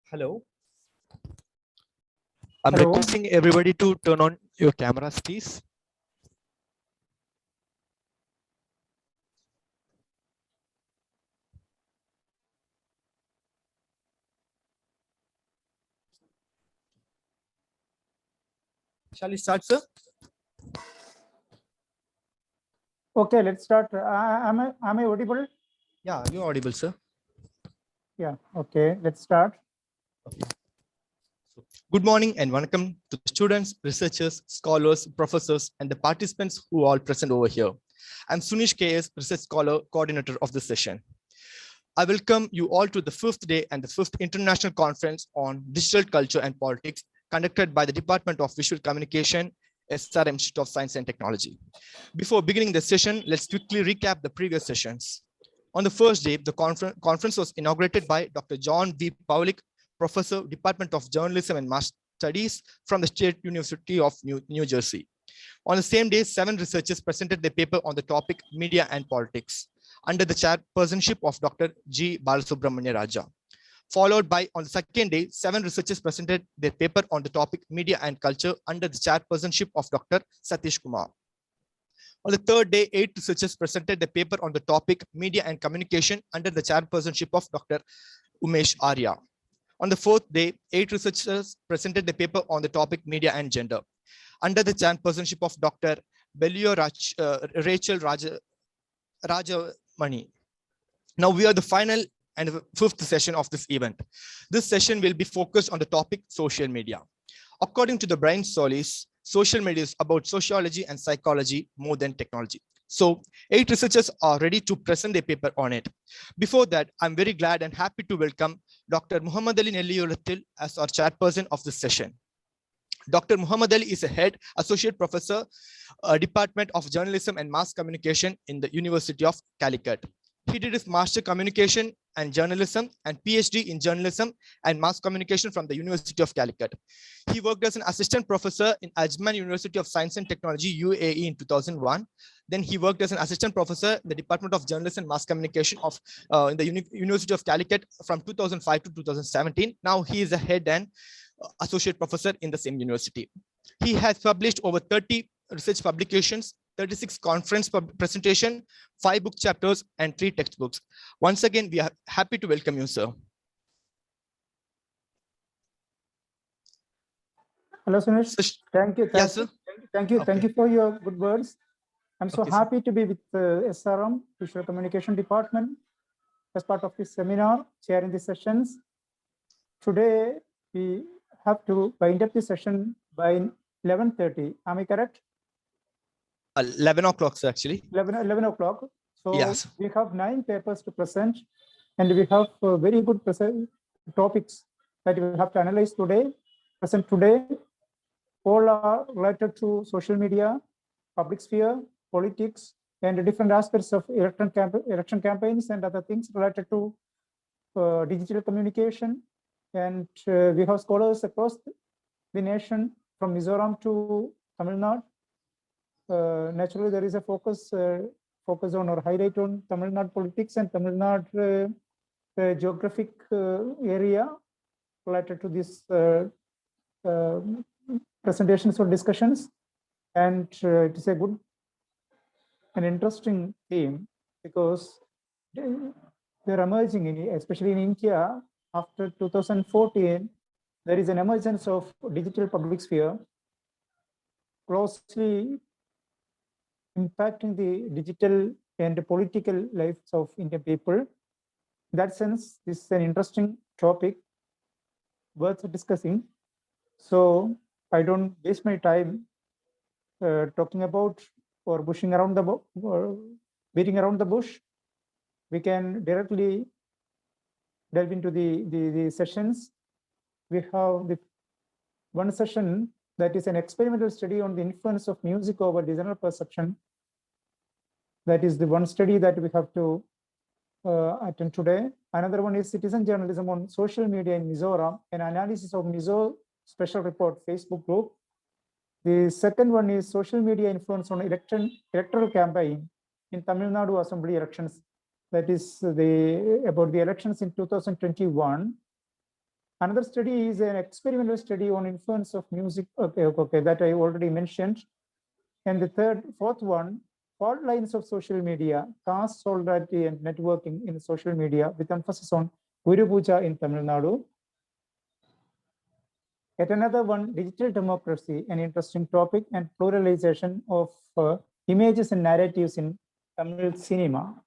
Hello. I'm Hello. requesting everybody to turn on your cameras, please. Shall we start, sir? Okay, let's start. Am I audible? Yeah, you're audible, sir. Yeah. Okay, let's start. Good morning and welcome to the students, researchers, scholars, professors, and the participants who are all present over here. I'm Sunish KS, Research Scholar, Coordinator of this session. I welcome you all to the fifth day and the fifth International Conference on Digital Culture and Politics conducted by the Department of Visual Communication, SRM Institute of Science and Technology. Before beginning the session, let's quickly recap the previous sessions. On the first day, the conference was inaugurated by Dr. John V. Pavlik, Professor, Department of Journalism and Mass Studies from the State University of New Jersey. On the same day, 7 researchers presented their paper on the topic Media and Politics under the chairpersonship of Dr. G. Balasubramania Raja. Followed by, on the second day, 7 researchers presented their paper on the topic Media and Culture under the chairpersonship of Dr. Satish Kumar. On the third day, 8 researchers presented the paper on the topic Media and Communication under the chairpersonship of Dr. Umesh Arya. On the fourth day, 8 researchers presented the paper on the topic Media and Gender under the chairpersonship of Dr. Rachel Rajamani. Now we are the final and fifth session of this event. This session will be focused on the topic social media. According to the Brian Solis, social media is about sociology and psychology more than technology. So 8 researchers are ready to present their paper on it. Before that, I'm very glad and happy to welcome Dr. Muhammad Ali Nelliyurathil as our chairperson of this session. Dr. Muhammad Ali is a head associate professor, Department of Journalism and Mass Communication in the University of Calicut. He did his master communication and journalism and PhD in journalism and mass communication from the University of Calicut. He worked as an assistant professor in Ajman University of Science and Technology, UAE in 2001. Then he worked as an assistant professor in the Department of Journalism and Mass Communication of in the University of Calicut from 2005 to 2017. Now he is a head and associate professor in the same university. He has published over 30 research publications, 36 conference presentation, 5 book chapters, and 3 textbooks. Once again, we are happy to welcome you, sir. Hello, Sunish. Thank you. Yes, sir. Thank you. Okay. Thank you for your good words. I'm so Okay, happy to be with SRM, Visual Communication Department, as part of this seminar, chairing the sessions. Today, we have to wind up the session by 11:30. Am I correct? 11 o'clock, sir, actually. 11 o'clock. So Yes. we have 9 papers to present, and we have very good topics that we have to analyze today, present today. All are related to social media, public sphere, politics, and different aspects of election campaigns and other things related to digital communication. And we have scholars across the nation, from Mizoram to Tamil Nadu. Naturally, there is a focus on or highlight on Tamil Nadu politics and Tamil Nadu geographic area related to this presentations or discussions. And it is a good and interesting theme because they're emerging, especially in India, after 2014, there is an emergence of digital public sphere closely impacting the digital and political lives of Indian people. In that sense, this is an interesting topic worth discussing. So I don't waste my time talking about or beating around the bush. We can directly delve into the sessions. We have the one session that is an experimental study on the influence of music over designer perception. That is the one study that we have to attend today. Another one is citizen journalism on social media in Mizoram, an analysis of Mizo special report Facebook group. The second one is social media influence on electoral campaign in Tamil Nadu Assembly elections. That is about the elections in 2021. Another study is an experimental study on influence of music. Okay, that I already mentioned. And the fourth one, fault lines of social media, caste solidarity and networking in social media with emphasis on Guru Puja in Tamil Nadu. Yet another one, digital democracy, an interesting topic, and pluralization of images and narratives in Tamil cinema.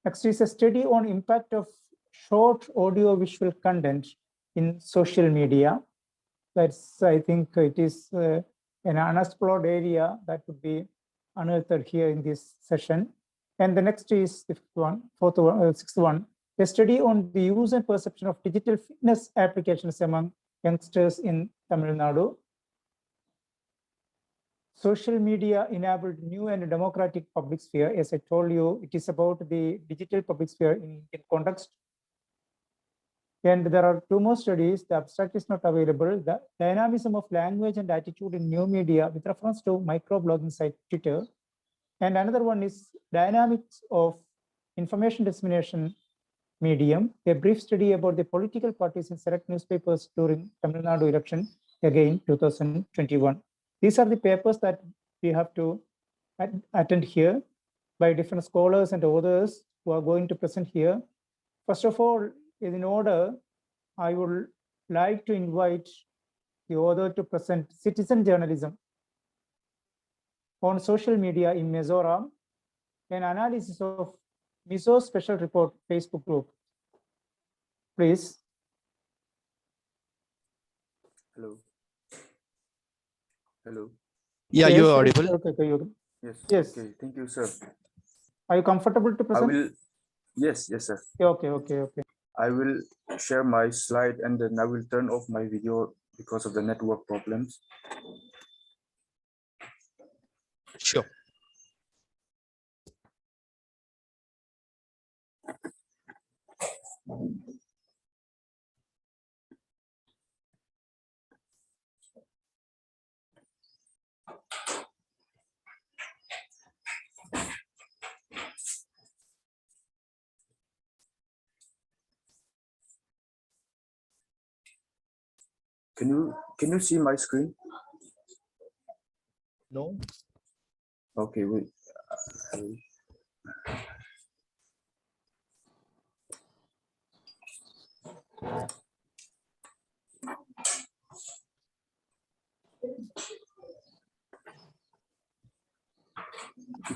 Next is a study on impact of short audio visual content in social media. That's, I think it is an unexplored area that would be unearthed here in this session. And the next is the sixth one, a study on the use and perception of digital fitness applications among youngsters in Tamil Nadu. Social media enabled new and democratic public sphere. As I told you, it is about the digital public sphere in context. And there are two more studies. The abstract is not available. The dynamism of language and attitude in new media with reference to microblogging site Twitter. And another one is dynamics of information dissemination medium, a brief study about the political parties in select newspapers during Tamil Nadu election, again 2021. These are the papers that we have to attend here by different scholars and authors who are going to present here. First of all, in order, I would like to invite the author to present citizen journalism on social media in Mizoram, an analysis of Mizo Special Report Facebook group. Please. Hello. Hello. Yeah, Yes, you're audible. Okay. Yes. Yes. Okay. Thank you, sir. Are you comfortable to I present? will. Yes, sir. Okay. I will share my slide and then I will turn off my video because of the network problems. Sure. Can you see my screen? No. Okay, wait.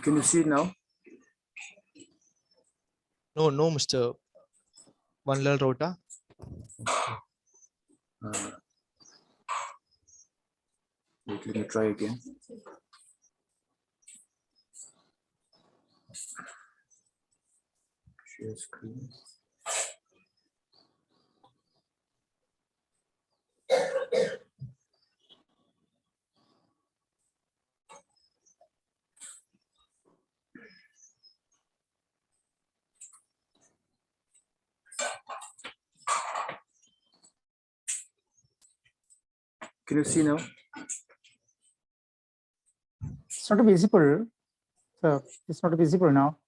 Can you see it now? No, Mr. Vanlal Rota. Wait, let me try again. Share screen. Can you see now? It's not visible. So it's not visible now.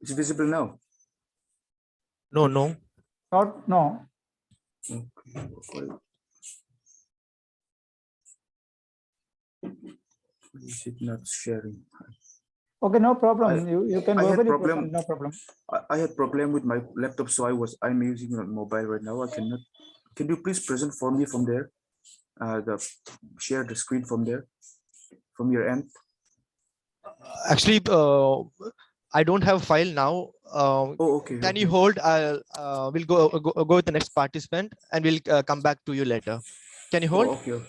It's visible now. No. No. Okay. Is it not sharing? Okay, no problem. You can verbally present, no problem. I had problem with my laptop, so I'm using a mobile right now. I cannot. Can you please present for me from there? Share the screen from there, from your end. Actually, I don't have a file now. Okay. Can you hold? We'll go with the next participant, and we'll come back to you later. Can you hold? Okay.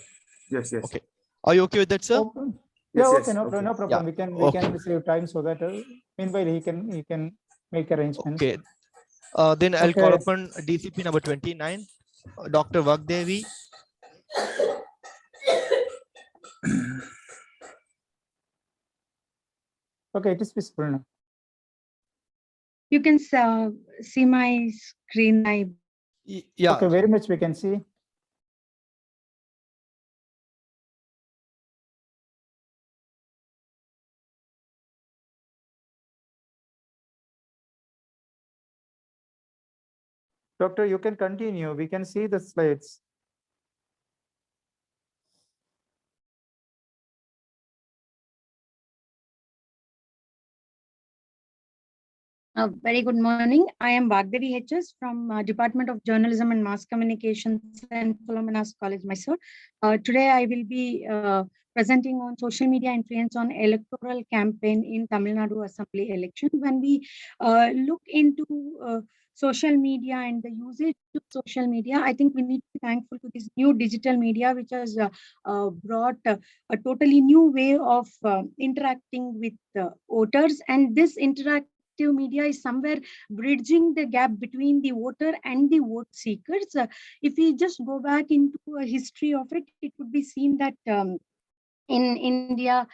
Yes. Okay. Are you okay with that, sir? Okay. Yeah, Yes, okay, no problem. Yeah. We can save time so that meanwhile he can make arrangements. Okay. Then I'll call upon DCP number 29, Dr. Vagdevi. Okay, it is visible now. You can see my screen. Yeah. Okay, very much we can see. Doctor, you can continue. We can see the slides. Very good morning. I am Valedictory HS from Department of Journalism and Mass Communications and Philomena's College, Mysore. Today I will be presenting on social media influence on electoral campaign in Tamil Nadu Assembly election. When we look into social media and the usage of social media, I think we need to be thankful to this new digital media, which has brought a totally new way of interacting with voters. And this media is somewhere bridging the gap between the voter and the vote seekers. If we just go back into a history of it, it would be seen that in India,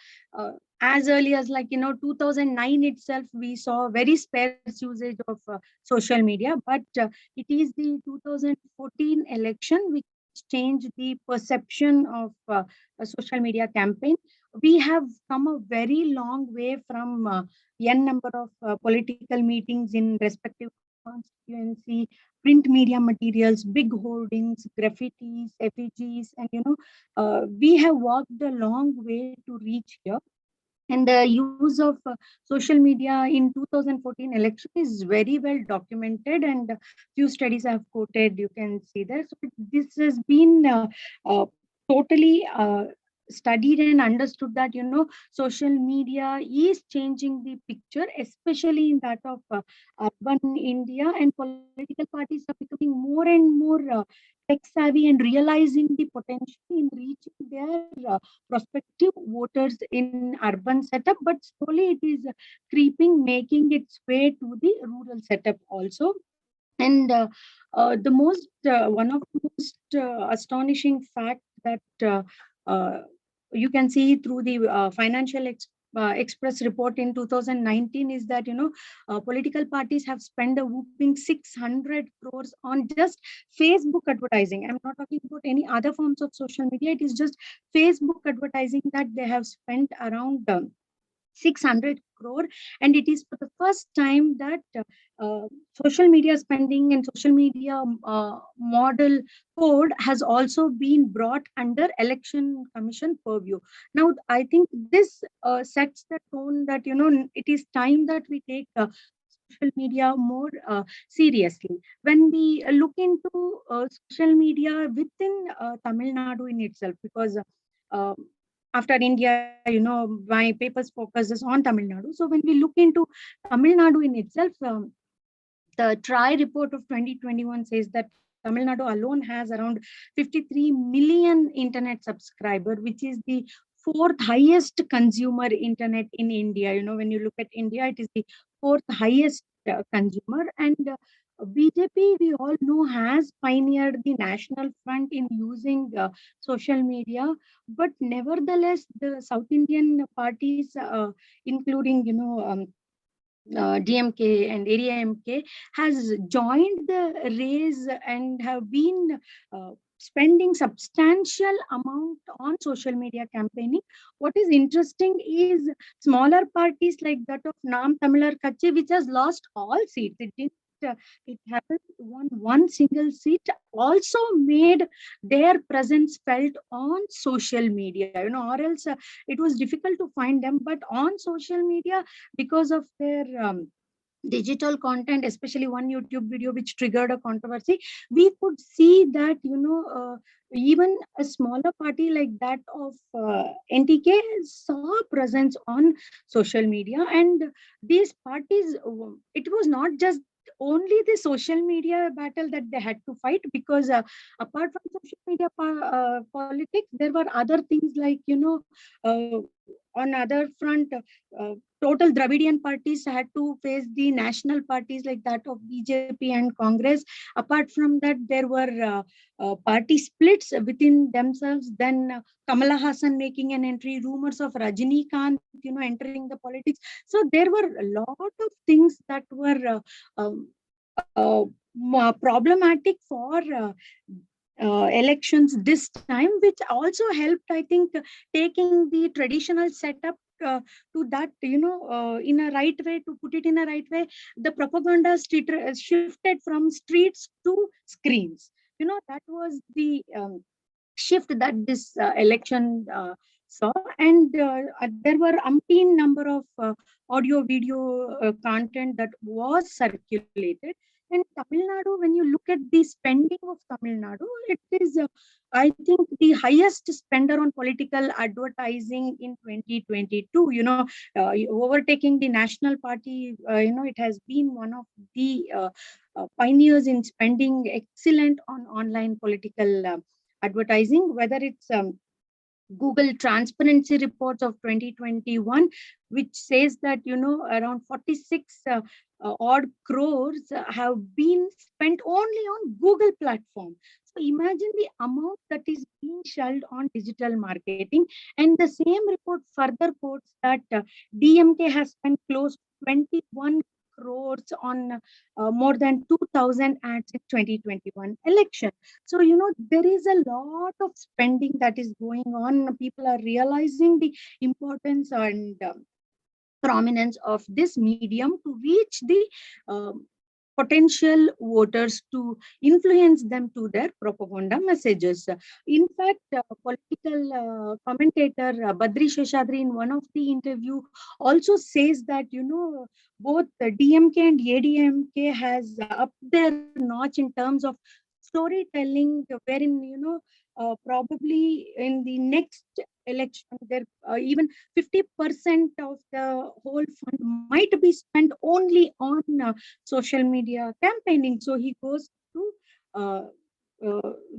as early as 2009 itself, we saw very sparse usage of social media, but it is the 2014 election which changed the perception of a social media campaign. We have come a very long way from n number of political meetings in respective constituency, print media materials, big hoardings, graffitis, effigies, and we have walked a long way to reach here. And the use of social media in 2014 election is very well documented, and few studies I have quoted, you can see there. So this has been totally studied and understood that social media is changing the picture, especially in that of urban India, and political parties are becoming more and more tech savvy and realizing the potential in reaching their prospective voters in urban setup, but slowly it is creeping, making its way to the rural setup also. And the most one of the most astonishing fact that you can see through the Financial Express report in 2019 is that political parties have spent a whooping 600 crores on just Facebook advertising. I'm not talking about any other forms of social media. It is just Facebook advertising that they have spent around 600 crore, and it is for the first time that social media spending and social media model code has also been brought under election commission purview. Now I think this sets the tone that it is time that we take social media more seriously. When we look into social media within Tamil Nadu in itself, because after India, my papers focuses on Tamil Nadu. So when we look into Tamil Nadu in itself, the TRI report of 2021 says that Tamil Nadu alone has around 53 million internet subscriber, which is the fourth highest consumer internet in India. When you look at India, it is the fourth highest consumer. And BJP, we all know, has pioneered the national front in using social media, but nevertheless, the South Indian parties, including DMK and Area MK, has joined the race and have been spending substantial amount on social media campaigning. What is interesting is smaller parties like that of Nam Tamilar Katchi, which has lost all seats. It happened one single seat, also made their presence felt on social media, or else it was difficult to find them. But on social media, because of their digital content, especially one YouTube video which triggered a controversy, we could see that even a smaller party like that of NTK saw presence on social media. And these parties, it was not just only the social media battle that they had to fight, because apart from social media politics, there were other things like on other front, total Dravidian parties had to face the national parties like that of BJP and Congress. Apart from that, there were party splits within themselves. Then Kamala Hassan making an entry, rumors of Rajinikanth, entering the politics. So there were a lot of things that were problematic for elections this time, which also helped, I think, taking the traditional setup to that, in a right way, to put it in a right way. The propaganda shifted from streets to screens. That was the shift that this election saw. And there were umpteen number of audio, video content that was circulated. And Tamil Nadu, when you look at the spending of Tamil Nadu, it is, I think, the highest spender on political advertising in 2022. Overtaking the National Party, it has been one of the pioneers in spending excellent on online political advertising, whether it's Google transparency reports of 2021, which says that, around 46 odd crores have been spent only on Google platform. So imagine the amount that is being shelled on digital marketing. And the same report further quotes that DMK has spent close to 21 crores on more than 2,000 ads in 2021 election. So, there is a lot of spending that is going on. People are realizing the importance and prominence of this medium to reach the potential voters, to influence them to their propaganda messages. In fact, political commentator Badri Sheshadri, in one of the interview, also says that, both the DMK and ADMK has upped their notch in terms of storytelling, wherein, probably in the next election, there even 50% of the whole fund might be spent only on social media campaigning. So he goes to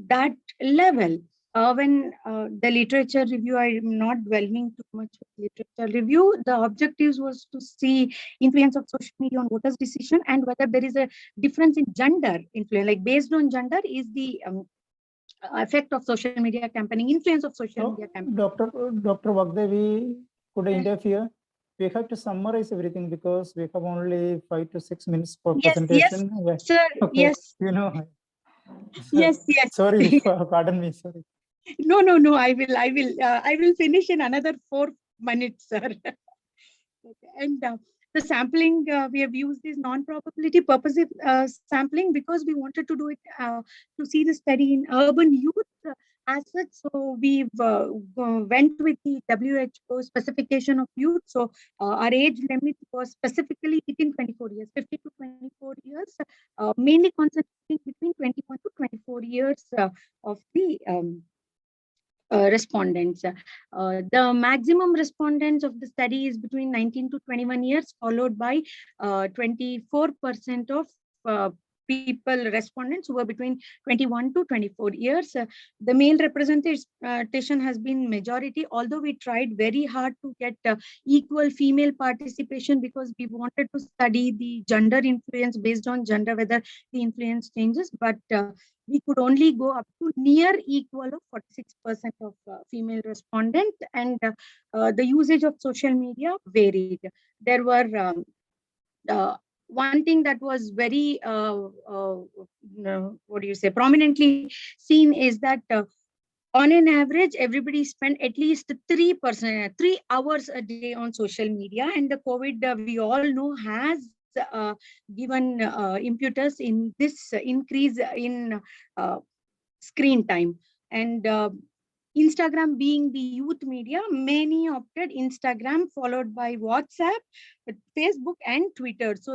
that level. When the literature review, I am not dwelling too much with literature review. The objectives was to see influence of social media on voters' decision, and whether there is a difference in gender influence, like based on gender is the effect of social media campaigning, influence of social media campaigning. Dr. Vagdevi, could I interfere? We have to summarize everything because we have only 5 to 6 minutes for presentation. Yes, sir. Okay. Yes. Yes. Sorry, pardon me. Sorry. No. I will finish in another 4 minutes, sir. Okay. And the sampling, we have used this non-probability purposive sampling because we wanted to do it to see the study in urban youth as such. So we've went with the WHO specification of youth. So our age limit was specifically within 24 years, 50 to 24 years, mainly concentrating between 21 to 24 years of the respondents. The maximum respondents of the study is between 19 to 21 years, followed by 24% of people, respondents who were between 21 to 24 years. The male representation has been majority, although we tried very hard to get equal female participation because we wanted to study the gender influence based on gender, whether the influence changes, but we could only go up to near equal of 46% of female respondents, and the usage of social media varied. There were one thing that was very prominently seen is that on an average, everybody spent at least 3 hours a day on social media, and the COVID, we all know, has given impetus in this increase in screen time. And Instagram being the youth media, many opted Instagram, followed by WhatsApp, Facebook, and Twitter. So,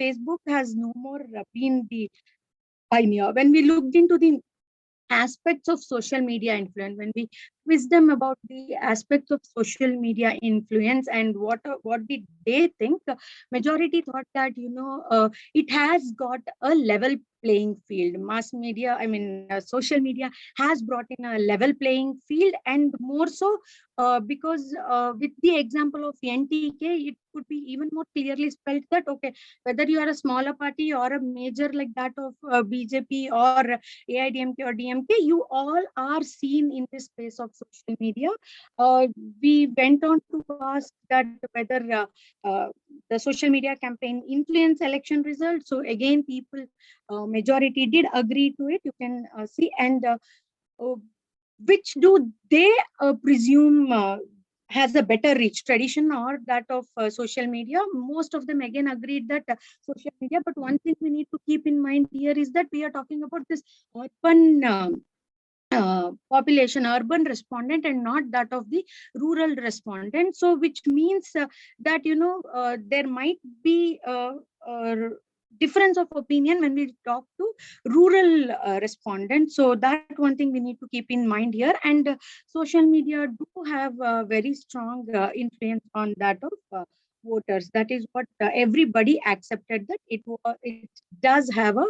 Facebook has no more been the pioneer. When we looked into the aspects of social media influence, when we quizzed them about the aspects of social media influence and what did they think, majority thought that, it has got a level playing field. Mass media, social media has brought in a level playing field, and more so because with the example of NTK, it could be even more clearly spelled that, okay, whether you are a smaller party or a major like that of BJP or AIDMK or DMK, you all are seen in this space of social media. We went on to ask that whether the social media campaign influence election results. So again, people, majority did agree to it. You can see, and which do they presume has a better reach, tradition or that of social media? Most of them again agreed that social media. But one thing we need to keep in mind here is that we are talking about this urban population, urban respondent, and not that of the rural respondent. So which means that there might be difference of opinion when we talk to rural respondents. So that one thing we need to keep in mind here. And social media do have a very strong influence on that of voters. That is what everybody accepted, that it does have a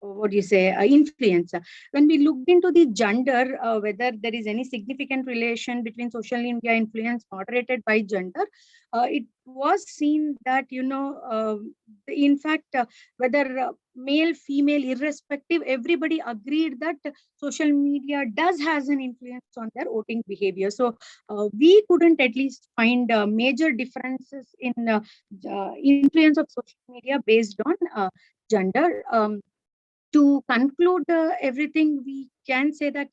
what do you say, influence. When we looked into the gender, whether there is any significant relation between social media influence moderated by gender, it was seen that, in fact, whether male, female, irrespective, everybody agreed that social media does has an influence on their voting behavior. So we couldn't at least find major differences in influence of social media based on gender. To conclude everything, we can say that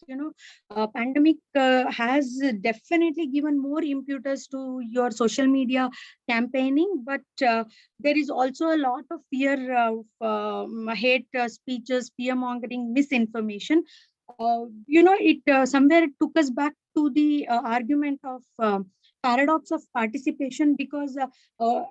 pandemic has definitely given more impetus to your social media campaigning, but there is also a lot of fear of hate speeches, fear mongering, misinformation. It somewhere it took us back to the argument of paradox of participation, because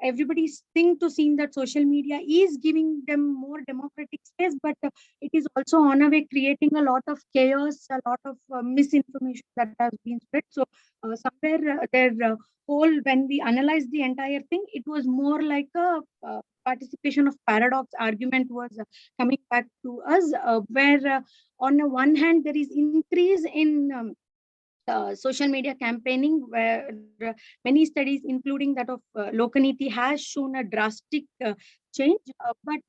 everybody's seeing that social media is giving them more democratic space, but it is also on a way creating a lot of chaos, a lot of misinformation that has been spread. So somewhere their whole, when we analyze the entire thing, it was more like a participation of paradox argument was coming back to us, where on the one hand there is increase in social media campaigning, where many studies, including that of Lokaniti, has shown a drastic change. But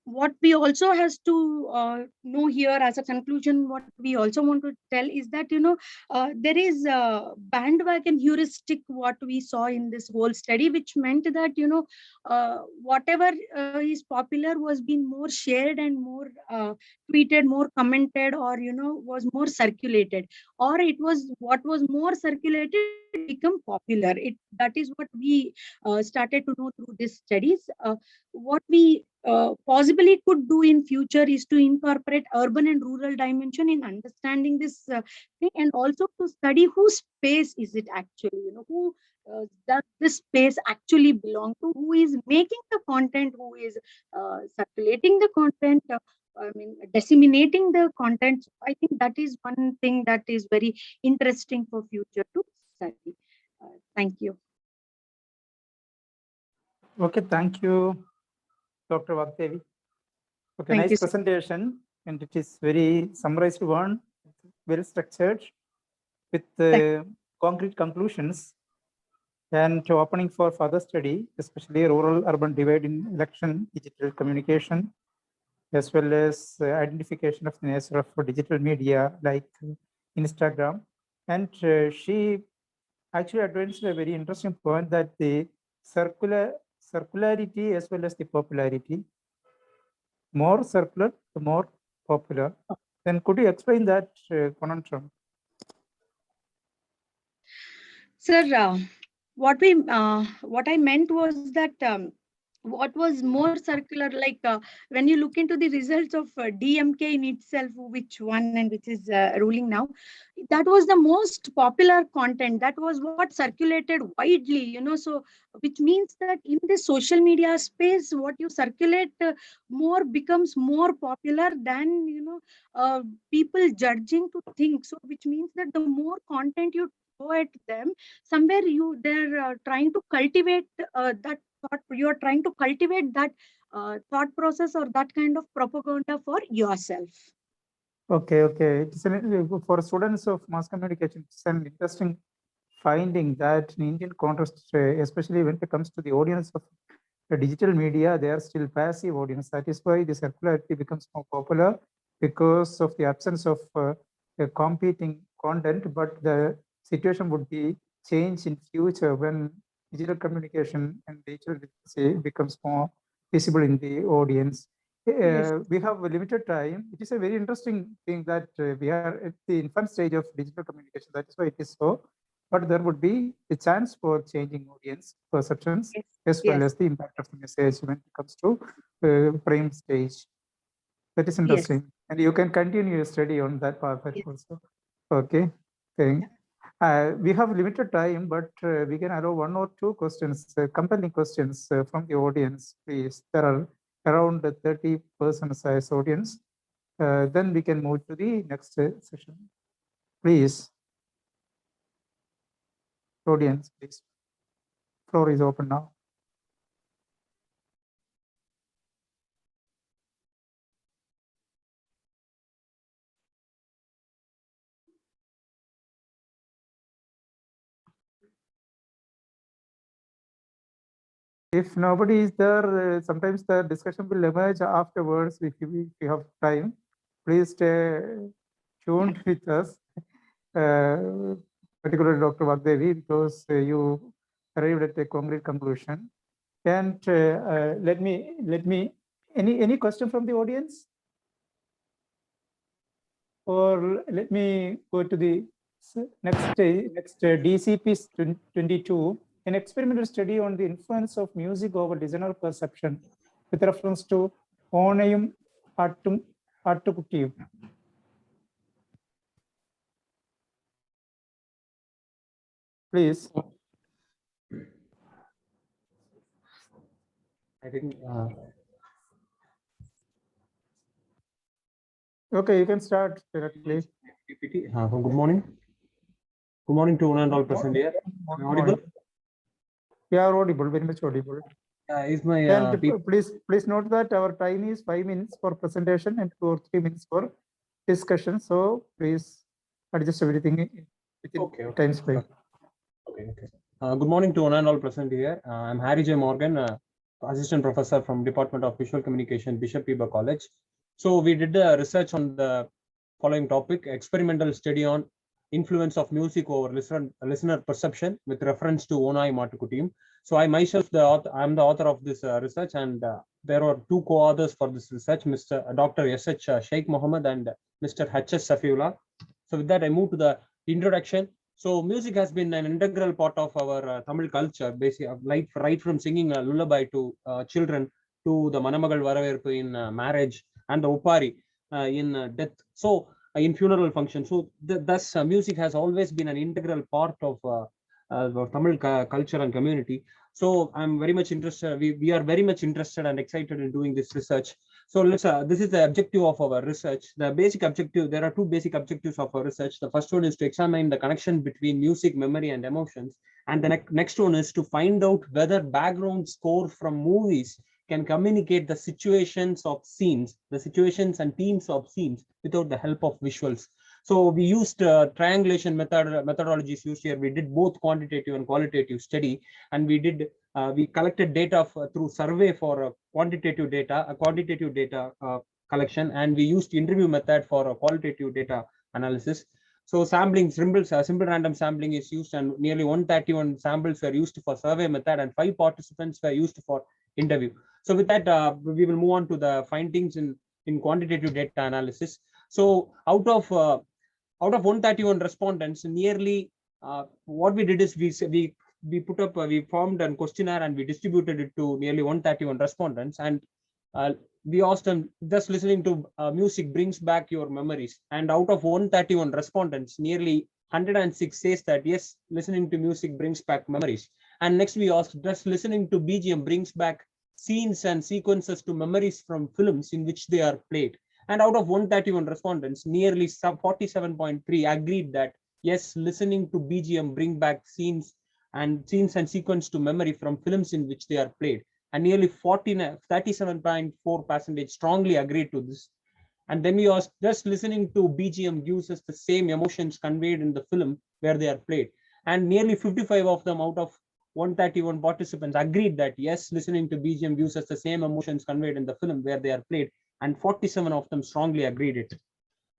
what we also has to know here as a conclusion, what we also want to tell is that, there is a bandwagon heuristic, what we saw in this whole study, which meant that, whatever is popular was being more shared and more tweeted, more commented, or, was more circulated, or it was what was more circulated become popular. That is what we started to know through these studies. What we possibly could do in future is to incorporate urban and rural dimension in understanding this thing, and also to study whose space is it actually, who does this space actually belong to, who is making the content, who is circulating the content, disseminating the content. I think that is one thing that is very interesting for future to study. Thank you. Okay, thank you, Dr. Valedictory. Okay, Thank nice you, sir. presentation, and it is very summarized one, well structured, with concrete conclusions, and opening for further study, especially rural-urban divide in election, digital communication, as well as identification of the nature of digital media like Instagram. And she actually advanced a very interesting point, that the circularity as well as the popularity, more circular, the more popular. Then could you explain that conundrum? Sir, what I meant was that what was more circular, like when you look into the results of DMK in itself, which won and which is ruling now, that was the most popular content. That was what circulated widely, so which means that in the social media space, what you circulate more becomes more popular than, people judging to think. So which means that the more content you throw at them, somewhere they're trying to cultivate that thought. You're trying to cultivate that thought process or that kind of propaganda for yourself. Okay. It's for students of mass communication, it's an interesting finding that in Indian context, especially when it comes to the audience of the digital media, they are still passive audience. That is why the circularity becomes more popular, because of the absence of competing content. But the situation would be changed in future when digital communication and digital literacy becomes more visible in the audience. Yes. We have a limited time. It is a very interesting thing that we are at the infant stage of digital communication. That is why it is so. But there would be a chance for changing audience perceptions Yes. as well Yes. as the impact of the message when it comes to frame stage. That is Yes. interesting. And you can continue your study on that part Yes. also. Okay. Thank. We have limited time, but we can allow one or two questions, compelling questions from the audience, please. There are around 30 persons as audience. Then we can move to the next session. Please. Audience, please. Floor is open now. If nobody is there, sometimes the discussion will emerge afterwards if you have time. Please stay tuned with us, particularly Dr. Valedictory, because you arrived at a concrete conclusion. And let me, any question from the audience? Or let me go to the next DCP 22, an experimental study on the influence of music over listener perception with reference to Onayum Attukutiyum. Please. I think. Okay, you can start directly. Good morning. Good morning to one and all present here. Am I audible? You are audible, very much audible. Is my and please note that our time is 5 minutes for presentation and 2 or 3 minutes for discussion. So please adjust everything within time frame. Okay. Good morning to one and all present here. I'm Harry J. Morgan, assistant professor from Department of Visual Communication, Bishop Weber College. So we did the research on the following topic: experimental study on influence of music over listener perception with reference to Onai Matukutiyum. So I myself, I'm the author of this research, and there are 2 co-authors for this research, Dr. S.H. Sheikh Mohammed and Mr. H.S. Safiullah. So with that, I move to the introduction. So music has been an integral part of our Tamil culture, basically right from singing a lullaby to children to the Manamagal Varaverpu in marriage and the Upari in death. So in funeral functions. So thus music has always been an integral part of Tamil culture and community. So I'm very much interested. We are very much interested and excited in doing this research. So let's. This is the objective of our research. The basic objective. There are 2 basic objectives of our research. The first one is to examine the connection between music, memory, and emotions, and the next one is to find out whether background score from movies can communicate the situations of scenes, the situations and themes of scenes without the help of visuals. So we used triangulation methodologies used here. We did both quantitative and qualitative study, and we collected data through survey for quantitative data collection, and we used interview method for qualitative data analysis. So sampling, simple random sampling is used, and nearly 131 samples were used for survey method, and 5 participants were used for interview. So with that, we will move on to the findings in quantitative data analysis. So out of 131 respondents, nearly what we did is we formed a questionnaire and we distributed it to nearly 131 respondents, and we asked them, just listening to music brings back your memories. And out of 131 respondents, nearly 106 says that yes, listening to music brings back memories. And next we asked, does listening to BGM brings back scenes and sequences to memories from films in which they are played? And out of 131 respondents, nearly 47.3 agreed that yes, listening to BGM bring back scenes and sequence to memory from films in which they are played. And nearly 37.4% strongly agreed to this. And then we asked, just listening to BGM gives us the same emotions conveyed in the film where they are played. And nearly 55 of them out of 131 participants agreed that yes, listening to BGM gives us the same emotions conveyed in the film where they are played. And 47 of them strongly agreed it.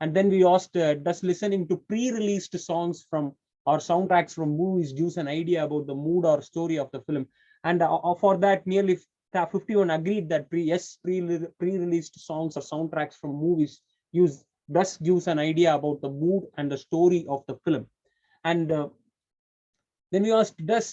And then we asked, does listening to pre-released songs from or soundtracks from movies gives an idea about the mood or story of the film. And for that, nearly 51 agreed that pre-released songs or soundtracks from movies thus gives an idea about the mood and the story of the film. And then we asked, does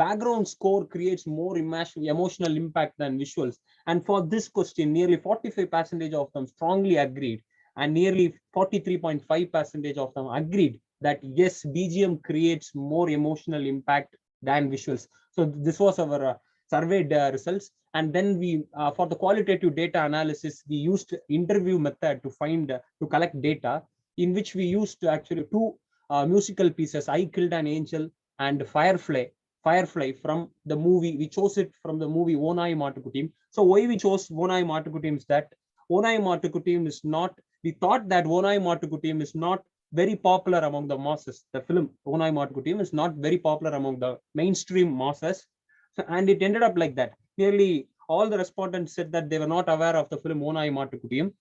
background score creates more emotional impact than visuals? And for this question, nearly 45% of them strongly agreed, and nearly 43.5% of them agreed that yes, BGM creates more emotional impact than visuals. So this was our surveyed results. And then we, for the qualitative data analysis, we used interview method to collect data, in which we used actually two musical pieces, I Killed an Angel and Firefly from the movie. We chose it from the movie Onai Maatukutim. So why we chose Onai Maatukutim is that Onai Maatukutim is not, we thought that Onai Maatukutim is not very popular among the masses. The film Onai Maatukutim is not very popular among the mainstream masses. So, and it ended up like that. Nearly all the respondents said that they were not aware of the film Onai Maatukutim.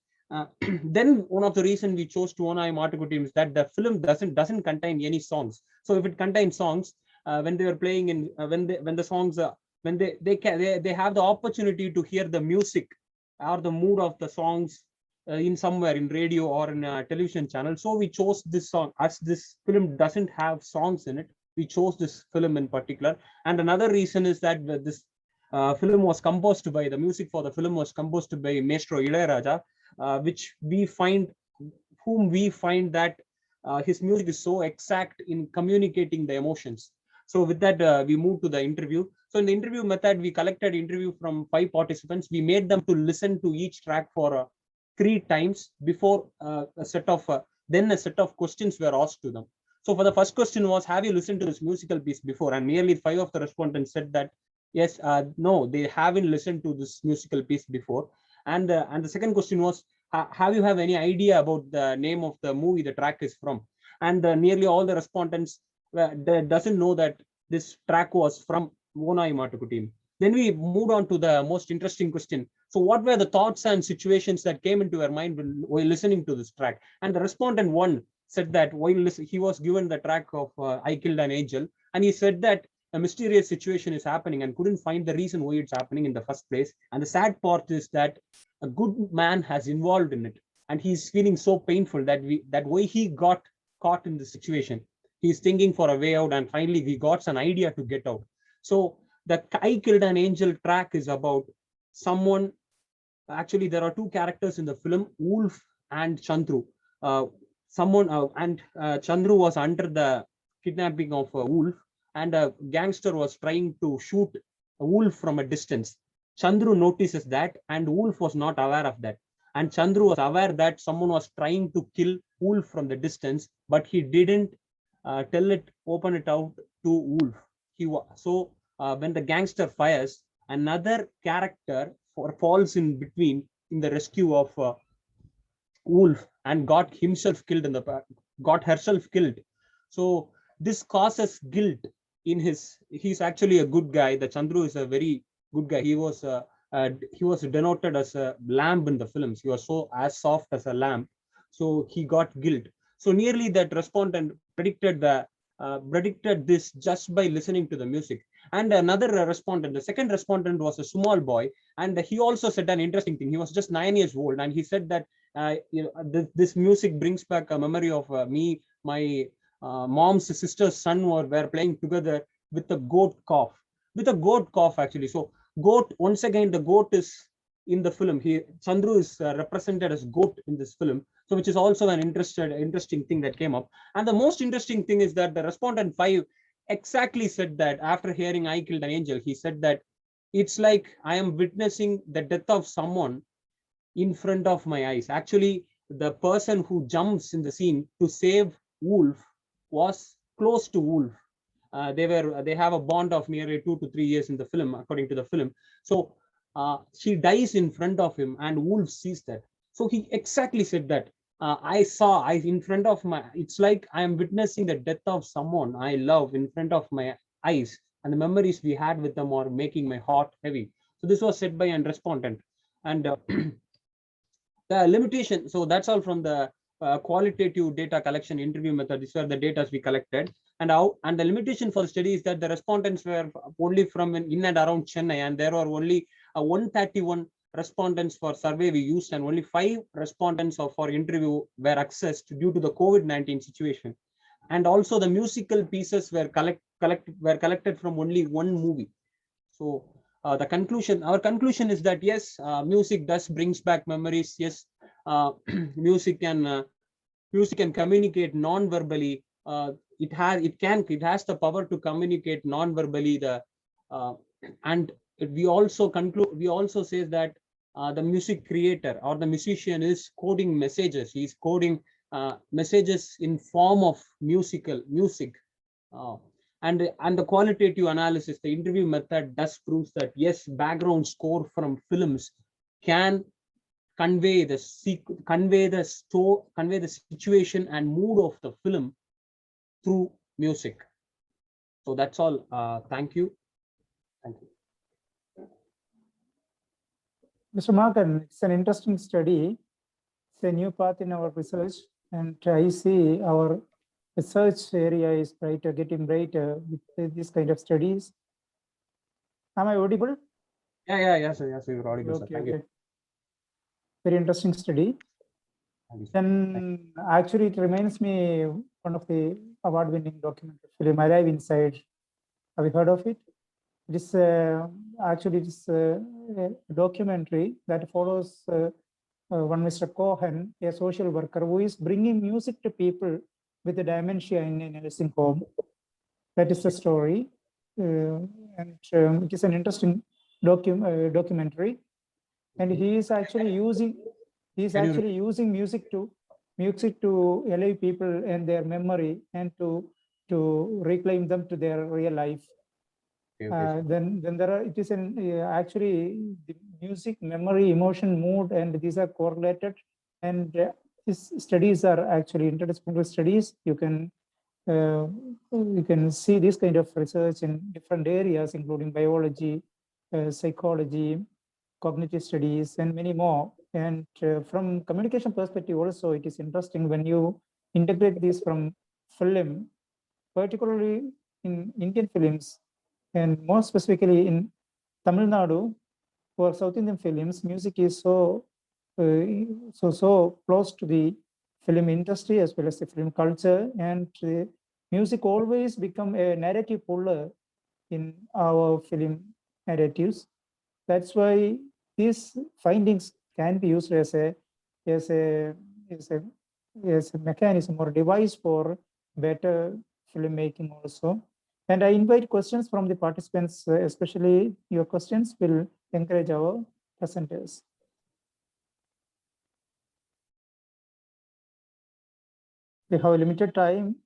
Then one of the reasons we chose to Onai Maatukutim is that the film doesn't contain any songs. So if it contains songs, when they were playing in when the songs when they have the opportunity to hear the music or the mood of the songs in somewhere in radio or in a television channel. So we chose this song, as this film doesn't have songs in it. We chose this film in particular. And another reason is that this film was composed by, the music for the film was composed by Maestro Ilayaraja, whom we find that his music is so exact in communicating the emotions. So with that, we moved to the interview. So in the interview method, we collected interview from 5 participants. We made them to listen to each track for 3 times before a set of questions were asked to them. So for the first question was, have you listened to this musical piece before? And nearly 5 of the respondents said that yes, no, they haven't listened to this musical piece before. And the second question was, have you have any idea about the name of the movie the track is from? And nearly all the respondents doesn't know that this track was from Onai Maatukutim. Then we moved on to the most interesting question. So what were the thoughts and situations that came into your mind while listening to this track? And the respondent 1 said that while he was given the track of I Killed an Angel, and he said that a mysterious situation is happening and couldn't find the reason why it's happening in the first place. And the sad part is that a good man has involved in it, and he's feeling so painful that why he got caught in the situation. He's thinking for a way out, and finally he got an idea to get out. So the I Killed an Angel track is about someone. Actually, there are 2 characters in the film, Wolf and Chandru. Chandru was under the kidnapping of a wolf, and a gangster was trying to shoot a wolf from a distance. Chandru notices that, and Wolf was not aware of that. And Chandru was aware that someone was trying to kill Wolf from the distance, but he didn't open it out to Wolf. When the gangster fires, another character falls in between in the rescue of Wolf and got herself killed. So this causes guilt in he's actually a good guy. The Chandru is a very good guy. He was denoted as a lamb in the films. He was so as soft as a lamb. So he got guilt. So nearly that respondent predicted this just by listening to the music. And another respondent, the second respondent, was a small boy, and he also said an interesting thing. He was just 9 years old, and he said that this music brings back a memory of me, my mom's sister's son were playing together with a goat calf actually. So goat, once again, the goat is in the film. Chandru is represented as goat in this film, so which is also an interesting thing that came up. And the most interesting thing is that the respondent 5 exactly said that after hearing I Killed an Angel, he said that it's like I am witnessing the death of someone in front of my eyes. Actually, the person who jumps in the scene to save Wolf was close to Wolf. They have a bond of nearly 2 to 3 years in the film, according to the film. So she dies in front of him, and Wolf sees that. So he exactly said that in front of my, it's like I am witnessing the death of someone I love in front of my eyes, and the memories we had with them are making my heart heavy. So this was said by a respondent. And the limitation, so that's all from the qualitative data collection interview method. These are the data we collected. And the limitation for the study is that the respondents were only from in and around Chennai, and there were only 131 respondents for survey we used, and only 5 respondents for interview were accessed due to the COVID-19 situation. And also the musical pieces were collected from only one movie. So our conclusion is that yes, music does brings back memories. Yes, music can communicate non-verbally. It has the power to communicate non-verbally. And we also say that the music creator or the musician is coding messages. He's coding messages in form of music. And the qualitative analysis, the interview method does proves that yes, background score from films can convey the situation and mood of the film through music. So that's all. Thank you. Mr. Morgan, it's an interesting study. It's a new path in our research, and I see our research area is brighter, getting brighter with this kind of studies. Am I audible? Yes, you're audible. Okay, Thank you. Very interesting study. And actually, it reminds me one of the award-winning documentary film, Arrive Inside. Have you heard of it? It is actually a documentary that follows one Mr. Cohen, a social worker who is bringing music to people with dementia in a nursing home. That is the story, and it is an interesting documentary. And he is actually using music to alive people and their memory, and to reclaim them to their real life. Then there are, it is actually the music, memory, emotion, mood, and these are correlated. And these studies are actually interdisciplinary studies. You can see this kind of research in different areas, including biology, psychology, cognitive studies, and many more. And from communication perspective also, it is interesting when you integrate this from film, particularly in Indian films, and more specifically in Tamil Nadu, for South Indian films, music is so close to the film industry as well as the film culture, and music always become a narrative puller in our film narratives. That's why these findings can be used as a mechanism or device for better filmmaking also. And I invite questions from the participants, especially your questions will encourage our presenters. We have a limited time.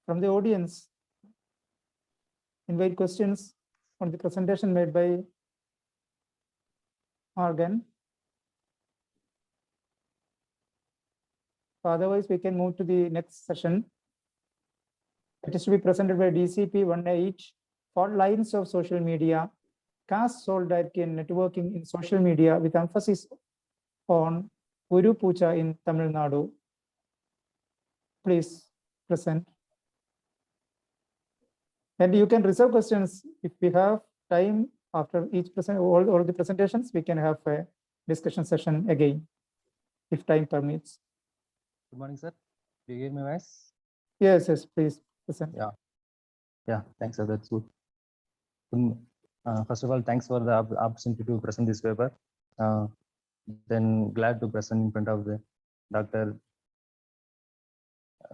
From the audience, invite questions on the presentation made by Morgan. Otherwise, we can move to the next session. It is to be presented by DCP 18, Fault Lines of Social Media, Caste Solidarity and Networking in Social Media, with emphasis on Guru Puja in Tamil Nadu. Please present. And you can reserve questions if we have time after each all the presentations. We can have a discussion session again, if time permits. Good morning, sir. Do you hear my voice? Yes, please present. Yeah, thanks, sir. That's good. First of all, thanks for the opportunity to present this paper. Then glad to present in front of the Dr.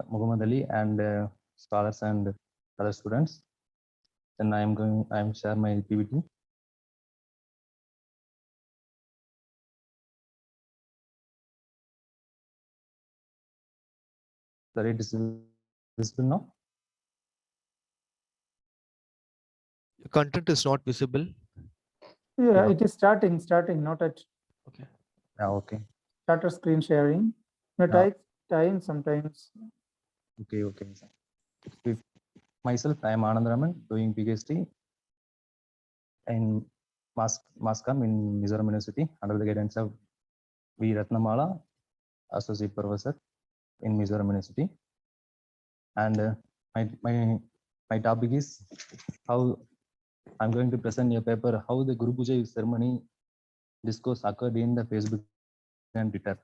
Muhammad Ali and scholars and other students. Then I'm share my PPT. Sorry, it is visible now. The content is not visible. Yeah, it is starting, not at. Okay. Okay. Starter screen sharing. But time sometimes. Okay. Sir. Myself, I am Anand Raman, doing PhD in Mascom in Mizoram University under the guidance of V. Ratnamala, Associate Professor in Mizoram University. And my topic is how I'm going to present a paper, how the Guru Puja ceremony discourse occurred in the Facebook and Twitter.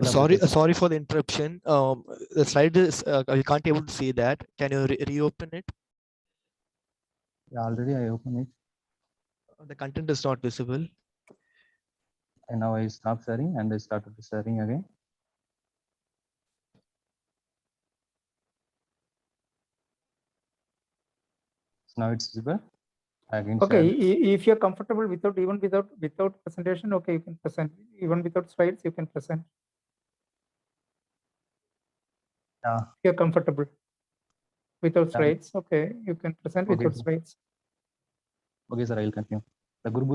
Sorry for the interruption. The slide is I can't able to see that. Can you reopen it? Yeah, already I opened it. The content is not visible. And now I stop sharing and I started sharing again. So now it's visible. Again, Okay, share. if you're comfortable without presentation, okay, you can present. Even without slides, you can present. Yeah. If you're comfortable without Yeah. slides, okay, you can present Okay, without sir. slides. Okay, sir, I will continue. The Guru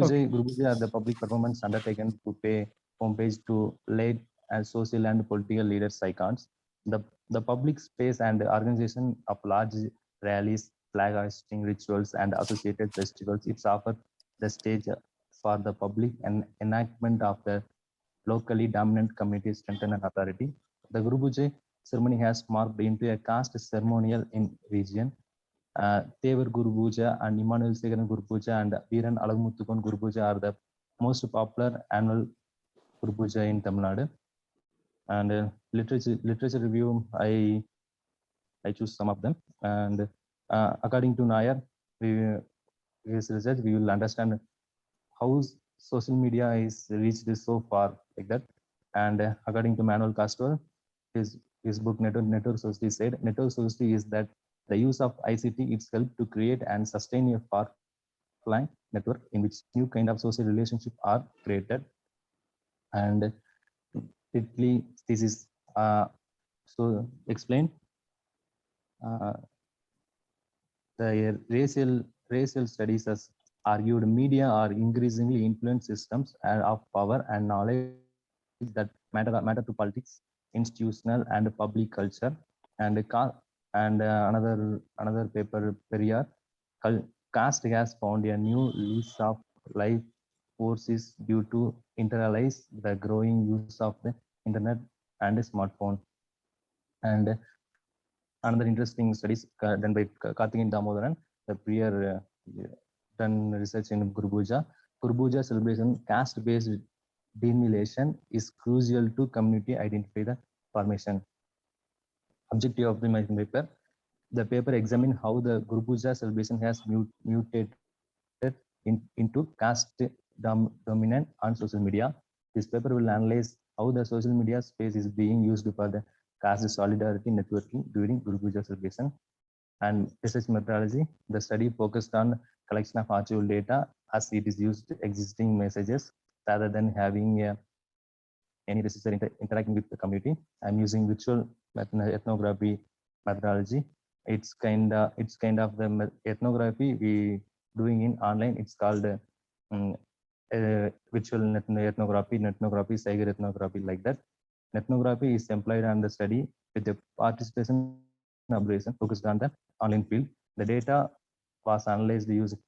Puja are the public performance undertaken to pay homage to late and social and political leaders icons. The public space and organization of large rallies, flag hoisting rituals, and associated festivals. It's offered the stage for the public and enactment of the locally dominant community strength and authority. The Guru Puja ceremony has morphed into a caste ceremonial in region. Tevar Guru Puja and Immanuel Segaran Guru Puja and Veeran Alagmuthukan Guru Puja are the most popular annual Guru Puja in Tamil Nadu. And literature review, I choose some of them. And according to Nair, his research, we will understand how social media is reached this so far like that. And according to Manuel Castro, his book Network Society said, Network Society is that the use of ICT it's helped to create and sustain a far-flung network in which new kind of social relationships are created. And this is so explained. The racial studies has argued media are increasingly influence systems of power and knowledge that matter to politics, institutional and public culture. And another paper, Periyar, caste has found a new lease of life forces due to internalize the growing use of the internet and the smartphone. And another interesting studies done by Karthikeyan Damodaran, the Periyar done research in Guru Puja. Guru Puja celebration caste-based delineation is crucial to community identify the formation. Objective of the paper. The paper examine how the Guru Puja celebration has mutated into caste dominant on social media. This paper will analyze how the social media space is being used for the caste solidarity networking during Guru Puja celebration. And research methodology, the study focused on collection of archival data as it is used existing messages rather than having any researcher interacting with the community. I'm using visual ethnography methodology. It's kind of the ethnography we doing in online. It's called virtual ethnography, cyber ethnography, like that. Ethnography is employed on the study with the participation observation focused on the online field. The data was analyzed using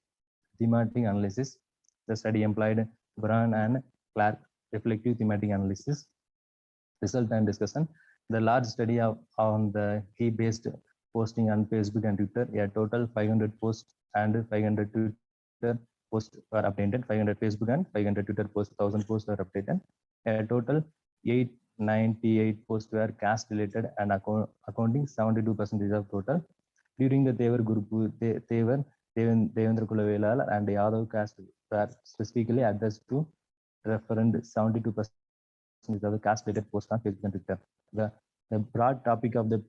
thematic analysis. The study employed Brown and Clark reflective thematic analysis. Result and discussion. The large study on the key-based posting on Facebook and Twitter, a total 500 posts and 500 Twitter posts were updated. 500 Facebook and 500 Twitter posts, 1000 posts were updated. A total 898 posts were caste related and accounting 72% of total. During the Tevar Guru Devendra Kulavelal and Yadav caste were specifically addressed to referend 72% of the caste related posts on Facebook and Twitter. The broad topic of the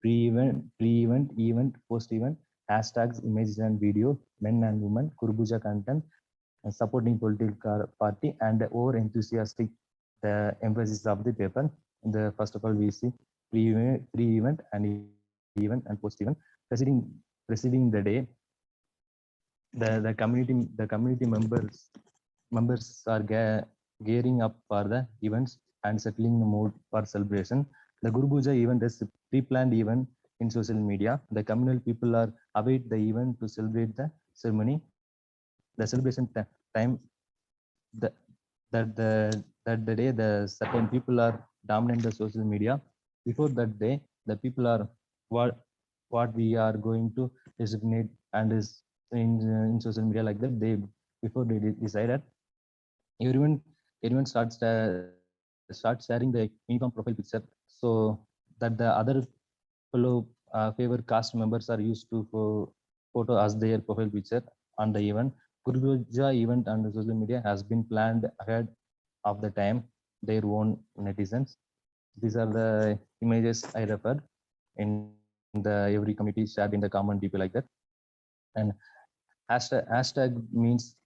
pre-event, event, post-event, hashtags, images and video, men and women, Guru Puja content, supporting political party, and over enthusiastic the emphasis of the paper. First of all, we see pre-event and event and post-event. Preceding the day, the community members are gearing up for the events and settling the mood for celebration. The Guru Puja event is a pre-planned event in social media. The communal people are await the event to celebrate the ceremony. the celebration time, the, that the day the certain people are dominant the social media. Before that day, the people are what we are going to designate and is in social media like that. They before they decided, everyone start sharing the uniform profile picture, so that the other fellow favorite cast members are used to photo as their profile picture on the event. Guru Puja event on the social media has been planned ahead of the time their own netizens. These are the images I referred in the every community shared in the common DP like that. And hashtag means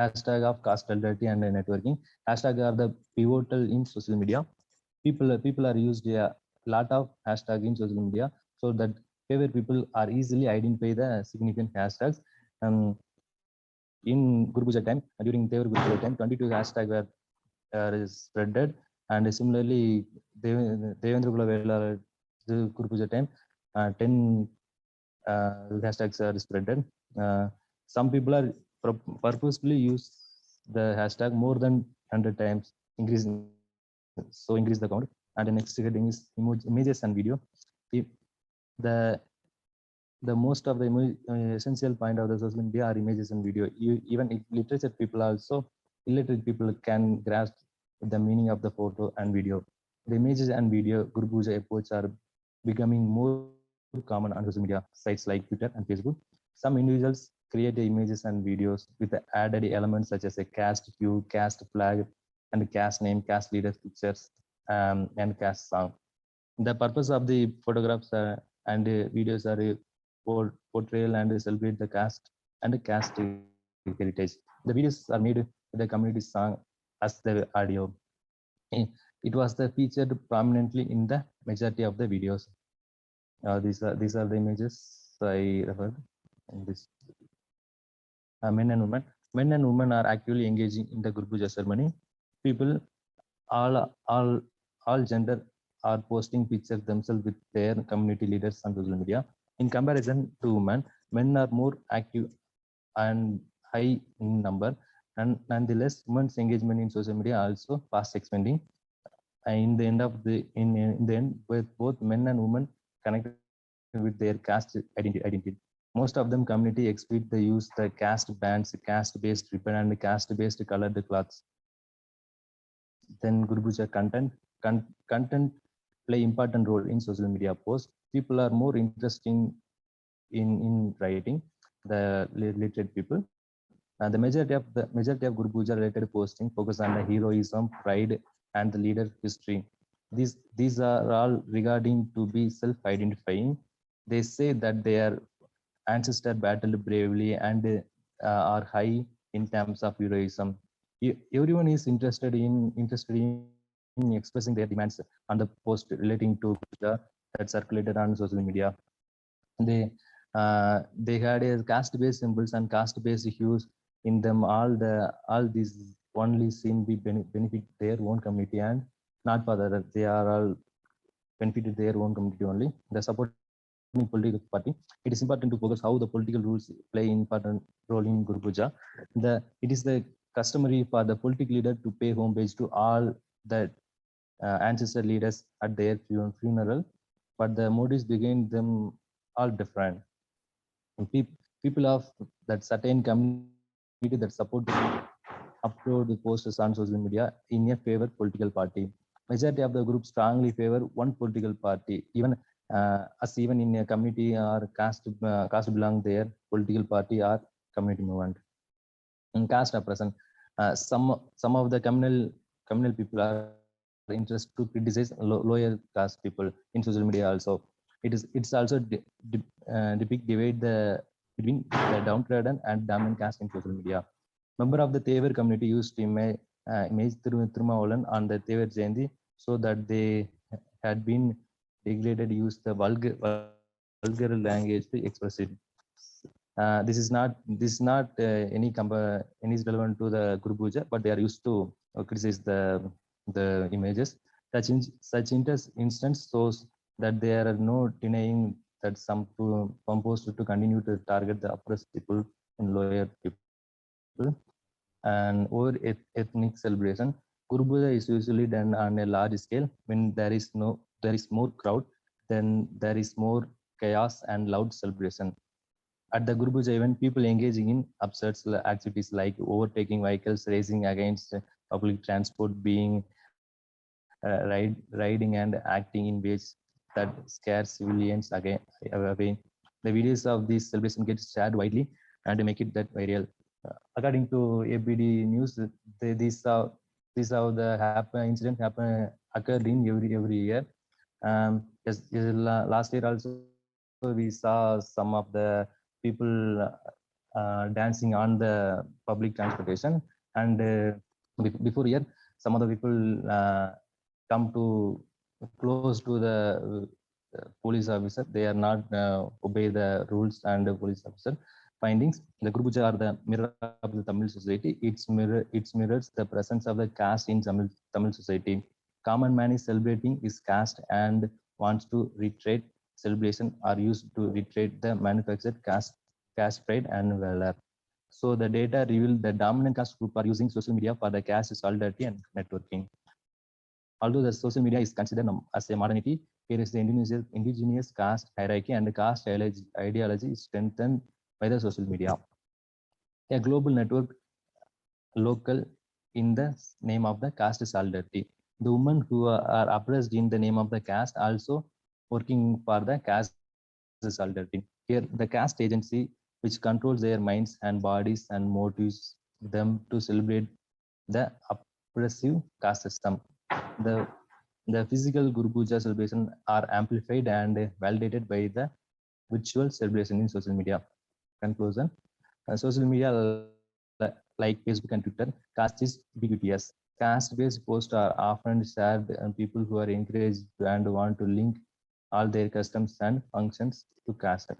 hashtag of caste solidarity and networking. Hashtag are the pivotal in social media. People are used a lot of hashtag in social media, so that favorite people are easily identify the significant hashtags. In Guru Puja time, during their Guru Puja time, 22 hashtags were spreaded, and similarly, Devendra Kulavela Guru Puja time, 10 hashtags are spreaded. Some people are purposely use the hashtag more than 100 times, increase the count. And the next heading is images and video. The most of the essential point of the social media are images and video. Even if literature people also, illiterate people can grasp the meaning of the photo and video. The images and video Guru Puja approach are becoming more common on social media sites like Twitter and Facebook. Some individuals create the images and videos with added elements such as a caste hue, caste flag, and caste name, caste leader pictures, and caste song. The purpose of the photographs and videos are portrayal and celebrate the caste and the caste heritage. The videos are made with the community song as the audio. It was featured prominently in the majority of the videos. These are the images I referred in this. Men and women are actively engaging in the Guru Puja ceremony. People, all gender are posting pictures themselves with their community leaders on social media. In comparison to women, men are more active and high in number, and nonetheless, women's engagement in social media also fast expanding. In the end, with both men and women connected with their caste identity. Most of them community expect they use the caste bands, caste-based ribbon, and caste-based colored cloths. Then Guru Puja content play important role in social media posts. People are more interested in writing, the literate people. The majority of Guru Puja related posting focus on the heroism, pride, and the leader history. These are all regarding to be self-identifying. They say that their ancestor battled bravely and are high in terms of heroism. Everyone is interested in expressing their demands on the post relating to Puja that circulated on social media. They had a caste-based symbols and caste-based hues in them. All these only seem to benefit their own community and not for the other. They are all benefited their own community only. The support political party. It is important to focus how the political rules play important role in Guru Puja. It is the customary for the political leader to pay homage to all the ancestor leaders at their funeral, but the motives behind them all different. People of that certain community that support upload the posters on social media in a favor political party. Majority of the group strongly favor one political party, even even in a community or caste belong their political party or community movement. In caste oppression, some of the communal people are interested to criticize lower caste people in social media also. It's also depict divide between the downtrodden and dominant caste in social media. Member of the Tevar community used to image Thirumavulan on the Tevar Jayanti, so that they had been degraded, use the vulgar language to express it. This is not any relevant to the Guru Puja, but they are used to criticize the images. Such instance shows that there are no denying that some composed to continue to target the oppressed people and lower people. and over ethnic celebration. Guru Puja is usually done on a large scale when there is more crowd, then there is more chaos and loud celebration. At the Guru Puja event, people engaging in absurd activities like overtaking vehicles, racing against public transport, being riding and acting in ways that scare civilians away. The videos of this celebration get shared widely and make it that viral. According to APD News, this how the incident occurred in every year. Yes, last year also we saw some of the people dancing on the public transportation, and before year some of the people come to close to the police officer. They are not obey the rules and the police officer findings. The Guru Puja are the mirror of the Tamil society. It mirrors the presence of the caste in Tamil society. Common man is celebrating his caste and wants to reiterate celebration are used to reiterate the manufactured caste pride and valor. So the data reveal the dominant caste group are using social media for the caste solidarity and networking. Although the social media is considered as a modernity, here is the indigenous caste hierarchy and the caste ideology is strengthened by the social media. A global network local in the name of the caste solidarity. The women who are oppressed in the name of the caste also working for the caste solidarity. Here, the caste agency, which controls their minds and bodies and motives them to celebrate the oppressive caste system. The physical Guru Puja celebration are amplified and validated by the virtual celebration in social media. Conclusion: social media like Facebook and Twitter, caste is ubiquitous. Caste-based posts are often shared, and people who are encouraged and want to link all their customs and functions to caste.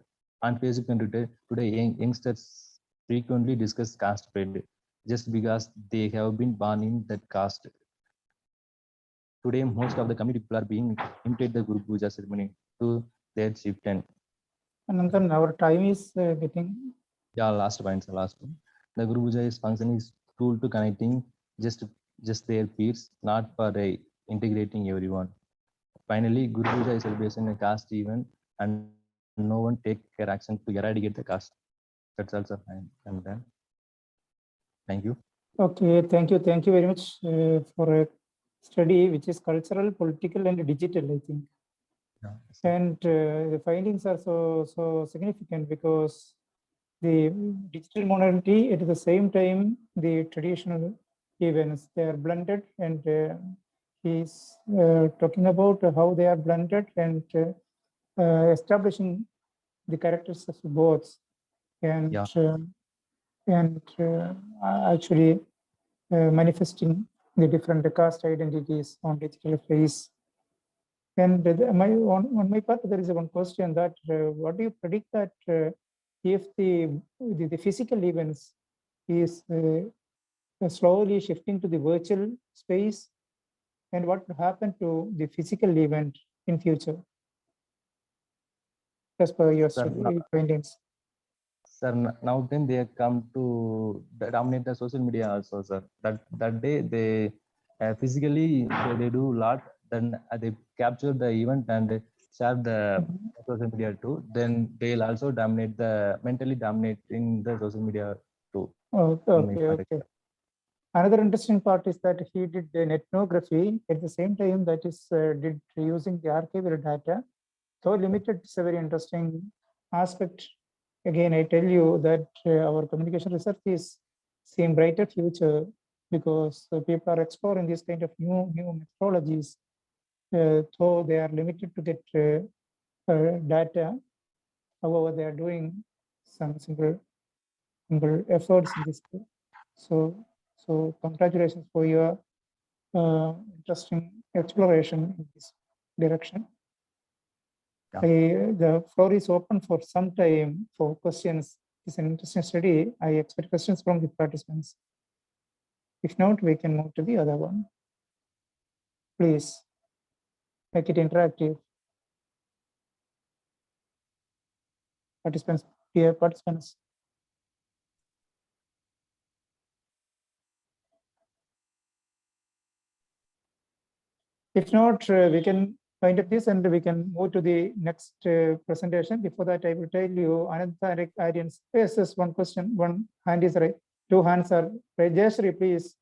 On Facebook and Twitter, today youngsters frequently discuss caste pride just because they have been born in that caste. Today, most of the community people are being imitate the Guru Puja ceremony to their chieftain. And then our time is getting. Yeah, last point. The Guru Puja is function is tool to connecting just their peers, not for integrating everyone. Finally, Guru Puja is celebration a caste event, and no one take care action to eradicate the caste. That's also fine. I'm done. Thank you. Okay, thank you very much for a study which is cultural, political, and digital, I think. Yeah, and the findings are so significant because the digital modernity, at the same time, the traditional events, they are blended, and he's talking about how they are blended and establishing the characters of both, and actually manifesting the different caste identities on digital face. And on my part, there is one question that what do you predict that if the physical events is slowly shifting to the virtual space, and what will happen to the physical event in future, as per your findings? Sir, now then they come to dominate the social media also, sir. That day they physically they do a lot. Then they capture the event and share the social media too. Then they'll also mentally dominating the social media too. Okay. Another interesting part is that he did an ethnography at the same time, that is did using the archival data. So limited is a very interesting aspect. Again, I tell you that our communication research is seeing brighter future because people are exploring this kind of new methodologies. So they are limited to get data. However, they are doing some simple efforts in this case. So congratulations for your interesting exploration in this direction. The floor is open for some time for questions. It's an interesting study. I expect questions from the participants. If not, we can move to the other one. Please make it interactive. Participants, dear participants. If not, we can wind up this and we can move to the next presentation. Before that, I will tell you Anantha Aryan's faces one question, one hand is right, two hands are right. Jayashree, please.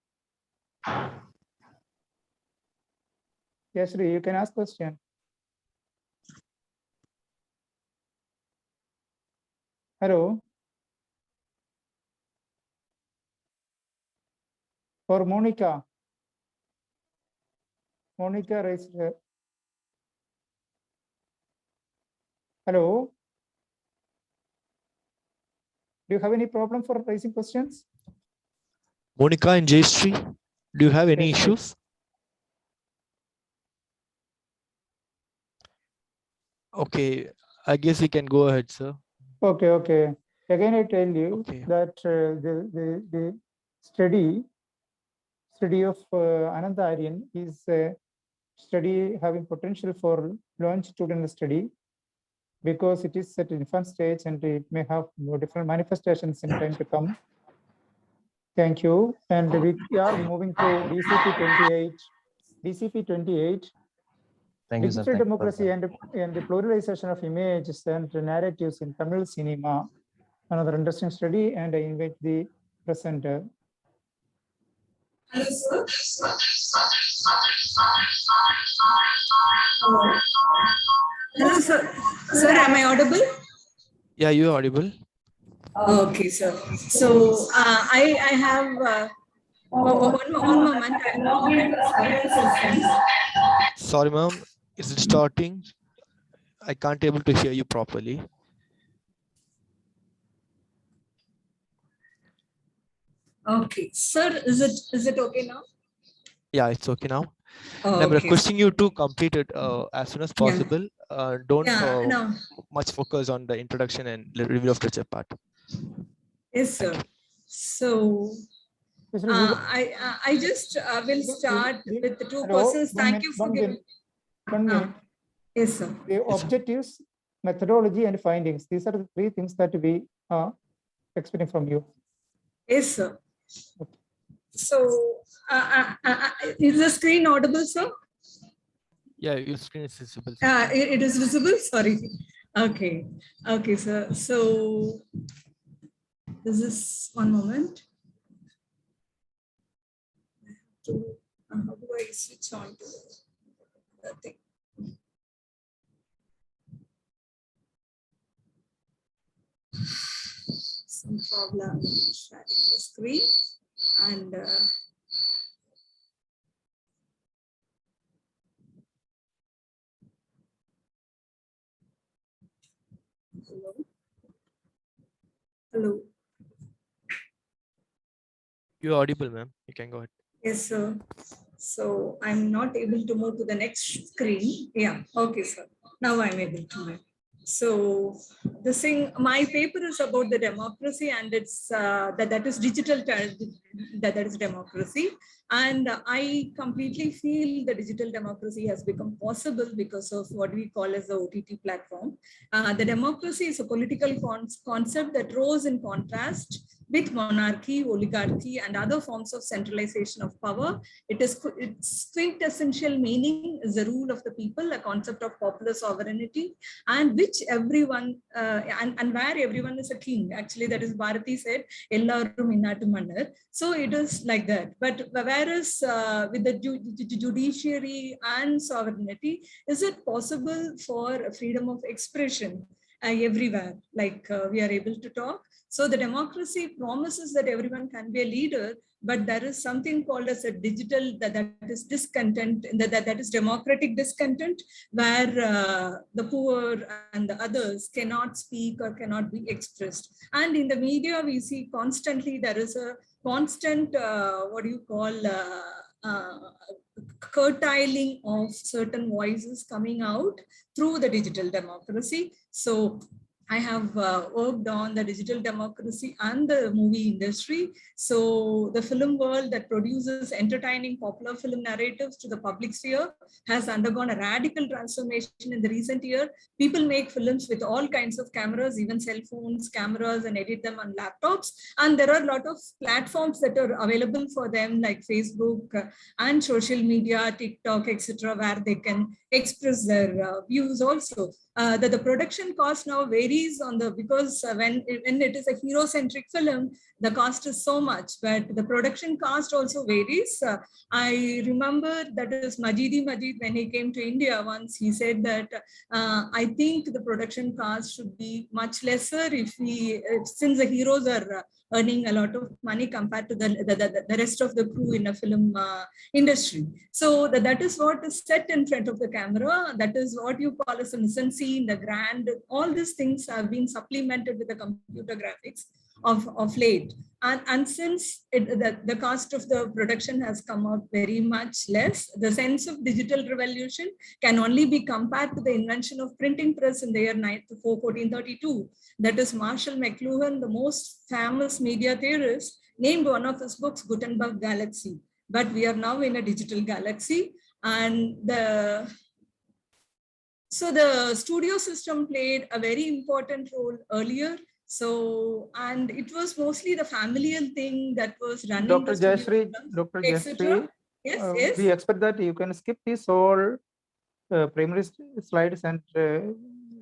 Jayashree, you can ask question. Hello. For Monica. Monica raised her. Hello. Do you have any problem for raising questions? Monica and Jayashree, do you have any Yes, issues? Okay, I guess we can go ahead, sir. Okay, okay. Again, I tell you Okay. that the study of Anantha Aryan is a study having potential for longitudinal study because it is at infant stage and it may have different manifestations in time to come. Thank you. And we are moving to DCP 28. DCP 28. Thank you, sir. Digital Thank you for democracy the- and the pluralization of images and narratives in Tamil cinema. Another interesting study, and I invite the presenter. Hello, sir. Hello, sir. Sir, am I audible? Yeah, you're audible. Okay, sir. So I have one moment. I log in several systems. Sorry, ma'am. Is it starting? I can't able to hear you properly. Okay, sir. Is it okay now? Yeah, it's okay now. Oh, And I'm okay, requesting you to complete it as soon as possible. Don't Yeah, no. much focus on the introduction and the review of literature part. Yes, sir. So I just will start with the two Hello, persons. Thank you for giving. 1 minute. Yes, sir. The objectives, methodology, and findings. These are the three things that we are expecting from you. Yes, sir. So, is the screen audible, sir? Yeah, your screen is visible. It is visible. Sorry. Okay. Okay, sir. So, this is one moment. How do I switch on to the thing? Some problem sharing the screen and hello. Hello. You're audible, ma'am. You can go ahead. Yes, sir. So I'm not able to move to the next screen. Yeah. Okay, sir. Now I'm able to move. So this thing, my paper is about the democracy, and it's that is digital, that is democracy. And I completely feel the digital democracy has become possible because of what we call as the OTT platform. The democracy is a political concept that rose in contrast with monarchy, oligarchy, and other forms of centralization of power. Its quintessential meaning is the rule of the people, a concept of popular sovereignty, and which everyone and where everyone is a king. Actually, that is Bharati said, "Ellarum innattu mannar." So it is like that. But whereas with the judiciary and sovereignty, is it possible for freedom of expression everywhere? Like we are able to talk. So the democracy promises that everyone can be a leader, but there is something called as a digital that is discontent, that is democratic discontent, where the poor and the others cannot speak or cannot be expressed. And in the media, we see constantly there is a constant curtailing of certain voices coming out through the digital democracy. So I have worked on the digital democracy and the movie industry. So the film world that produces entertaining popular film narratives to the public sphere has undergone a radical transformation in the recent year. People make films with all kinds of cameras, even cell phones, cameras, and edit them on laptops. And there are a lot of platforms that are available for them, like Facebook and social media, TikTok, etc., where they can express their views also. That the production cost now varies on the, because when it is a hero-centric film, the cost is so much, but the production cost also varies. I remember that is Majid, when he came to India once, he said that I think the production cost should be much lesser since the heroes are earning a lot of money compared to the rest of the crew in a film industry. So that is what is set in front of the camera. That is what you call as a mise scene, the grand. All these things have been supplemented with the computer graphics of late. And since the cost of the production has come out very much less, the sense of digital revolution can only be compared to the invention of printing press in the year 1432. That is Marshall McLuhan, the most famous media theorist, named one of his books Gutenberg Galaxy. But we are now in a digital galaxy, and so the studio system played a very important role earlier. So, and it was mostly the familial thing that was running. Dr. Jayashree, Dr. Jayashree, yes. We expect that you can skip this whole primary slides and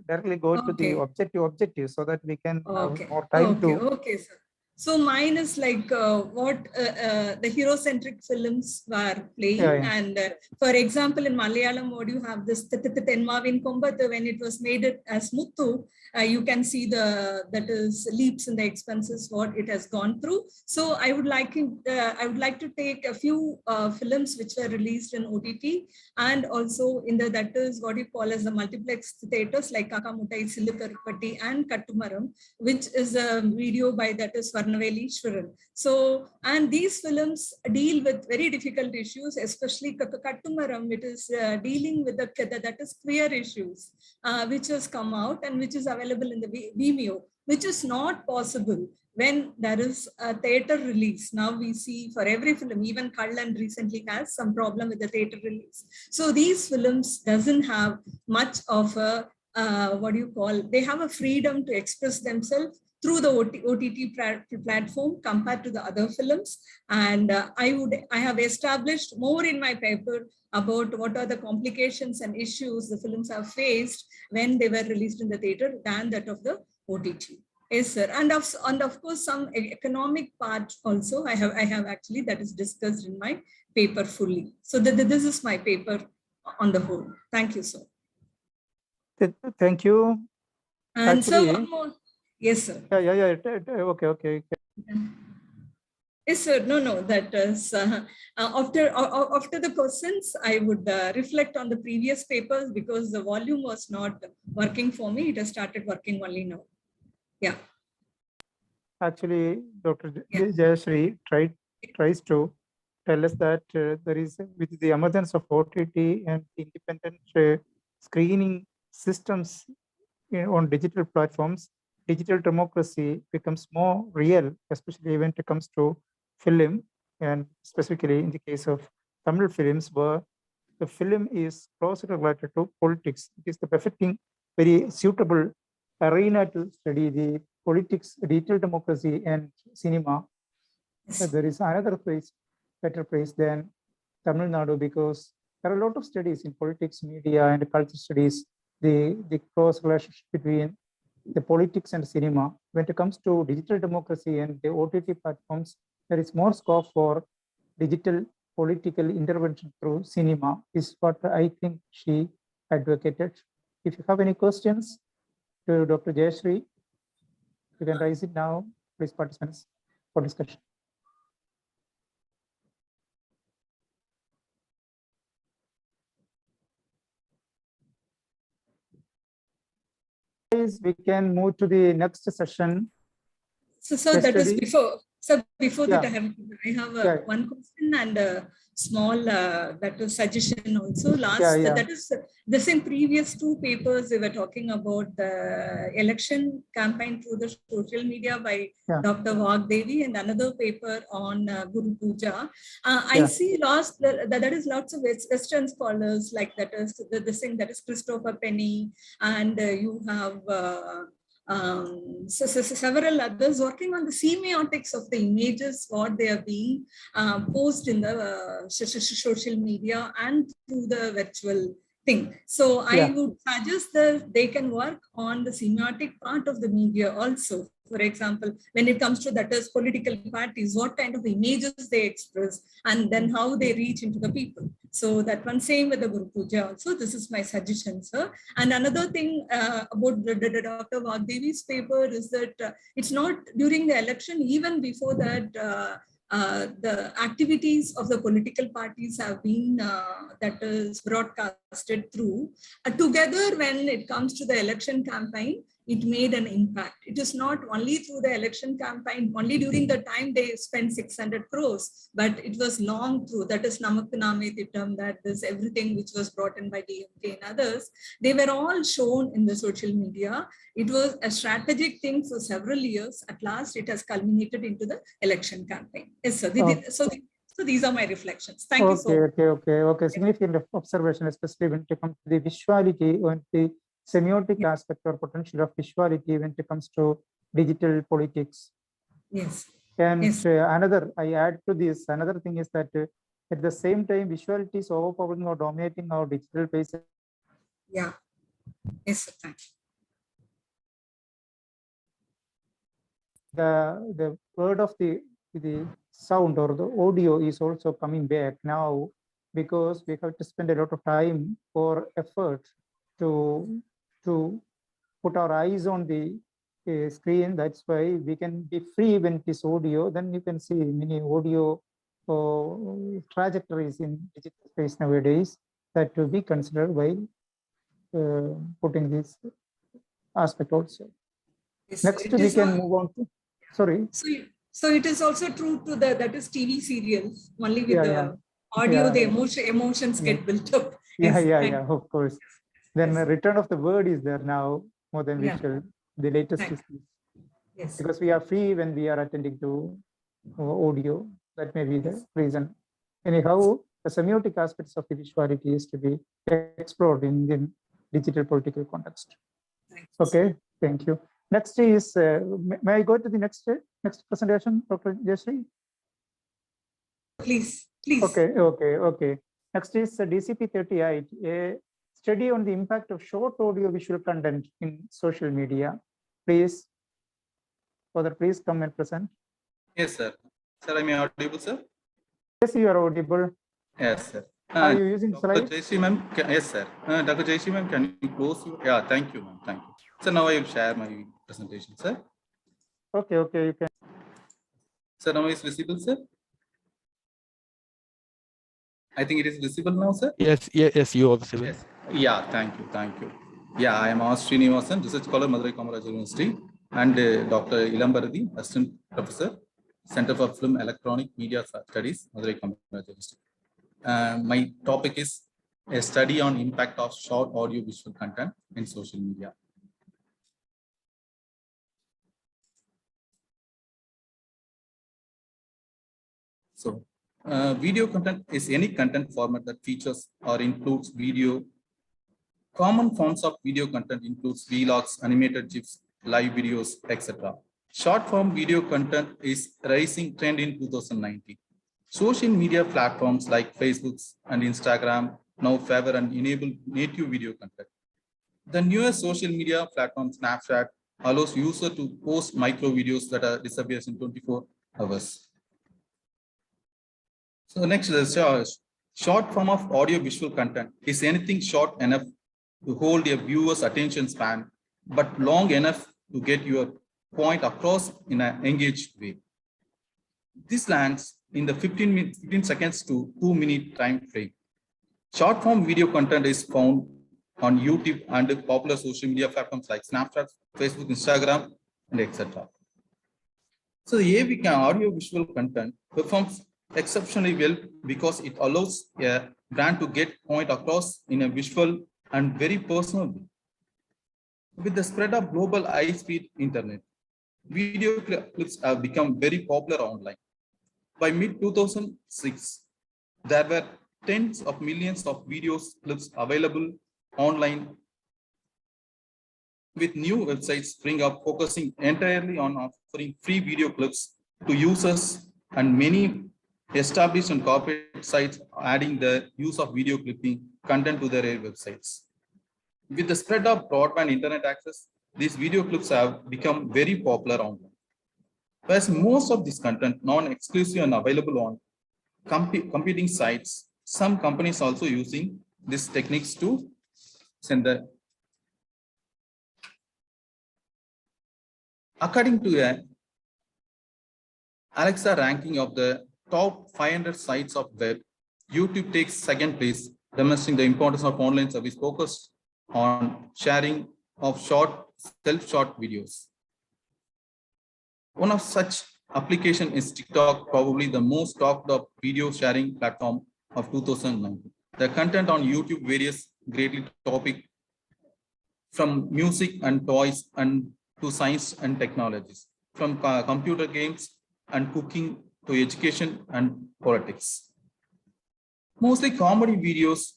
directly go to the objective so that we can have more time to. Okay, sir. So mine is like what the hero-centric films were playing. And for example, in Malayalam, what you have this Tenmavin Kombathu, when it was made it as Muthu, you can see that is leaps in the expenses, what it has gone through. So I would like to take a few films which were released in OTT, and also in that is what you call as the multiplex theaters like Kakamuttai, Sillukarupatti and Kattumaram, which is a video by that is Varnavelishwaran. So, and these films deal with very difficult issues, especially Kattumaram, it is dealing with that is queer issues, which has come out and which is available in the Vimeo, which is not possible when there is a theater release. Now we see for every film, even Kallan recently has some problem with the theater release. So these films doesn't have much of a, they have a freedom to express themselves through the OTT platform compared to the other films. And I have established more in my paper about what are the complications and issues the films have faced when they were released in the theater than that of the OTT. Yes, sir. And of course, some economic part also I have actually that is discussed in my paper fully. So this is my paper on the whole. Thank you, sir. Thank you. And actually, so one more. Yes, sir. Yeah. Okay. Yes, sir. No. That is after the questions, I would reflect on the previous papers because the volume was not working for me. It has started working only now. Yeah. Actually, Dr. Jayashree tries to tell us that there is, with the emergence of OTT and independent screening systems on digital platforms, digital democracy becomes more real, especially when it comes to film, and specifically in the case of Tamil films, where the film is closely related to politics. It is the perfecting, very suitable arena to study the politics, digital democracy, and cinema. There is another place, better place than Tamil Nadu, because there are a lot of studies in politics, media, and culture studies, the close relationship between the politics and cinema. When it comes to digital democracy and the OTT platforms, there is more scope for digital political intervention through cinema, is what I think she advocated. If you have any questions to Dr. Jayashree, you can raise it now, please, participants, for discussion. We can move to the next session. So that is before. So before that, I have one question, and small that was suggestion also. Last Yeah. that is the same previous two papers they were talking about the election campaign through the social media by Dr. Vagdevi, and another paper on Guru Puja. I see that is lots of Western scholars like that is the thing that is Christopher Penny, and you have several others working on the semiotics of the images, what they are being posted in the social media and through the virtual thing. So I would suggest that they can work on the semiotic part of the media also. For example, when it comes to that is political parties, what kind of images they express and then how they reach into the people. So that one, same with the Guru Puja also. This is my suggestion, sir. And another thing about the Dr. Vagdevi's paper is that it's not during the election, even before that, the activities of the political parties have been that is broadcasted through. Together, when it comes to the election campaign, it made an impact. It is not only through the election campaign, only during the time they spent 600 crores, but it was long through, that is Namakkuname Thittam, that is everything which was brought in by DMK and others. They were all shown in the social media. It was a strategic thing for several years. At last, it has culminated into the election campaign. Yes, sir. So these are my reflections. Thank you so much. Okay. Significant observation, especially when it comes to the visuality and the semiotic aspect or potential of visuality when it comes to digital politics. Yes. And another, I add to this, another thing is that at the same time, visuality is overpowering or dominating our digital spaces. Yeah. Yes, sir. Thank you. The word of the sound or the audio is also coming back now, because we have to spend a lot of time or effort to put our eyes on the screen. That's why we can be free when it is audio. Then you can see many audio trajectories in digital space nowadays that to be considered while putting this aspect also. Yes, next we can move on to, sorry. So it is also true to that is TV serials, only with the audio, the emotions get built up. Yeah, of course. Then the return of the word is there now more than visual. The latest is this. Because we are free when we are attending to audio. That may be the reason. Anyhow, the semiotic aspects of the visuality is to be explored in the digital political context. Okay, thank you. Next is, may I go to the next presentation, Dr. Jayashree? Please. Okay. Next is DCP 38, a study on the impact of short audio visual content in social media. Please, Father, please come and present. Yes, sir. Sir, am I audible, sir? Yes, you are audible. Yes, sir. Are you using slides? Jayashree, ma'am. Yes, sir. Dr. Jayashree, ma'am, can you close your? Yeah, thank you, ma'am. Thank you. So now I will share my presentation, sir. Okay, you can. Sir, now is visible, sir? I think it is visible now, sir. Yes, you are visible. Yes. Yeah, thank you. Yeah, I am R. Srinivasan, research scholar, Madurai-Kamaraj University, and Dr. Ilambaradi, assistant professor, Center for Film Electronic Media Studies, Madurai-Kamaraj University. My topic is a study on impact of short audio visual content in social media. So, video content is any content format that features or includes video. Common forms of video content includes vlogs, animated GIFs, live videos, etc. Short form video content is rising trend in 2019. Social media platforms like Facebook and Instagram now favor and enable native video content. The newest social media platform, Snapchat, allows users to post micro videos that disappears in 24 hours. So next is short form of audio visual content is anything short enough to hold a viewer's attention span, but long enough to get your point across in an engaged way. This lands in the 15 seconds to 2-minute time frame. Short form video content is found on YouTube and popular social media platforms like Snapchat, Facebook, Instagram, and etc. So the AV audio visual content performs exceptionally well because it allows a brand to get point across in a visual and very personal way. With the spread of global high-speed internet, video clips have become very popular online. By mid-2006, there were tens of millions of video clips available online, with new websites spring up focusing entirely on offering free video clips to users, and many established and corporate sites adding the use of video clipping content to their websites. With the spread of broadband internet access, these video clips have become very popular online. Whereas most of this content non-exclusive and available on competing sites, some companies also using these techniques to send the. According to a Alexa ranking of the top 500 sites of web, YouTube takes second place, demonstrating the importance of online service focused on sharing of self-short videos. One of such application is TikTok, probably the most talked of video sharing platform of 2019. The content on YouTube varies greatly topic from music and toys and to science and technologies, from computer games and cooking to education and politics. Mostly comedy videos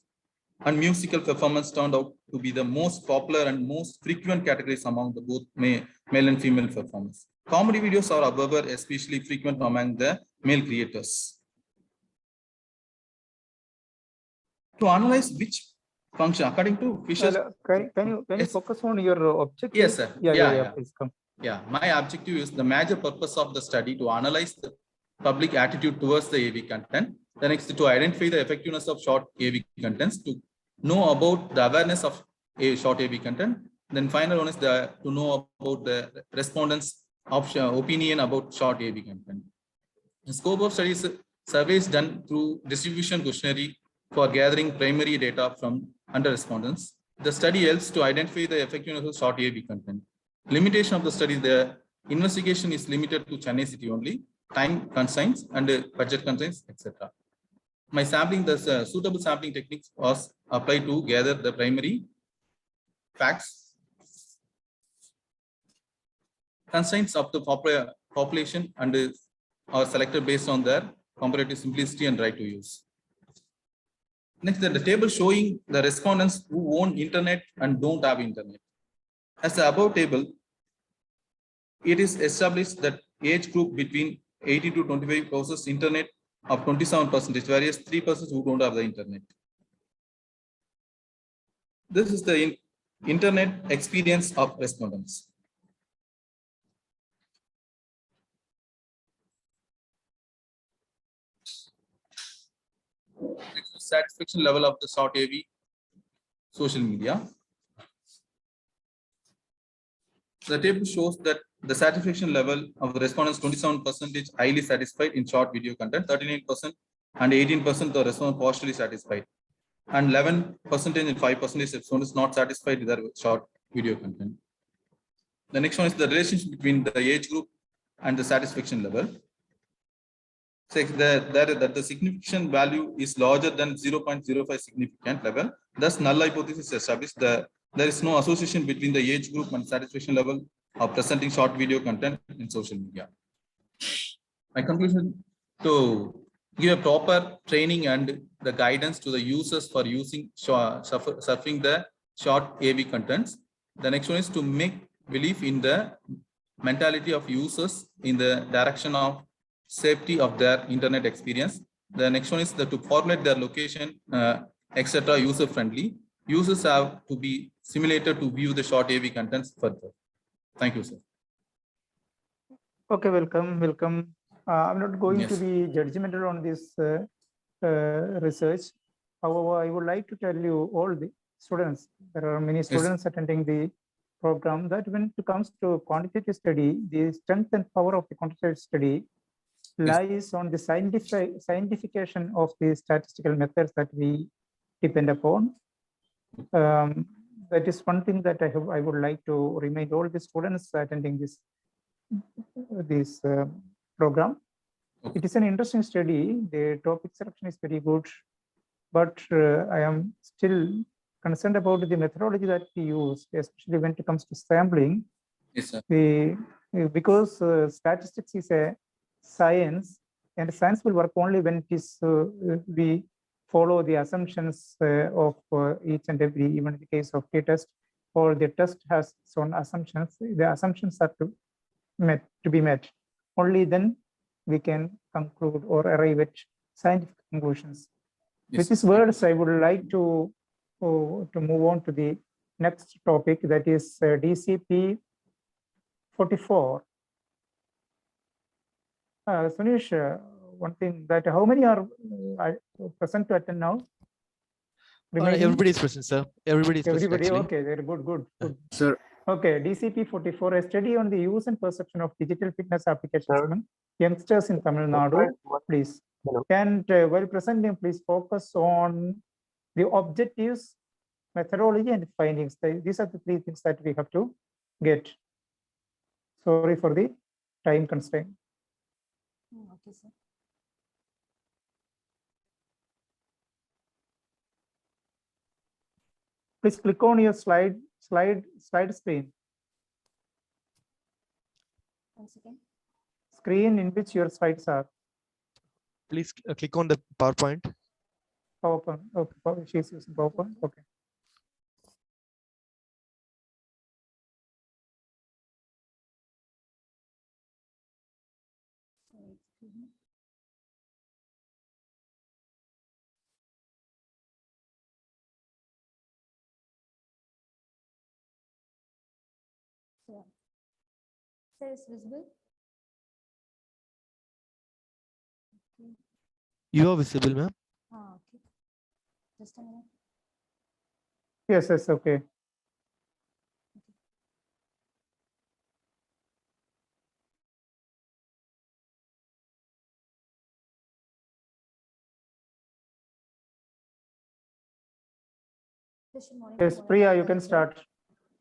and musical performance turned out to be the most popular and most frequent categories among the both male and female performers. Comedy videos are, however, especially frequent among the male creators. To analyze which function, according to Fisher's. Can you Yes. focus on your objective? Yes, sir. Yeah. Please come. Yeah, my objective is the major purpose of the study to analyze the public attitude towards the AV content. The next to identify the effectiveness of short AV contents, to know about the awareness of a short AV content. Then final one is to know about the respondents' opinion about short AV content. The scope of studies surveys done through distribution questionnaire for gathering primary data from under respondents. The study helps to identify the effectiveness of short AV content. Limitation of the study, the investigation is limited to Chennai city only, time constraints and budget constraints, etc. My sampling, the suitable sampling techniques was applied to gather the primary facts, constraints of the population, and are selected based on their comparative simplicity and right to use. Next, the table showing the respondents who own internet and don't have internet. As the above table, it is established that age group between 18 to 25 possesses internet of 27%, whereas 3% who don't have the internet. This is the internet experience of respondents. Next, satisfaction level of the short AV social media. The table shows that the satisfaction level of the respondents 27% highly satisfied in short video content, 39% and 18% the respondents partially satisfied, and 11% and 5% respondents not satisfied with their short video content. The next one is the relationship between the age group and the satisfaction level. That the significant value is larger than 0.05 significant level. Thus, null hypothesis is established. There is no association between the age group and satisfaction level of presenting short video content in social media. My conclusion: to give a proper training and the guidance to the users for using surfing the short AV contents. The next one is to make belief in the mentality of users in the direction of safety of their internet experience. The next one is to formulate their location, etc. user friendly. Users have to be simulated to view the short AV contents further. Thank you, sir. Okay, welcome. I'm not going to be judgmental on this research. However, I would like to tell you all the students, there are many students attending the program, that when it comes to quantitative study, the strength and power of the quantitative study lies on the scientification of the statistical methods that we depend upon. That is one thing that I would like to remind all the students attending this program. It is an interesting study. The topic selection is very good, but I am still concerned about the methodology that we use, especially when it comes to sampling. Yes, sir. Because statistics is a science, and science will work only when it is we follow the assumptions of each and every, even in the case of t-test, or the test has its own assumptions. The assumptions are to be met. Only then we can conclude or arrive at scientific conclusions. Yes, With these words, I would like to move on to the next topic, that is DCP 44. Sunish, one thing, that how many are present to attend now? Remaining? Everybody is present, sir. Everybody is present, Everybody, actually. okay, very good. Sir, Okay, DCP 44, a study on the use and perception of digital fitness applications among youngsters in Tamil Nadu. Please. Hello. And while presenting, please focus on the objectives, methodology, and findings. These are the three things that we have to get. Sorry for the time constraint. Okay, sir. Please click on your slide screen. Once again. Screen in which your slides are. Please click on the PowerPoint. PowerPoint. Okay, she's using PowerPoint. Okay. So, sir, is visible? Okay. You are visible, ma'am. Okay. Just a minute. Yes, okay. Yes, Priya, you can start.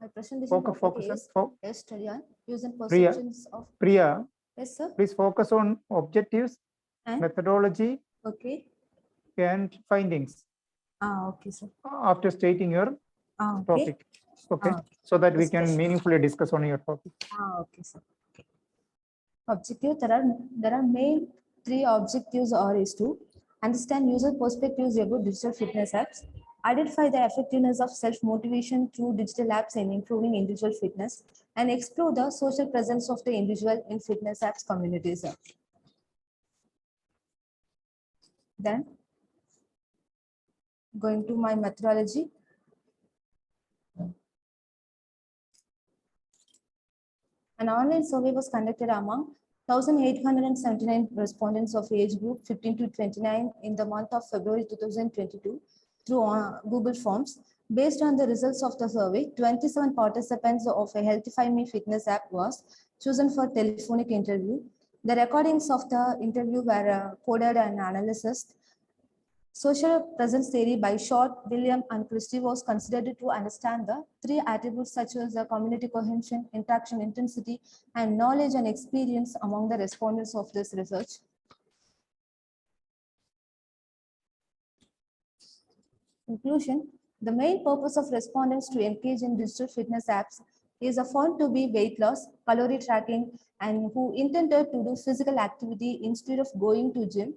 My presentation Focus topic on is a study on use and Priya. perceptions of. Priya, Yes, sir. please focus on objectives, And methodology, okay. and findings Okay, sir. after stating your Okay. topic. Okay, so that we can Discussion. meaningfully discuss on your topic. Okay, sir. Okay. Objective, there are main three objectives is to understand user perspectives about digital fitness apps, identify the effectiveness of self-motivation through digital apps in improving individual fitness, and explore the social presence of the individual in fitness apps communities. Then, going to my methodology. An online survey was conducted among 1,879 respondents of age group 15 to 29 in the month of February 2022 through Google Forms. Based on the results of the survey, 27 participants of a Healthify Me fitness app was chosen for telephonic interview. The recordings of the interview were coded and analyzed. Social presence theory by Short, William, and Christie was considered to understand the three attributes such as the community cohesion, interaction intensity, and knowledge and experience among the respondents of this research. Conclusion: the main purpose of respondents to engage in digital fitness apps is found to be weight loss, calorie tracking, and who intended to do physical activity instead of going to gym.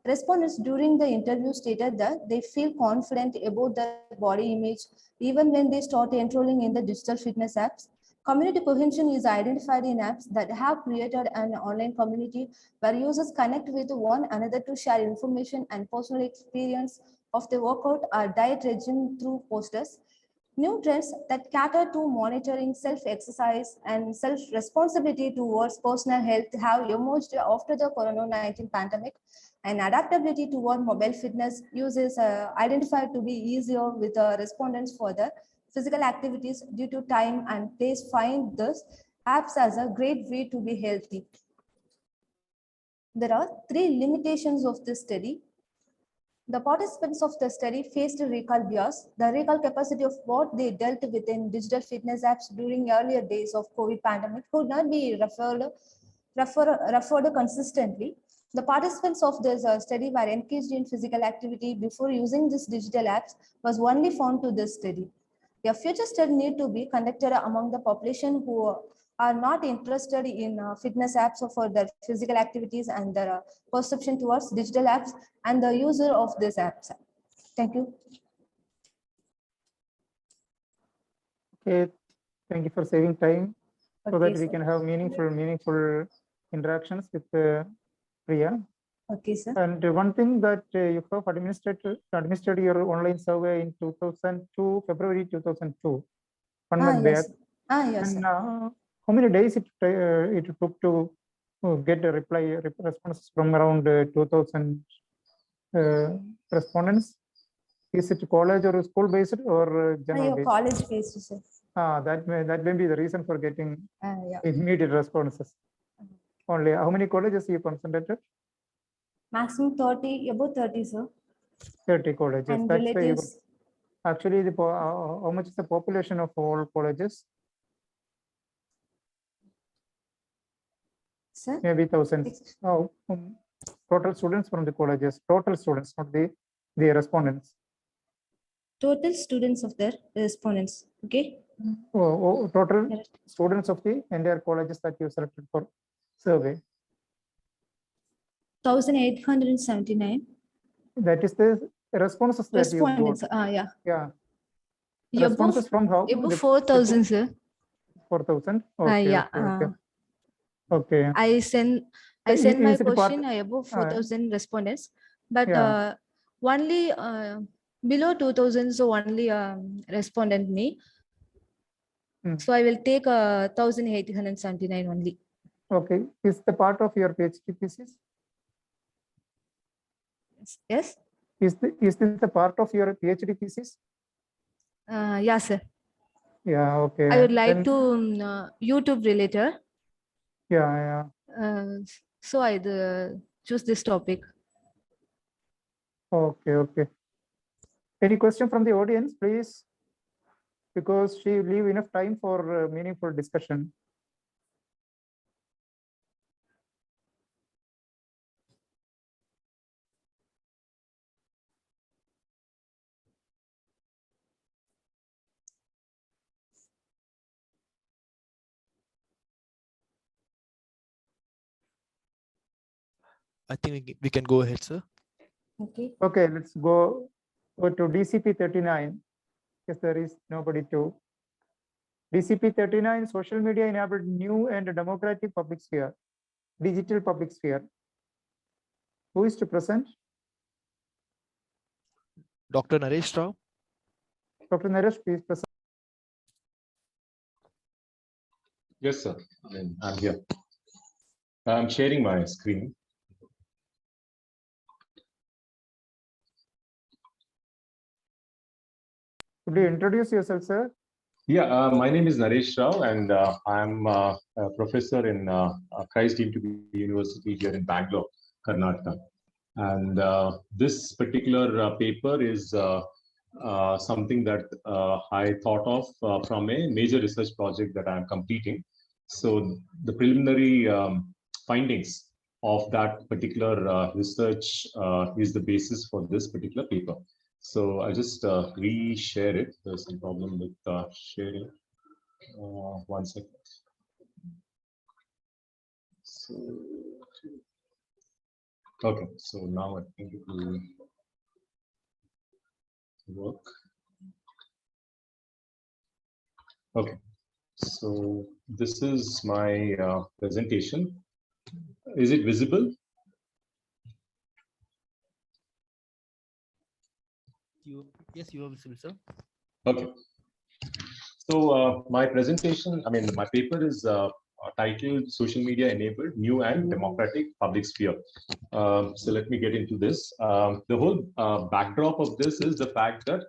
Respondents during the interview stated that they feel confident about their body image even when they start enrolling in the digital fitness apps. Community cohesion is identified in apps that have created an online community where users connect with one another to share information and personal experience of the workout or diet regime through posters. New trends that cater to monitoring self-exercise and self-responsibility towards personal health have emerged after the COVID-19 pandemic, and adaptability toward mobile fitness use is identified to be easier with respondents for the physical activities due to time and place find this apps as a great way to be healthy. There are three limitations of this study. The participants of the study faced recall bias. The recall capacity of what they dealt with in digital fitness apps during earlier days of COVID pandemic could not be referred consistently. The participants of this study were engaged in physical activity before using these digital apps was only found to this study. A future study need to be conducted among the population who are not interested in fitness apps or for their physical activities and their perception towards digital apps and the user of these apps. Thank you. Okay, thank you for saving time so Okay, that we sir. can have meaningful interactions with Priya. Okay, sir. And one thing that you have administered your online survey in 2002, February 2002, 1 month back. Yes. Yes, And sir. how many days it took to get a responses from around 2000 respondents? Is it college or school based or general based? College based, sir. That may be the reason for getting Yeah. immediate responses. Only how many colleges you concentrated? Maximum 30, above 30, sir. 30 colleges. And That's why you relatives. actually how much is the population of all colleges? Sir? Maybe thousands. Oh, total students from the colleges. Total students, not the respondents. Total students of their respondents. Okay. Total Correct. students of the entire colleges that you selected for survey. 1,879 That is the responses that you got. respondents. Yeah. Yeah. Above, Responses from how? above 4,000, sir. 4,000. Okay. Yeah. Okay. I send Is my it part- question above 4,000 respondents, but Yeah. only below 2,000, so only respondent me. So I will take 1,879 only. Okay. Is the part of your PhD thesis? Yes. Is this the part of your PhD thesis? Yeah, sir. Yeah. Okay. I would like Then- to YouTube related. Yeah. So I choose this topic. Okay. Any question from the audience, please? Because she leave enough time for meaningful discussion. I think we can go ahead, sir. Okay. Okay, let's go to DCP 39. Yes, there is nobody to. DCP 39, social media enabled new and democratic public sphere, digital public sphere. Who is to present? Dr. Naresh Rao. Dr. Naresh, please present. Yes, sir. I'm here. I'm sharing my screen. Could you introduce yourself, sir? Yeah, my name is Naresh Rao, and I'm a professor in Christ University here in Bangalore, Karnataka. And this particular paper is something that I thought of from a major research project that I'm completing. So the preliminary findings of that particular research is the basis for this particular paper. So I just re-share it. There's some problem with sharing. 1 second. So, okay, so now I think it will work. Okay, so this is my presentation. Is it visible? Yes, you are visible, sir. Okay. So my presentation, my paper is titled Social Media Enabled New and Democratic Public Sphere. So let me get into this. The whole backdrop of this is the fact that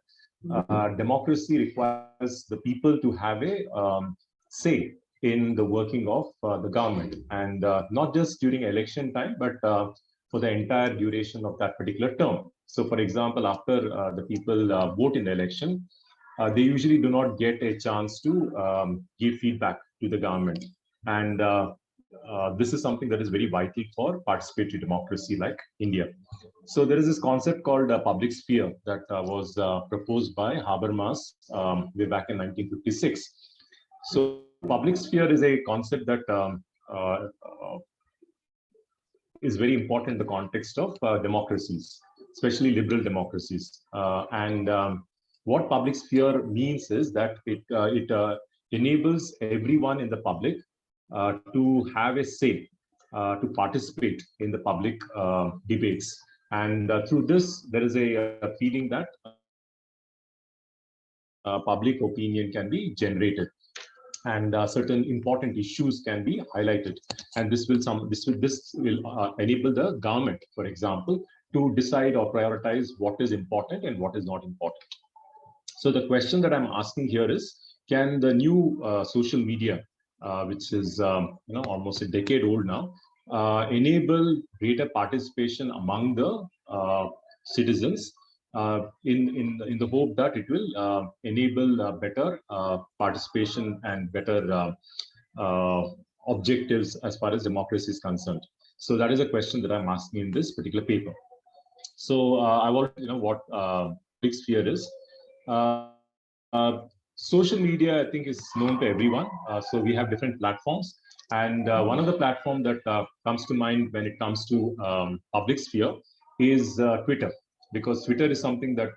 democracy requires the people to have a say in the working of the government, and not just during election time, but for the entire duration of that particular term. So for example, after the people vote in the election, they usually do not get a chance to give feedback to the government. And this is something that is very vital for participatory democracy like India. So there is this concept called public sphere that was proposed by Habermas way back in 1956. So public sphere is a concept that is very important in the context of democracies, especially liberal democracies. What public sphere means is that it enables everyone in the public to have a say, to participate in the public debates. And through this, there is a feeling that public opinion can be generated, and certain important issues can be highlighted. And this will enable the government, for example, to decide or prioritize what is important and what is not important. So the question that I'm asking here is, can the new social media, which is almost a decade old now, enable greater participation among the citizens in the hope that it will enable better participation and better objectives as far as democracy is concerned? So that is a question that I'm asking in this particular paper. So I want to know what big sphere is. Social media, I think, is known to everyone. So we have different platforms, and one of the platforms that comes to mind when it comes to public sphere is Twitter, because Twitter is something that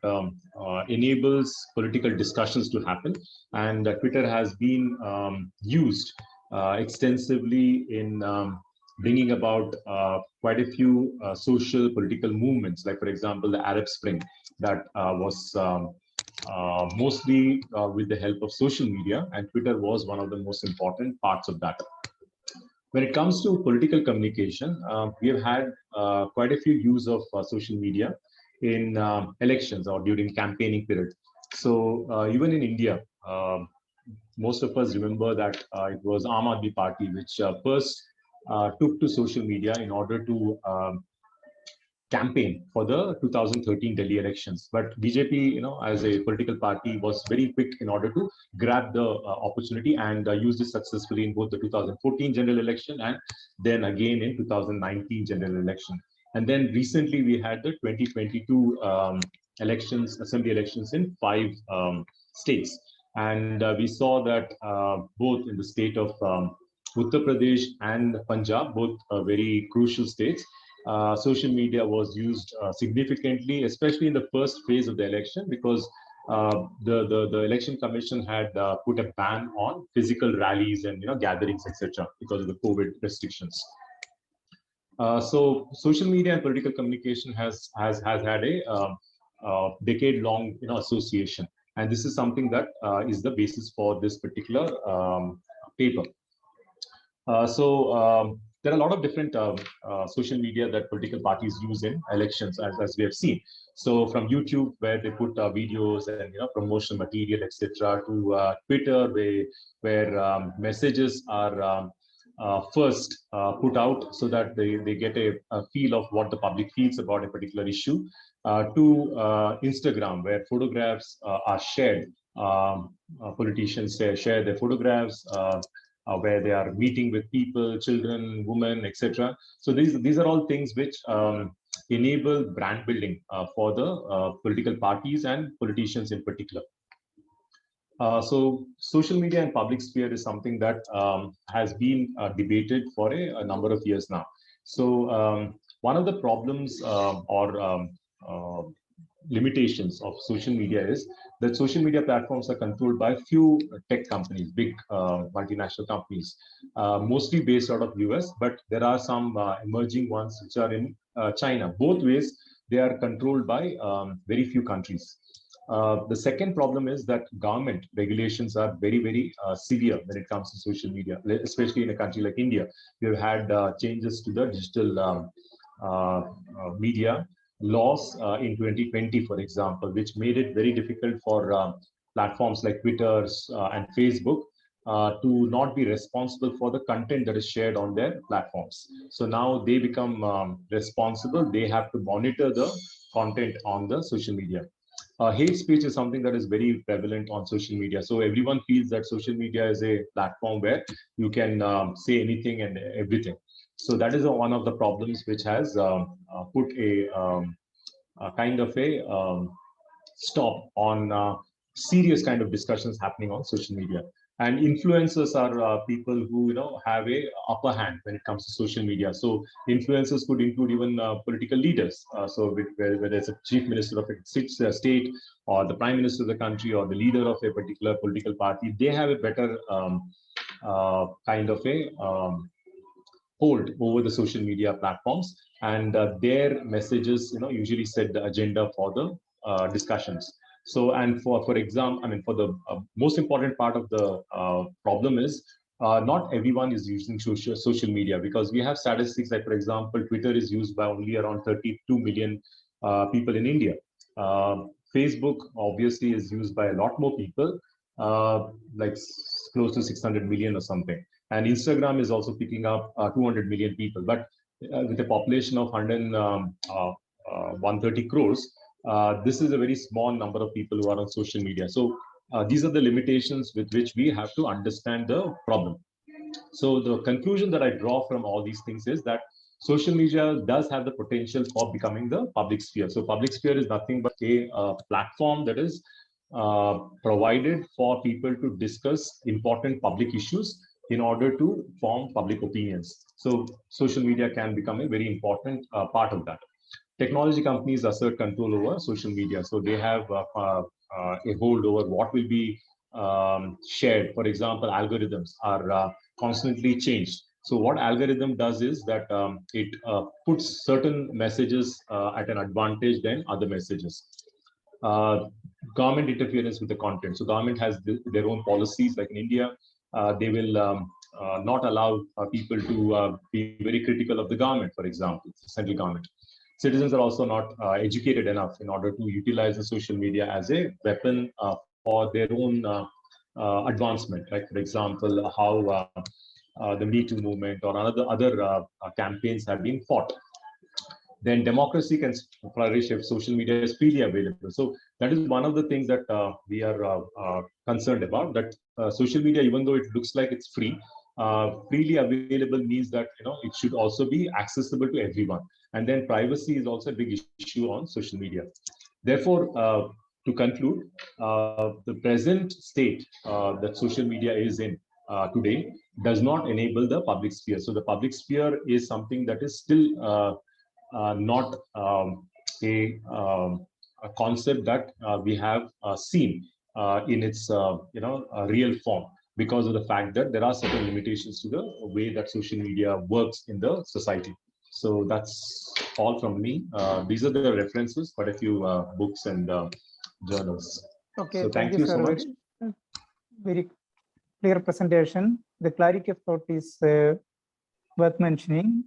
enables political discussions to happen, and Twitter has been used extensively in bringing about quite a few social political movements, like, for example, the Arab Spring, that was mostly with the help of social media, and Twitter was one of the most important parts of that. When it comes to political communication, we have had quite a few use of social media in elections or during campaigning period. So even in India, most of us remember that it was Aam Aadmi Party which first took to social media in order to campaign for the 2013 Delhi elections. But BJP, as a political party, was very quick in order to grab the opportunity and used it successfully in both the 2014 general election and then again in 2019 general election. And then recently we had the 2022 elections, assembly elections in 5 states. And we saw that both in the state of Uttar Pradesh and Punjab, both very crucial states, social media was used significantly, especially in the first phase of the election, because the election commission had put a ban on physical rallies and gatherings, etc., because of the COVID restrictions. So social media and political communication has had a decade-long association, and this is something that is the basis for this particular paper. There are a lot of different social media that political parties use in elections, as we have seen. So from YouTube, where they put videos and promotional material, etc., to Twitter, where messages are first put out so that they get a feel of what the public feels about a particular issue, to Instagram, where photographs are shared. Politicians share their photographs, where they are meeting with people, children, women, etc. So these are all things which enable brand building for the political parties and politicians in particular. So social media and public sphere is something that has been debated for a number of years now. So one of the problems or limitations of social media is that social media platforms are controlled by few tech companies, big multinational companies, mostly based out of US, but there are some emerging ones which are in China. Both ways, they are controlled by very few countries. The second problem is that government regulations are very, very severe when it comes to social media, especially in a country like India. We have had changes to the digital media laws in 2020, for example, which made it very difficult for platforms like Twitter and Facebook to not be responsible for the content that is shared on their platforms. So now they become responsible. They have to monitor the content on the social media. hate speech is something that is very prevalent on social media. So everyone feels that social media is a platform where you can say anything and everything. So that is one of the problems which has put a kind of a stop on serious kind of discussions happening on social media. And influencers are people who have a upper hand when it comes to social media. So influencers could include even political leaders. So whether it's a chief minister of a state, or the prime minister of the country, or the leader of a particular political party, they have a better kind of a hold over the social media platforms, and their messages usually set the agenda for the discussions. So, and for example, I mean, for the most important part of the problem is not everyone is using social media, because we have statistics like, for example, Twitter is used by only around 32 million people in India. Facebook obviously is used by a lot more people, like close to 600 million or something. And Instagram is also picking up 200 million people. But with a population of 130 crores, this is a very small number of people who are on social media. So these are the limitations with which we have to understand the problem. So the conclusion that I draw from all these things is that social media does have the potential for becoming the public sphere. So public sphere is nothing but a platform that is provided for people to discuss important public issues in order to form public opinions. So social media can become a very important part of that. Technology companies assert control over social media. So they have a hold over what will be shared. For example, algorithms are constantly changed. So what algorithm does is that it puts certain messages at an advantage than other messages. Government interference with the content. So government has their own policies. Like in India, they will not allow people to be very critical of the government, for example, central government. Citizens are also not educated enough in order to utilize the social media as a weapon for their own advancement. Like, for example, how the Me Too movement or other campaigns have been fought. Then democracy can flourish if social media is freely available. So that is one of the things that we are concerned about, that social media, even though it looks like it's free, freely available means that it should also be accessible to everyone. And then privacy is also a big issue on social media. Therefore, to conclude, the present state that social media is in today does not enable the public sphere. So the public sphere is something that is still not a concept that we have seen in its real form, because of the fact that there are certain limitations to the way that social media works in the society. So that's all from me. These are the references, quite a few books and journals. Okay, So thank you, you sir. so much. Very clear presentation. The clarity of thought is worth mentioning.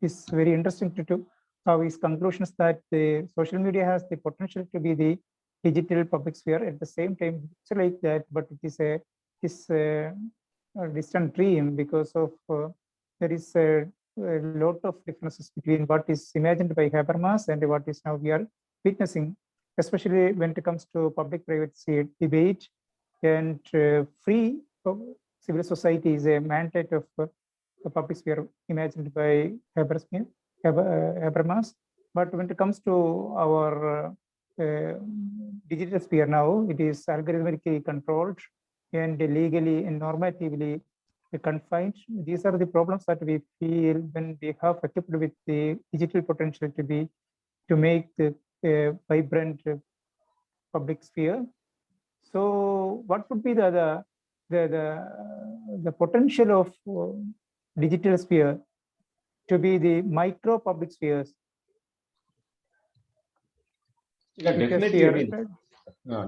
It's very interesting to how his conclusions that the social media has the potential to be the digital public sphere. At the same time, it's like that, but it is a distant dream, because of there is a lot of differences between what is imagined by Habermas and what is now we are witnessing, especially when it comes to public-private debate and free civil society is a mandate of the public sphere imagined by Habermas. But when it comes to our digital sphere now, it is algorithmically controlled and legally and normatively confined. These are the problems that we feel when we have equipped with the digital potential to make the vibrant public sphere. So, what would be the potential of digital sphere to be the micro public spheres? Yeah, definitely. I mean,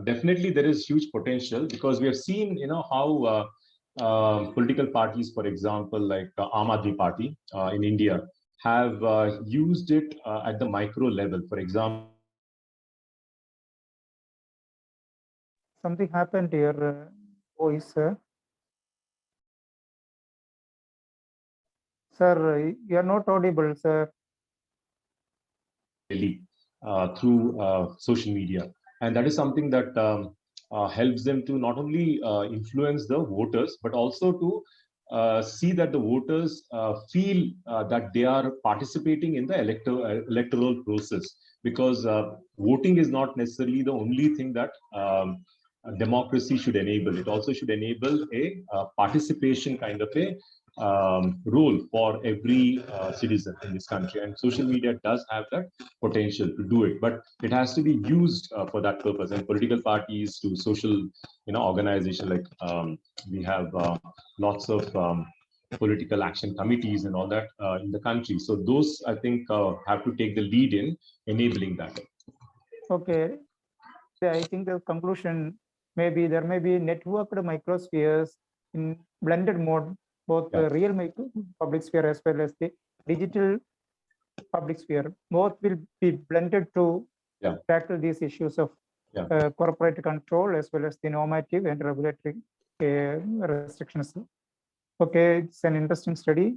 definitely there is huge potential, because we have seen, how political parties, for example, like Aam Aadmi Party in India, have used it at the micro level. For example, something happened to your voice, sir. Sir, you are not audible, sir. Through social media. And that is something that helps them to not only influence the voters, but also to see that the voters feel that they are participating in the electoral process, because voting is not necessarily the only thing that democracy should enable. It also should enable a participation kind of a role for every citizen in this country, and social media does have that potential to do it, but it has to be used for that purpose. And political parties to social organization, like we have lots of political action committees and all that in the country, so those I think have to take the lead in enabling that. Okay, so I think the conclusion maybe there may be networked microspheres in blended mode, both the real public sphere as well as the digital public sphere. Both will be blended to tackle these issues of corporate control as well as the normative and regulatory restrictions. Okay, it's an interesting study.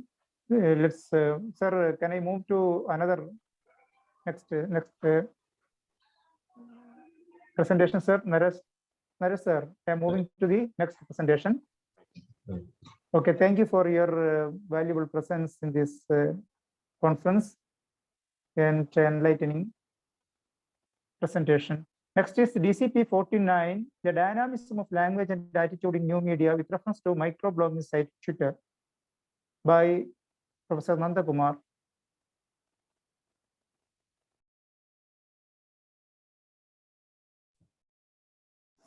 Let's, sir, can I move to another next presentation, sir? Naresh, sir, I'm moving to the next presentation. Okay, thank you for your valuable presence in this conference and enlightening presentation. Next is DCP 49, the dynamism of language and attitude in new media with reference to microblogging site Twitter, by Professor NANDAKUMAR.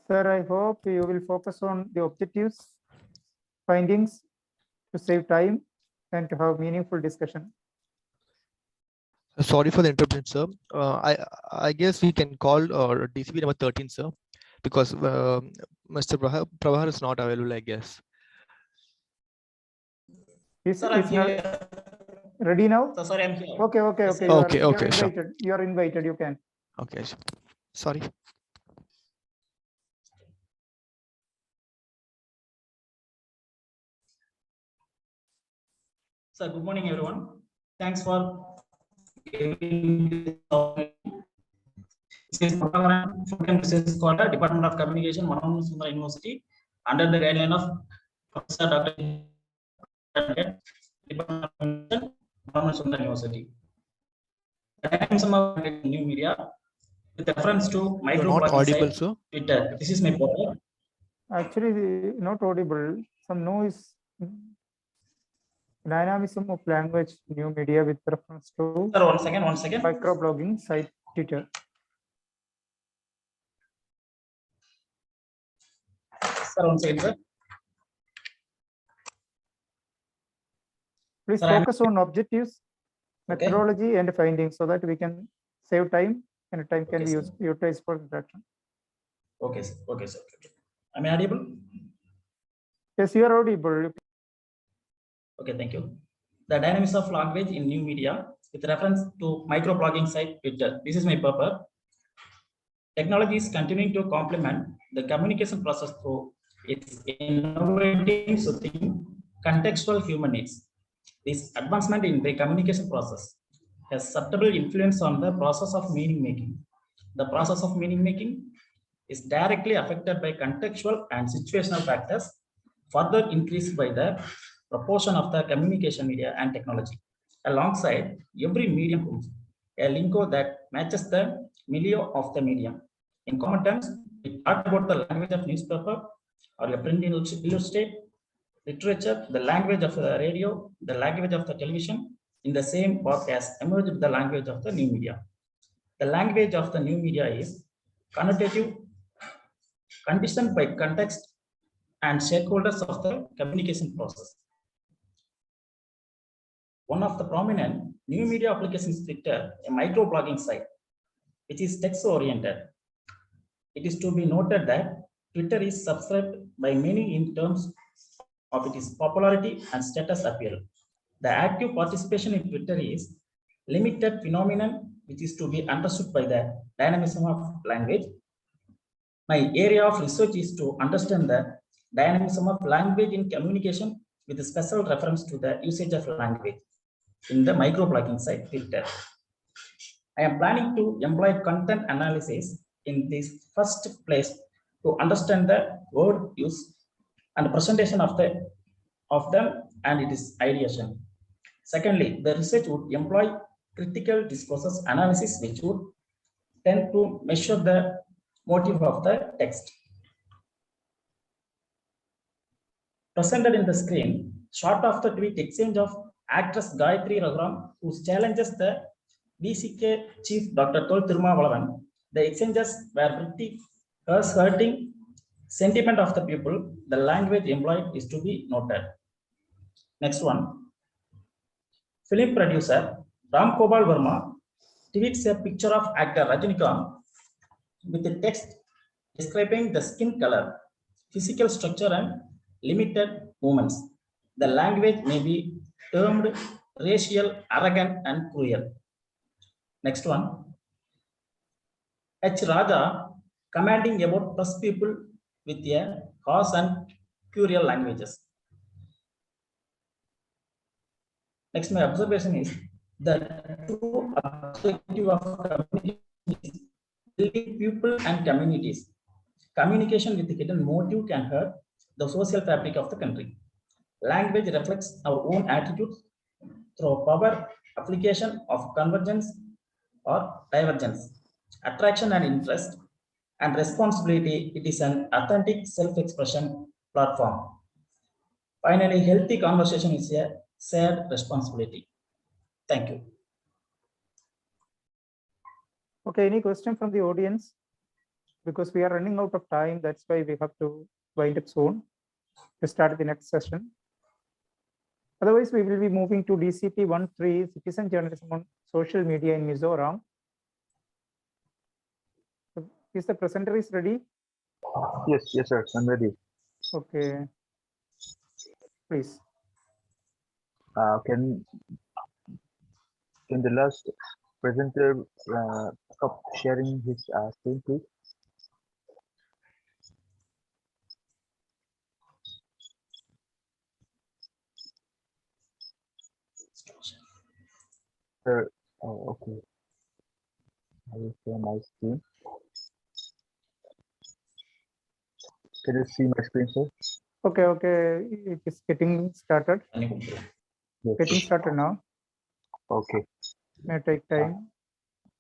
Sir, I hope you will focus on the objectives, findings to save time and to have meaningful discussion. Sorry for the interruption, sir. I guess we can call DCP number 13, sir, because Mr. Prabhar is not available, I guess. Is ready now? So sorry, I'm here. Okay. You are invited. You can. Okay. Sorry. So good morning, everyone. Thanks for giving this opportunity. This is full-time research scholar, Department of Communication, Manonmaniam University, under the guideline of Professor Dr. Department of Communication, Manonmaniam University. The dynamism of new media with reference to microblogging site Twitter. This is my portal. Actually, not audible. Some noise. Dynamism of language, new media with reference to. Sir, one second. Microblogging site Twitter. Sir, one second, sir. Please focus on objectives, methodology, and findings so that we can save time and time can be utilized for interaction. Okay, sir. Am I audible? Yes, you are audible. Okay, thank you. The dynamics of language in new media with reference to microblogging site Twitter. This is my purpose. Technology is continuing to complement the communication process through its innovating, soothing, contextual human needs. This advancement in the communication process has subtle influence on the process of meaning making. The process of meaning making is directly affected by contextual and situational factors, further increased by the proportion of the communication media and technology. Alongside every medium, a lingo that matches the milieu of the medium. In common terms, we talk about the language of newspaper or a print illustrate, literature, the language of the radio, the language of the television, in the same box as emerged the language of the new media. The language of the new media is connotative, conditioned by context and stakeholders of the communication process. One of the prominent new media applications is Twitter, a microblogging site, which is text-oriented. It is to be noted that Twitter is subscribed by many in terms of its popularity and status appeal. The active participation in Twitter is limited phenomenon, which is to be understood by the dynamism of language. My area of research is to understand the dynamism of language in communication with a special reference to the usage of language in the microblogging site Twitter. I am planning to employ content analysis in this first place to understand the word use and presentation of them and its ideation. Secondly, the research would employ critical discourses analysis, which would tend to measure the motive of the text. Presented in the screen, short of the tweet exchange of actress Gayatri Raghuram, who challenges the BCK chief Dr. Tol Tirunelveli. The exchanges were pretty hurting sentiment of the people. The language employed is to be noted. Next one. Film producer Ram Gopal Verma tweets a picture of actor Rajinikanth with the text describing the skin color, physical structure, and limited movements. The language may be termed racial, arrogant, and cruel. Next one. H. Raja commanding about press people with a harsh and cruel languages. Next, my observation is the true objective of communication is building people and communities. Communication with hidden motive can hurt the social fabric of the country. Language reflects our own attitudes through power, application of convergence or divergence, attraction and interest, and responsibility. It is an authentic self-expression platform. Finally, healthy conversation is a shared responsibility. Thank you. Okay, any question from the audience? Because we are running out of time, that's why we have to wind up soon to start the next session. Otherwise, we will be moving to DCP 1.3, Citizen Journalism on Social Media in Mizoram. So, is the presenter is ready? Yes, sir, I'm ready. Okay, please. Can the last presenter stop sharing his screen, please? Sir, oh, okay. I will share my screen. Can you see my screen, sir? Okay, it is getting started. Yes. Getting started now. Okay. May take time.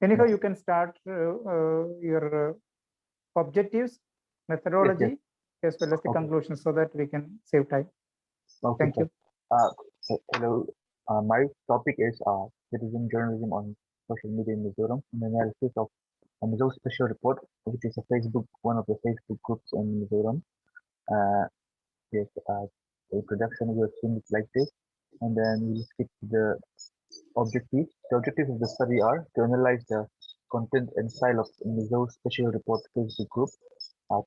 Anyhow, you can start your objectives, methodology, as well as the conclusion, so that we can save time. Okay, Thank you. Hello. My topic is citizen journalism on social media in Mizoram, an analysis of a Mizo special report, which is one of the Facebook groups in Mizoram. Yes, the introduction will assume it like this, and then we'll skip to the objectives. The objectives of the study are to analyze the content and style of Mizo special report Facebook group,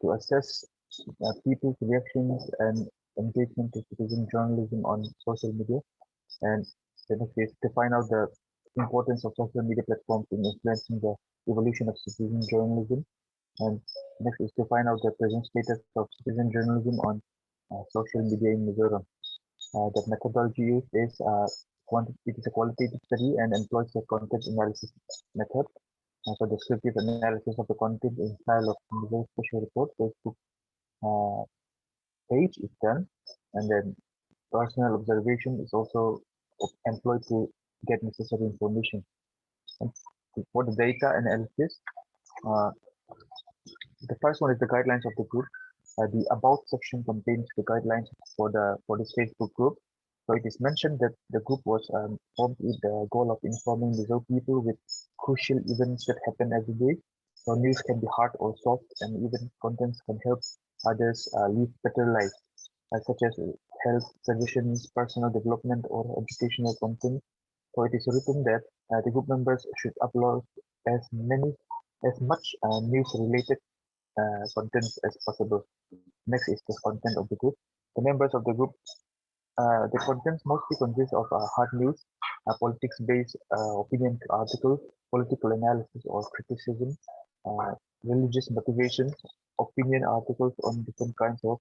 to assess people's reactions and engagement to citizen journalism on social media, and the next is to find out the importance of social media platforms in influencing the evolution of citizen journalism, and next is to find out the present status of citizen journalism on social media in Mizoram. The methodology used is it is a qualitative study and employs a content analysis method. So descriptive analysis of the content in style of Mizo special report Facebook page is done, and then personal observation is also employed to get necessary information. And for the data analysis, the first one is the guidelines of the group. The about section contains the guidelines for this Facebook group. So it is mentioned that the group was formed with the goal of informing the people with crucial events that happen every day. So news can be hard or soft, and even contents can help others live better lives, such as health suggestions, personal development, or educational content. So it is written that the group members should upload as much news-related contents as possible. Next is the content of the group. The members of the group, the contents mostly consist of hard news, politics-based opinion articles, political analysis or criticism, religious motivations, opinion articles on different kinds of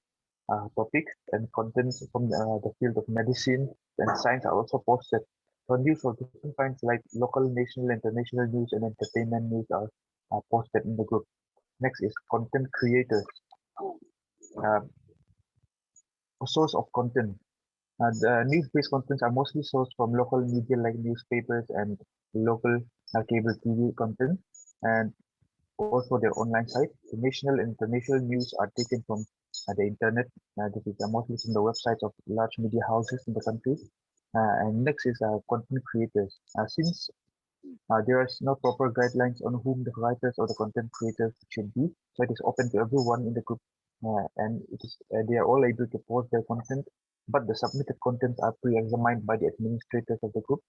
topics, and contents from the field of medicine and science are also posted. So news of different kinds like local, national, international news and entertainment news are posted in the group. Next is content creators. A source of content. The news-based contents are mostly sourced from local media like newspapers and local cable TV content, and also their online site. The national and international news are taken from the internet. This is mostly from the websites of large media houses in the country. And next is content creators. Since there is no proper guidelines on whom the writers or the content creators should be, so it is open to everyone in the group, and they are all able to post their content, but the submitted contents are pre-examined by the administrators of the group.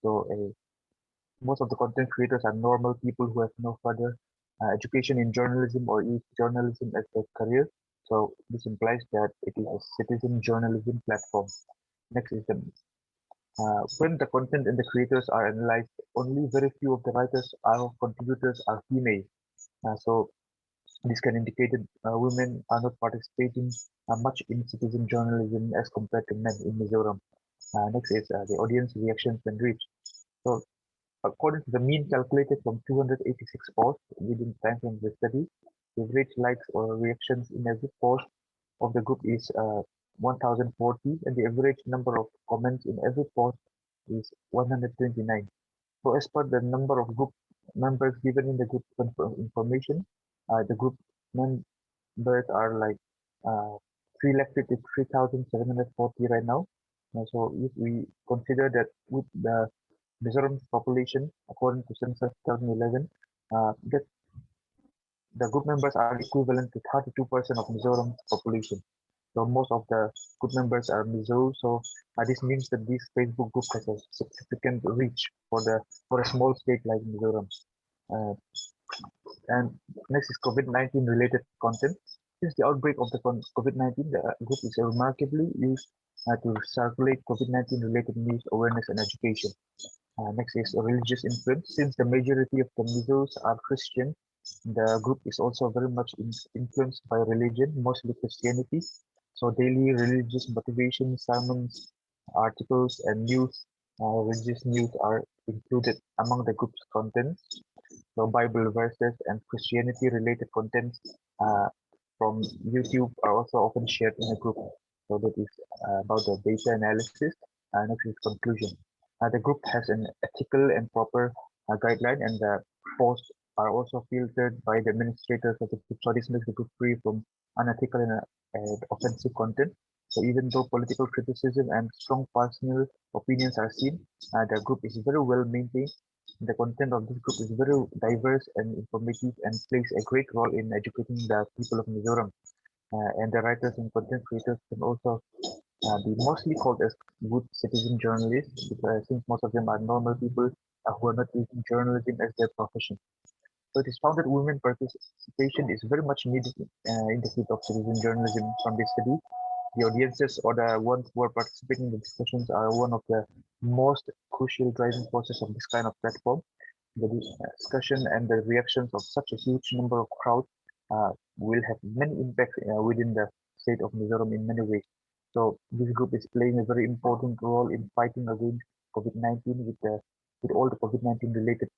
So most of the content creators are normal people who have no further education in journalism or use journalism as their career. So this implies that it is a citizen journalism platform. Next is the when the content and the creators are analyzed, only very few of the writers or contributors are female. So this can indicate that women are not participating much in citizen journalism as compared to men in Mizoram. Next is the audience reactions and reach. So according to the mean calculated from 286 posts within the time frame of the study, the average likes or reactions in every post of the group is 1040, and the average number of comments in every post is 129. So as per the number of group members given in the group information, the group members are like 3,53,740 right now. So if we consider that with the Mizoram population, according to census 2011, that the group members are equivalent to 32% of Mizoram population. So most of the group members are Mizo. So this means that this Facebook group has a significant reach for a small state like Mizoram. And next is COVID-19 related content. Since the outbreak of the COVID-19, the group is remarkably used to circulate COVID-19 related news, awareness, and education. Next is religious influence. Since the majority of the Mizos are Christian, the group is also very much influenced by religion, mostly Christianity. So daily religious motivation, sermons, articles, and news, religious news are included among the group's contents. So Bible verses and Christianity-related contents from YouTube are also often shared in a group. So that is about the data analysis. Next is conclusion. The group has an ethical and proper guideline, and the posts are also filtered by the administrators of the group. So this makes the group free from unethical and offensive content. So even though political criticism and strong personal opinions are seen, the group is very well maintained. The content of this group is very diverse and informative and plays a great role in educating the people of Mizoram. And the writers and content creators can also be mostly called as good citizen journalists, because since most of them are normal people who are not using journalism as their profession. So it is found that women participation is very much needed in the field of citizen journalism from this study. The audiences or the ones who are participating in the discussions are one of the most crucial driving forces of this kind of platform. The discussion and the reactions of such a huge number of crowd will have many impacts within the state of Mizoram in many ways. So this group is playing a very important role in fighting against COVID-19 with all the COVID-19 related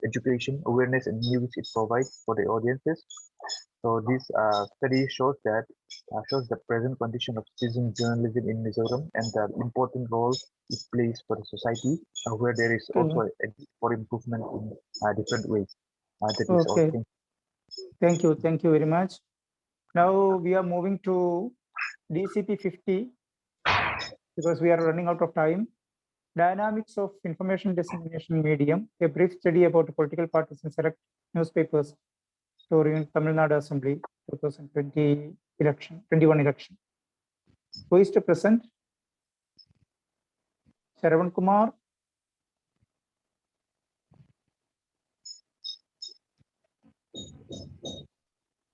education, awareness, and news it provides for the audiences. So this study shows the present condition of citizen journalism in Mizoram and the important role it plays for the society, where there is also a need for improvement in different ways. That is Okay. all. Thank you very much. Now we are moving to DCP 50 because we are running out of time. Dynamics of information dissemination medium, a brief study about political parties in select newspapers during Tamil Nadu Assembly 2021 election. Who is to present? SARAVANAKUMAR.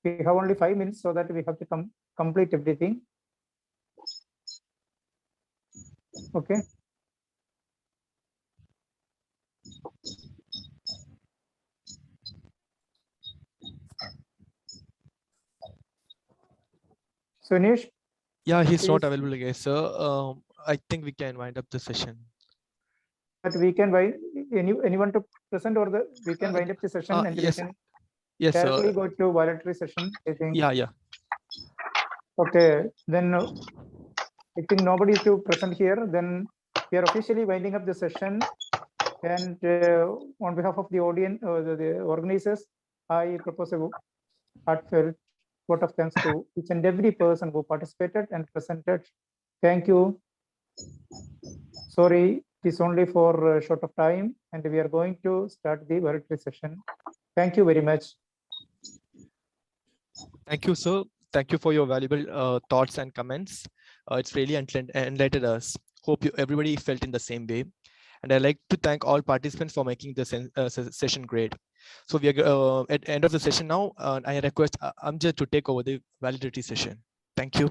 We have only 5 minutes, so that we have to complete everything. Okay. Sunish? Yeah, he's not please. available, guys, sir. I think we can wind up the session. But we can wind anyone to present, or we can wind up the session and yes. we can. Yes, directly go to valedictory session, I think. yeah. Okay, then I think nobody is to present here. Then we are officially winding up the session. And on behalf of the audience, the organizers, I propose a heartfelt vote of thanks to each and every person who participated and presented. Thank you. Sorry, it is only for a short of time, and we are going to start the valedictory session. Thank you very much. Thank you, sir. Thank you for your valuable thoughts and comments. It's really enlightened us. Hope everybody felt in the same way. And I'd like to thank all participants for making this session great. So we are at the end of the session now. I request Amjad to take over the validity session. Thank you.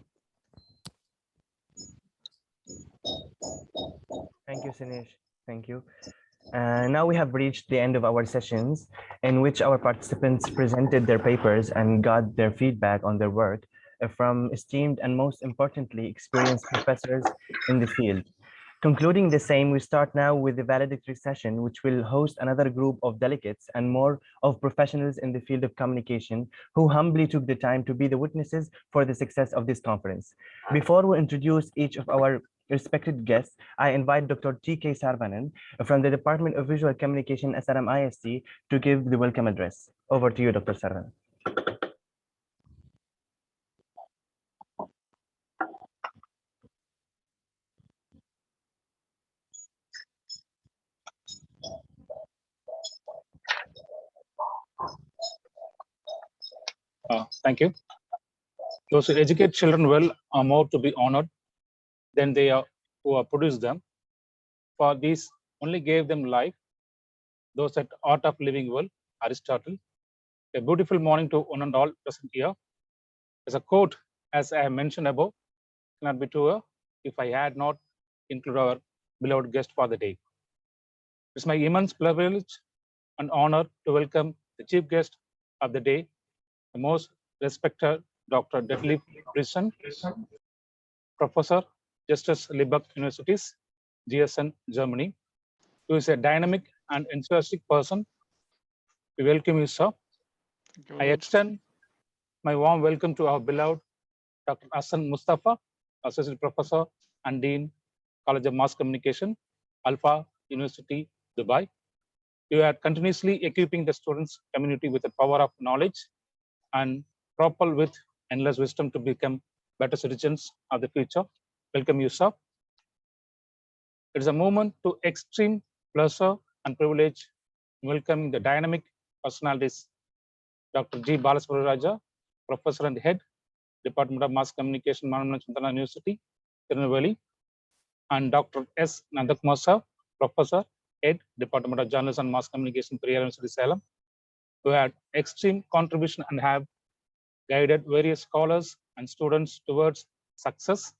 Thank you, Sinesh. Thank you. Now we have reached the end of our sessions in which our participants presented their papers and got their feedback on their work from esteemed and most importantly, experienced professors in the field. Concluding the same, we start now with the valedictory session, which will host another group of delegates and more of professionals in the field of communication who humbly took the time to be the witnesses for the success of this conference. Before we introduce each of our respected guests, I invite Dr. TK Saravanan from the Department of Visual Communication, SRM IST, to give the welcome address. Over to you, Dr. Saravanan. Thank you. Those who educate children well are more to be honored than they are who have produced them. For these only gave them life. Those that art of living well, Aristotle. A beautiful morning to one and all present here. As a quote, as I have mentioned above, cannot be truer if I had not included our beloved guest for the day. It's my immense privilege and honor to welcome the chief guest of the day, the most respected Dr. DETLEF BRIESEN, Professor, Justus-Liebig-Universitat, Giessen, Germany, who is a dynamic and enthusiastic person. We welcome you, sir. I extend my warm welcome to our beloved Dr. HASSAN MUSTAFA, Associate Professor and Dean, College of Mass Communication, Alfalah University, Dubai. You are continuously equipping the students community with the power of knowledge and propel with endless wisdom to become better citizens of the future. Welcome you, sir. It is a moment to extreme pleasure and privilege welcoming the dynamic personalities, Dr. G. BALASUBRAMANIA RAJA, Professor and Head, Department of Mass Communication, Manonmaniam Sundaranar University, Tirunelveli, and Dr. S. NANDAKUMAR, sir, Professor, Head, Department of Journalism and Mass Communication, Periyar University, Salem, who had extreme contribution and have guided various scholars and students towards success.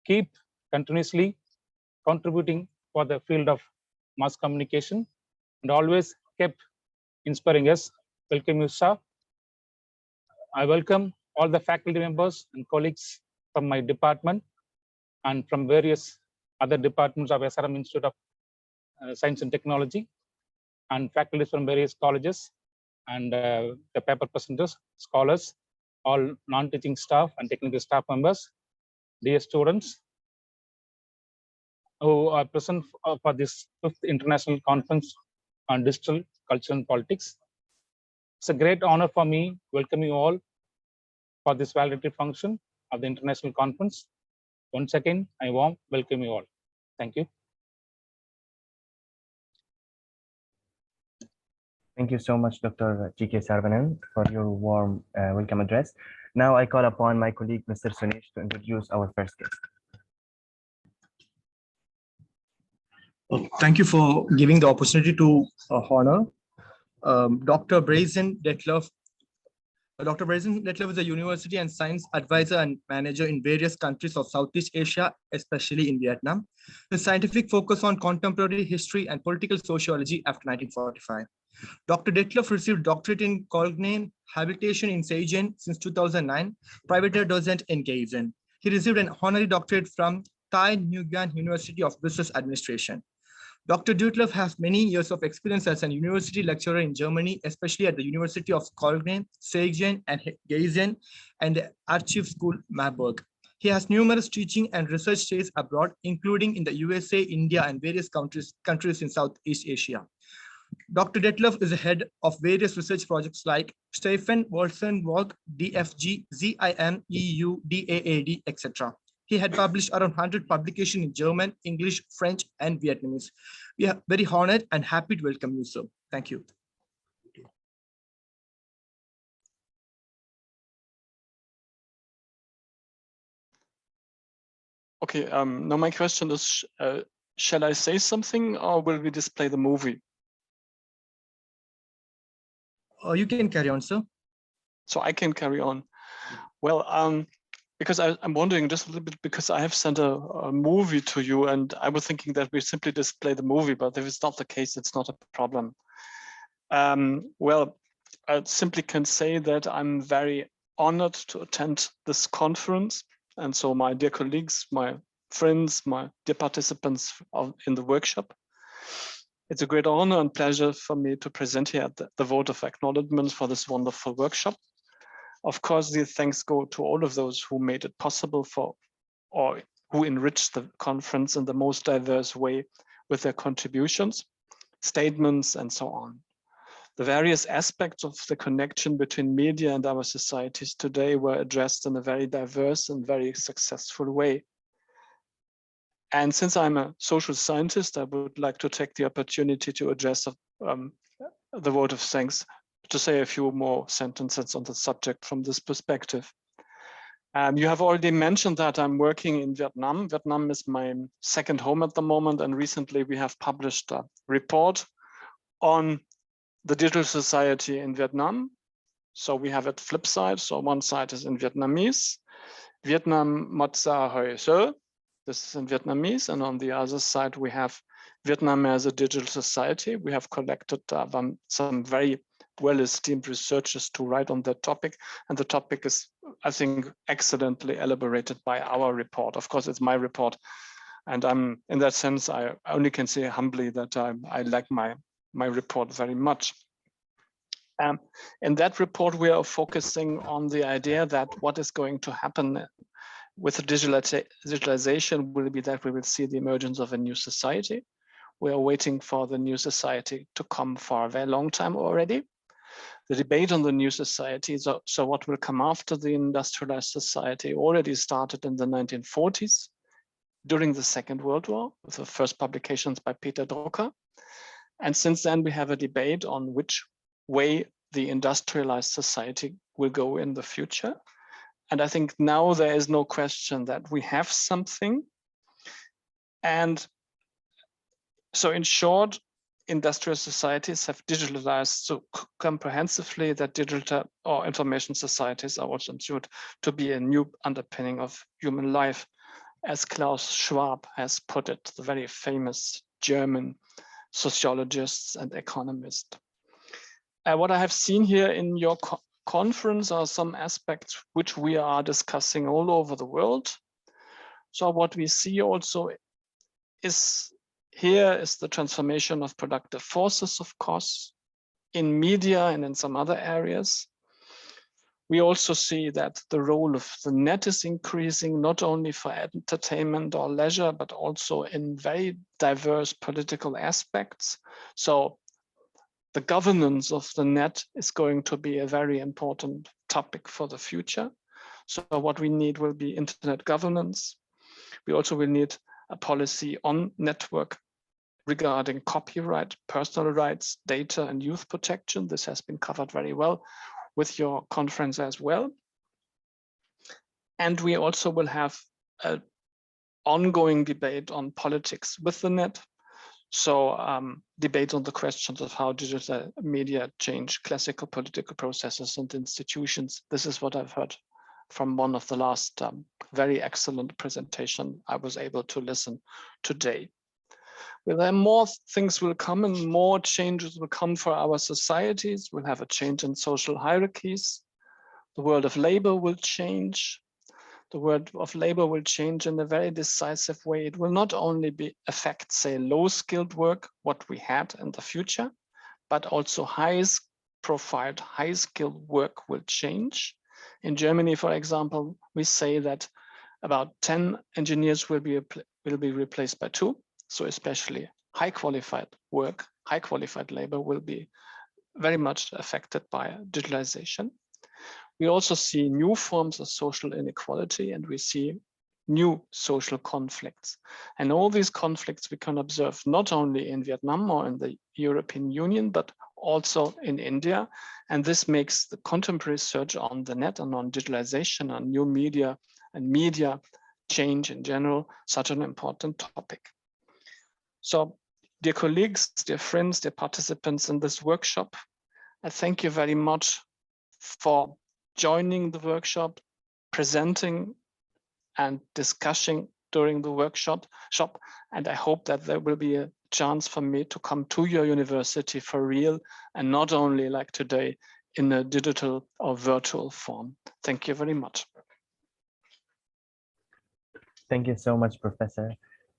Keep continuously contributing for the field of mass communication and always kept inspiring us. Welcome you, sir. I welcome all the faculty members and colleagues from my department and from various other departments of SRM Institute of Science and Technology, and faculties from various colleges, and the paper presenters, scholars, all non-teaching staff and technical staff members, dear students who are present for this 5th International Conference on Digital Culture and Politics. It's a great honor for me welcoming you all for this valedictory function of the International Conference. Once again, I warm welcome you all. Thank you. Thank you so much, Dr. TK Saravanan, for your warm welcome address. Now I call upon my colleague, Mr. Sunesh, to introduce our first guest. Thank you for giving the opportunity to honor Dr. Briesen DETLEF. Dr. Briesen DETLEF is a university and science advisor and manager in various countries of Southeast Asia, especially in Vietnam. His scientific focus on contemporary history and political sociology after 1945. Dr. DETLEF received doctorate in cognate habilitation in Seigen since 2009, private docent in Giessen. He received an honorary doctorate from Thai Nguyen University of Business Administration. Dr. Detlef has many years of experience as a university lecturer in Germany, especially at the University of Cologne, Siegen, and Giessen, and the Archive School, Marburg. He has numerous teaching and research stays abroad, including in the USA, India, and various countries in Southeast Asia. Dr. Detlef is the head of various research projects like Stephen Wolfson Walk, DFG, ZIM, EU, DAAD, etc. He had published around 100 publications in German, English, French, and Vietnamese. We are very honored and happy to welcome you, sir. Thank you. Okay, now my question is, shall I say something or will we display the movie? You can carry on, sir. So I can carry on. Well, because I'm wondering just a little bit, because I have sent a movie to you and I was thinking that we simply display the movie, but if it's not the case, it's not a problem. Well, I simply can say that I'm very honored to attend this conference. And so my dear colleagues, my friends, my dear participants in the workshop, it's a great honor and pleasure for me to present here the vote of acknowledgement for this wonderful workshop. Of course, the thanks go to all of those who made it possible or who enriched the conference in the most diverse way with their contributions, statements, and so on. The various aspects of the connection between media and our societies today were addressed in a very diverse and very successful way. And since I'm a social scientist, I would like to take the opportunity to address the vote of thanks, to say a few more sentences on the subject from this perspective. You have already mentioned that I'm working in Vietnam. Vietnam is my second home at the moment, and recently we have published a report on the digital society in Vietnam. So we have it flip side. So one side is in Vietnamese, Vietnam Mat Sa Hoi Sơ. This is in Vietnamese, and on the other side we have Vietnam as a digital society. We have collected some very well-esteemed researchers to write on that topic, and the topic is, I think, excellently elaborated by our report. Of course, it's my report, and I'm in that sense, I only can say humbly that I like my report very much. In that report, we are focusing on the idea that what is going to happen with the digitalization will be that we will see the emergence of a new society. We are waiting for the new society to come for a very long time already. The debate on the new society, so what will come after the industrialized society, already started in the 1940s during the Second World War with the first publications by Peter Drucker. And since then, we have a debate on which way the industrialized society will go in the future. And I think now there is no question that we have something. And so in short, industrial societies have digitalized so comprehensively that digital or information societies are also ensured to be a new underpinning of human life, as Klaus Schwab has put it, the very famous German sociologist and economist. What I have seen here in your conference are some aspects which we are discussing all over the world. So what we see also is here is the transformation of productive forces, of course, in media and in some other areas. We also see that the role of the net is increasing, not only for entertainment or leisure, but also in very diverse political aspects. So the governance of the net is going to be a very important topic for the future. So what we need will be internet governance. We also will need a policy on network regarding copyright, personal rights, data, and youth protection. This has been covered very well with your conference as well. And we also will have an ongoing debate on politics with the net. So debate on the questions of how digital media change classical political processes and institutions. This is what I've heard from one of the last very excellent presentation I was able to listen today. Well, more things will come and more changes will come for our societies. We'll have a change in social hierarchies. The world of labor will change. the world of labor will change in a very decisive way. It will not only affect, say, low-skilled work, what we had in the future, but also high-profiled, high-skilled work will change. In Germany, for example, we say that about 10 engineers will be replaced by 2. So especially high-qualified work, high-qualified labor will be very much affected by digitalization. We also see new forms of social inequality, and we see new social conflicts. And all these conflicts we can observe not only in Vietnam or in the European Union, but also in India. And this makes the contemporary research on the net and on digitalization, on new media and media change in general, such an important topic. So, dear colleagues, dear friends, dear participants in this workshop, I thank you very much for joining the workshop, presenting and discussing during the workshop, and I hope that there will be a chance for me to come to your university for real and not only like today in a digital or virtual form. Thank you very much. Thank you so much, Professor,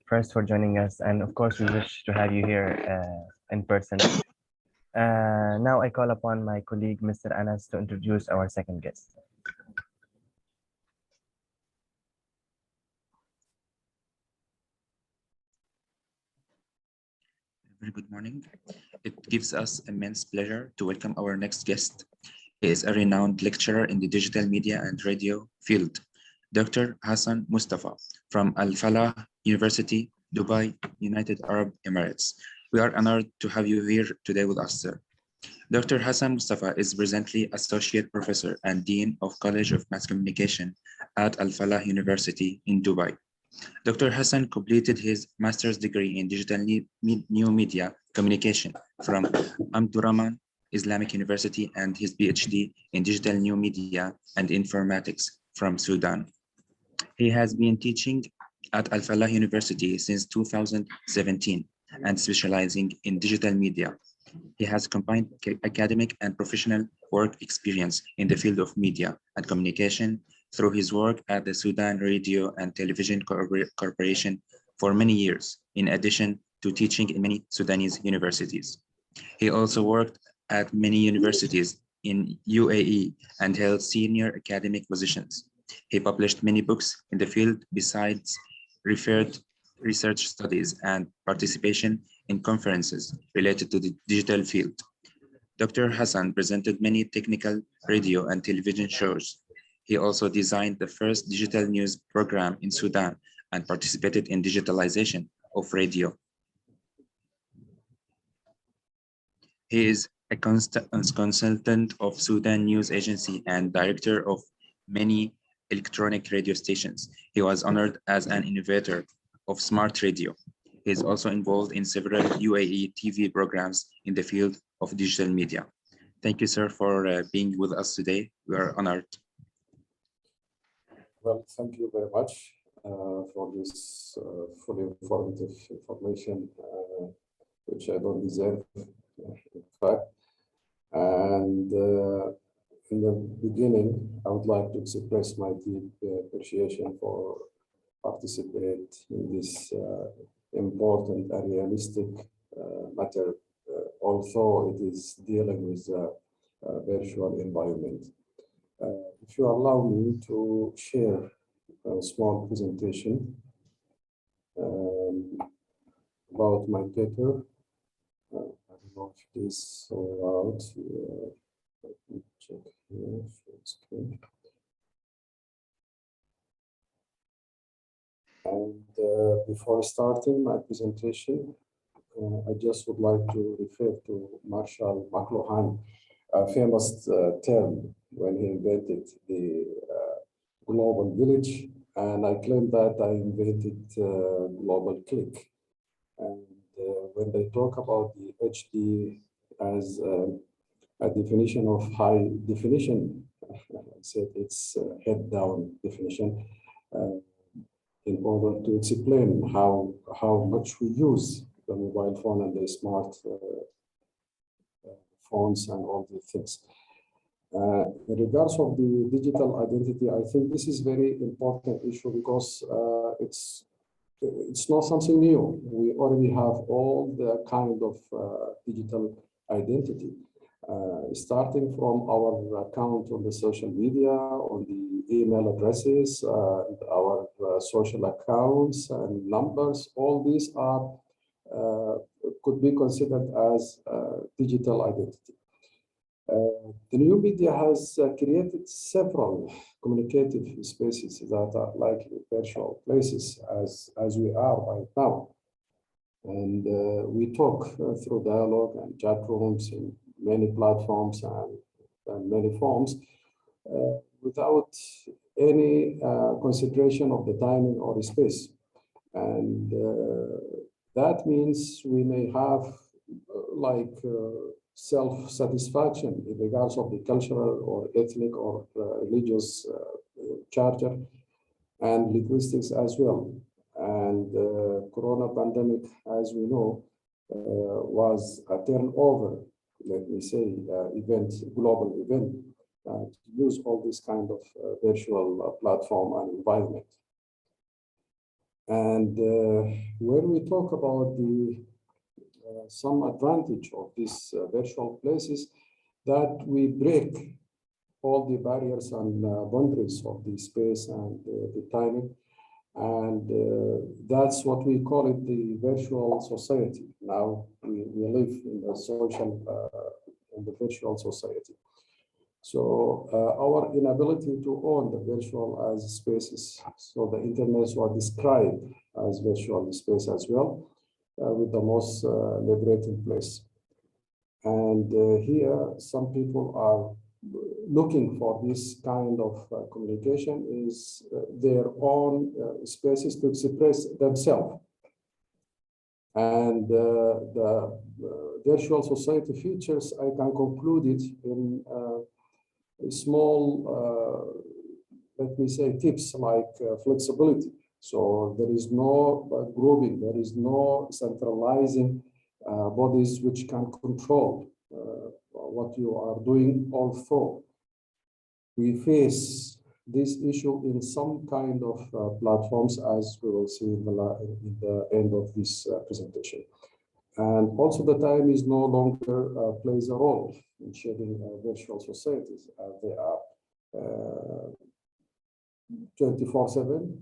first for joining us. And of course, we wish to have you here in person. Now I call upon my colleague, Mr. Anas, to introduce our second guest. Very good morning. It gives us immense pleasure to welcome our next guest. He is a renowned lecturer in the digital media and radio field, Dr. Hassan Mustafa from Alfalah University, Dubai, United Arab Emirates. We are honored to have you here today with us, sir. Dr. Hassan Mustafa is presently Associate Professor and Dean of College of Mass Communication at Alfalah University in Dubai. Dr. Hassan completed his master's degree in digital new media communication from Abdurrahman Islamic University and his PhD in digital new media and informatics from Sudan. He has been teaching at Alfalah University since 2017 and specializing in digital media. He has combined academic and professional work experience in the field of media and communication through his work at the Sudan Radio and Television Corporation for many years, in addition to teaching in many Sudanese universities. He also worked at many universities in UAE and held senior academic positions. He published many books in the field besides referred research studies and participation in conferences related to the digital field. Dr. Hassan presented many technical radio and television shows. He also designed the first digital news program in Sudan and participated in digitalization of radio. He is a consultant of Sudan News Agency and director of many electronic radio stations. He was honored as an innovator of smart radio. He is also involved in several UAE TV programs in the field of digital media. Thank you, sir, for being with us today. We are honored. Well, thank you very much for this fully informative information, which I don't deserve, in fact. And in the beginning, I would like to express my deep appreciation for participate in this important and realistic matter, although it is dealing with a virtual environment. If you allow me to share a small presentation about my paper. I don't know if it is all out. Let me check here. Screen. And before starting my presentation, I just would like to refer to Marshall McLuhan, a famous term when he invented the global village, and I claim that I invented global click. And when they talk about the HD as a definition of high definition, I said it's head down definition, in order to explain how much we use the mobile phone and the smart phones and all the things. In regards of the digital identity, I think this is very important issue because it's not something new. We already have all the kind of digital identity, starting from our account on the social media, on the email addresses, our social accounts and numbers. All these are could be considered as digital identity. The new media has created several communicative spaces that are like virtual places as we are right now. And we talk through dialogue and chat rooms in many platforms and many forms without any consideration of the timing or the space. And that means we may have like self-satisfaction in regards of the cultural or ethnic or religious charter and linguistics as well. And corona pandemic, as we know, was a turnover, let me say, event, global event, to use all this kind of virtual platform and environment. And when we talk about the some advantage of these virtual places, that we break all the barriers and boundaries of the space and the timing. And that's what we call it, the virtual society. Now we live in the social, in the virtual society. So our inability to own the virtual as spaces, so the internet was described as virtual space as well, with the most liberating place. And here, some people are looking for this kind of communication is their own spaces to express themselves. And the virtual society features, I can conclude it in small, let me say, tips like flexibility. So there is no grouping, there is no centralizing bodies which can control what you are doing. Although we face this issue in some kind of platforms, as we will see in the end of this presentation. And also the time is no longer plays a role in shaping virtual societies. They are 24/7,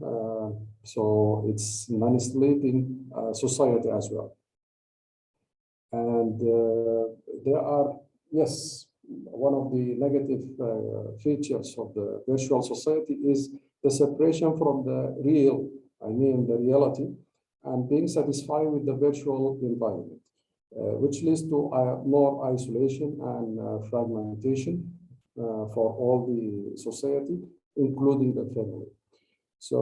so it's non-sleeping society as well. And there are, yes, one of the negative features of the virtual society is the separation from the real, I mean the reality, and being satisfied with the virtual environment, which leads to more isolation and fragmentation for all the society, including the family. So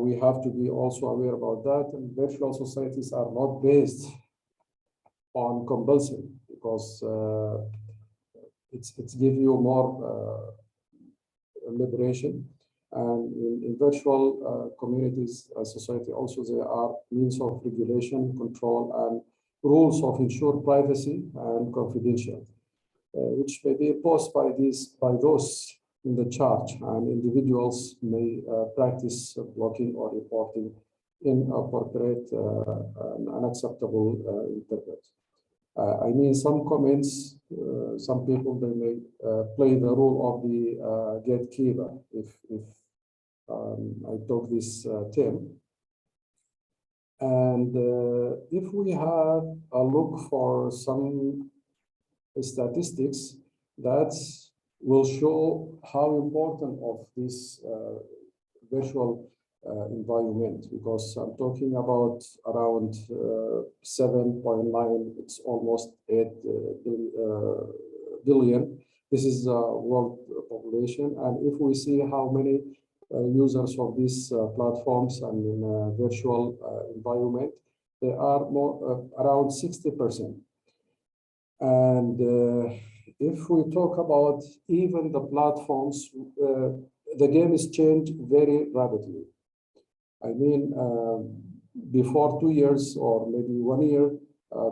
we have to be also aware about that. And virtual societies are not based on compulsion, because it's give you more liberation. And in virtual communities, society also, there are means of regulation, control, and rules of ensure privacy and confidentiality, which may be imposed by those in the charge, and individuals may practice blocking or reporting inappropriate and unacceptable interpret. I mean, some comments, some people, they may play the role of the gatekeeper, if I talk this term. And if we have a look for some statistics that will show how important of this virtual environment, because I'm talking about around 7.9, it's almost 8 billion. This is world population. And if we see how many users of these platforms and in virtual environment, they are more around 60%. And if we talk about even the platforms, the game is changed very rapidly. I mean, before 2 years or maybe 1 year,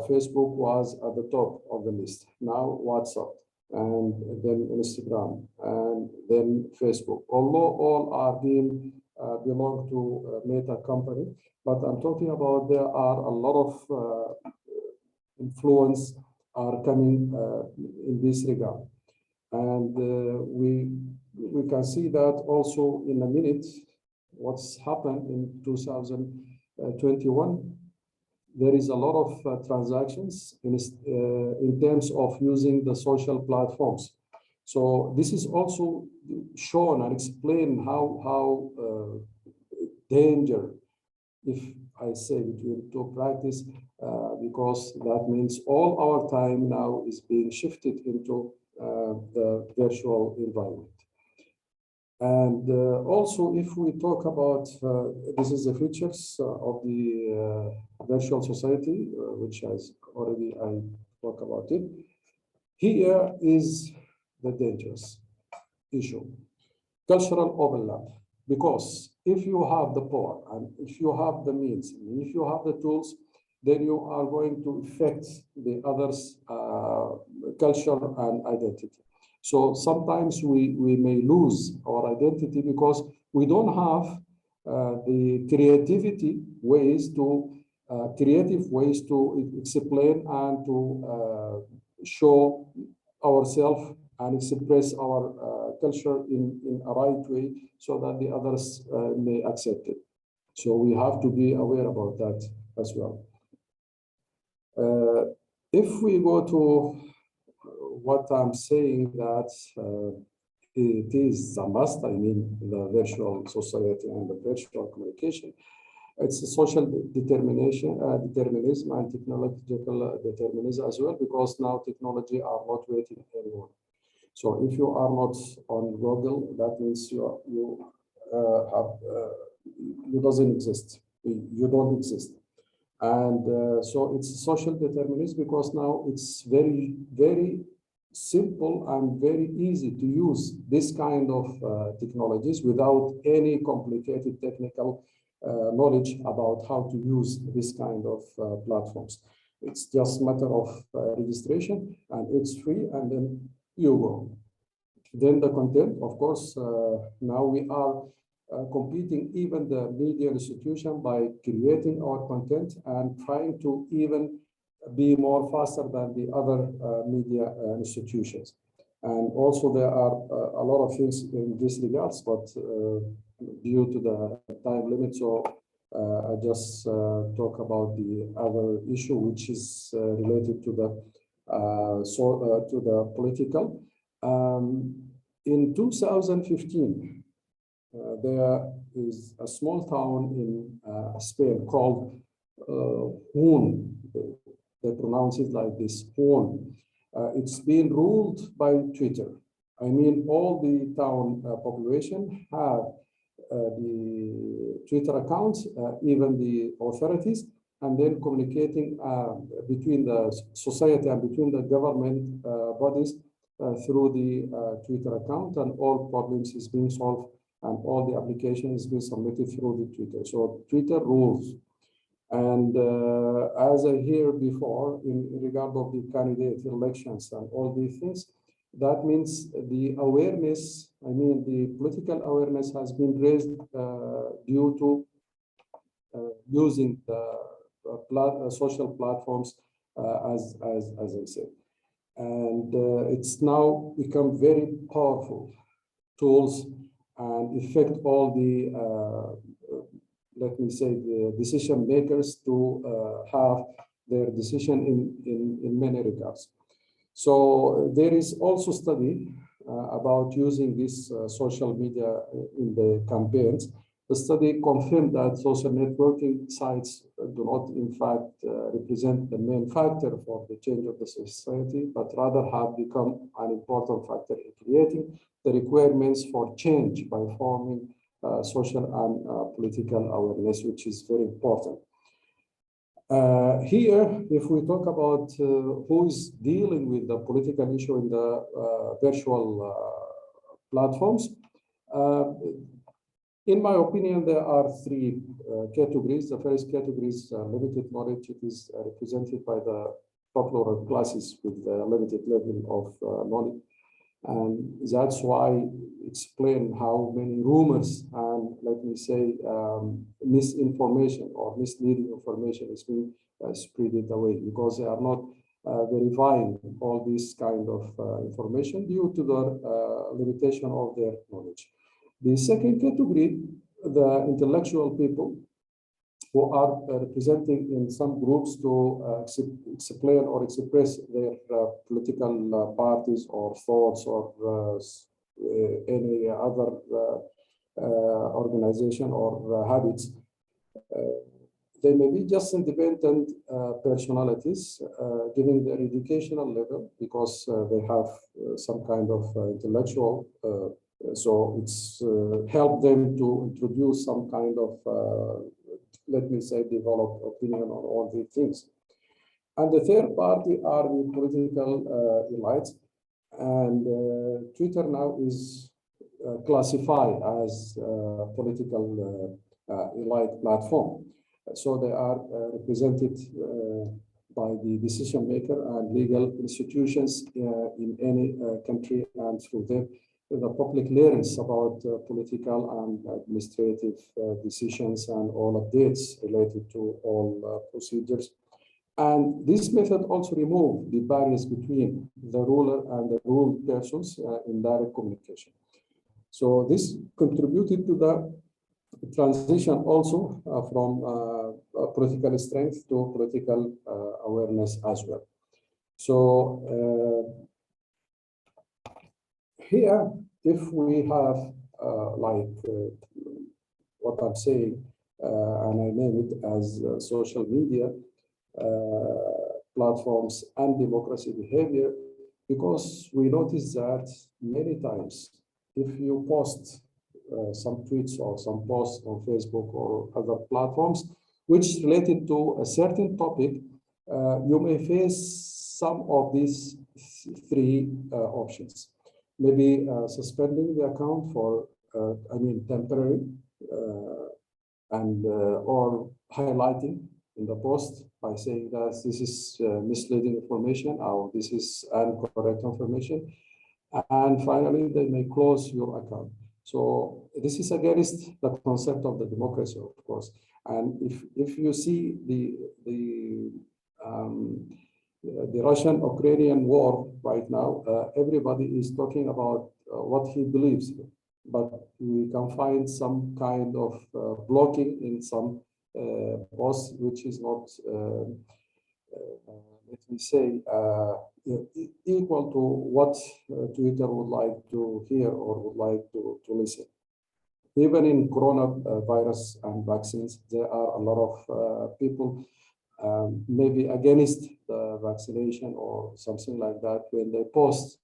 Facebook was at the top of the list. Now WhatsApp, and then Instagram, and then Facebook. Although all are being belong to Meta company, but I'm talking about there are a lot of influence are coming in this regard. And we can see that also in a minute, what's happened in 2021. There is a lot of transactions in terms of using the social platforms. So this is also shown and explain how danger, if I say between two practice, because that means all our time now is being shifted into the virtual environment. And also, if we talk about, this is the features of the virtual society, which has already I talked about it. Here is the dangerous issue, cultural overlap. Because if you have the power and if you have the means, if you have the tools, then you are going to affect the others' culture and identity. So sometimes we may lose our identity because we don't have the creative ways to explain and to show ourselves and express our culture in a right way so that the others may accept it. So we have to be aware about that as well. If we go to what I'm saying, that it is a must, I mean, the virtual society and the virtual communication. It's a social determinism and technological determinism as well, because now technology are not waiting anymore. So if you are not on Google, that means you doesn't exist. You don't exist. And so it's social determinism because now it's very, very simple and very easy to use this kind of technologies without any complicated technical knowledge about how to use this kind of platforms. It's just a matter of registration, and it's free, and then you go. Then the content, of course, now we are competing even the media institution by creating our content and trying to even be more faster than the other media institutions. And also there are a lot of things in this regards, but due to the time limit, so I just talk about the other issue, which is related to the to the political. In 2015, there is a small town in Spain called Hun. They pronounce it like this, Hun. It's been ruled by Twitter. I mean, all the town population have the Twitter accounts, even the authorities, and then communicating between the society and between the government bodies through the Twitter account, and all problems is being solved and all the application is being submitted through the Twitter. So Twitter rules. And as I hear before, in regard of the candidate elections and all these things, that means the awareness, I mean, the political awareness has been raised due to using the social platforms, as I said. And it's now become very powerful tools and affect all the let me say, the decision makers to have their decision in many regards. So there is also study about using this social media in the campaigns. The study confirmed that social networking sites do not, in fact, represent the main factor for the change of the society, but rather have become an important factor in creating the requirements for change by forming social and political awareness, which is very important. Here, if we talk about who is dealing with the political issue in the virtual platforms, in my opinion, there are three categories. The first category is limited knowledge. It is represented by the popular classes with a limited level of knowledge. And that's why explain how many rumors and, let me say, misinformation or misleading information is being spread away, because they are not verifying all this kind of information due to the limitation of their knowledge. The second category, the intellectual people, who are representing in some groups to explain or express their political parties or thoughts or any other organization or habits. They may be just independent personalities, given their educational level, because they have some kind of intellectual. So it's helped them to introduce some kind of let me say, develop opinion on all these things. And the third party are the political elites. And Twitter now is classified as a political elite platform. So they are represented by the decision maker and legal institutions in any country, and through them the public learns about political and administrative decisions and all updates related to all procedures. And this method also removes the barriers between the ruler and the ruled persons in direct communication. So this contributed to the transition also from political strength to political awareness as well. So here, if we have what I'm saying, and I name it as social media platforms and democracy behavior, because we notice that many times, if you post some tweets or some posts on Facebook or other platforms, which related to a certain topic, you may face some of these three options. Maybe suspending the account for, temporary, and or highlighting in the post by saying that this is misleading information or this is incorrect information. And finally, they may close your account. So this is against the concept of the democracy, of course. And if you see the Russian-Ukrainian war right now, everybody is talking about what he believes, but we can find some kind of blocking in some posts, which is not, let me say, equal to what Twitter would like to hear or would like to listen. Even in coronavirus and vaccines, there are a lot of people maybe against the vaccination or something like that. When they post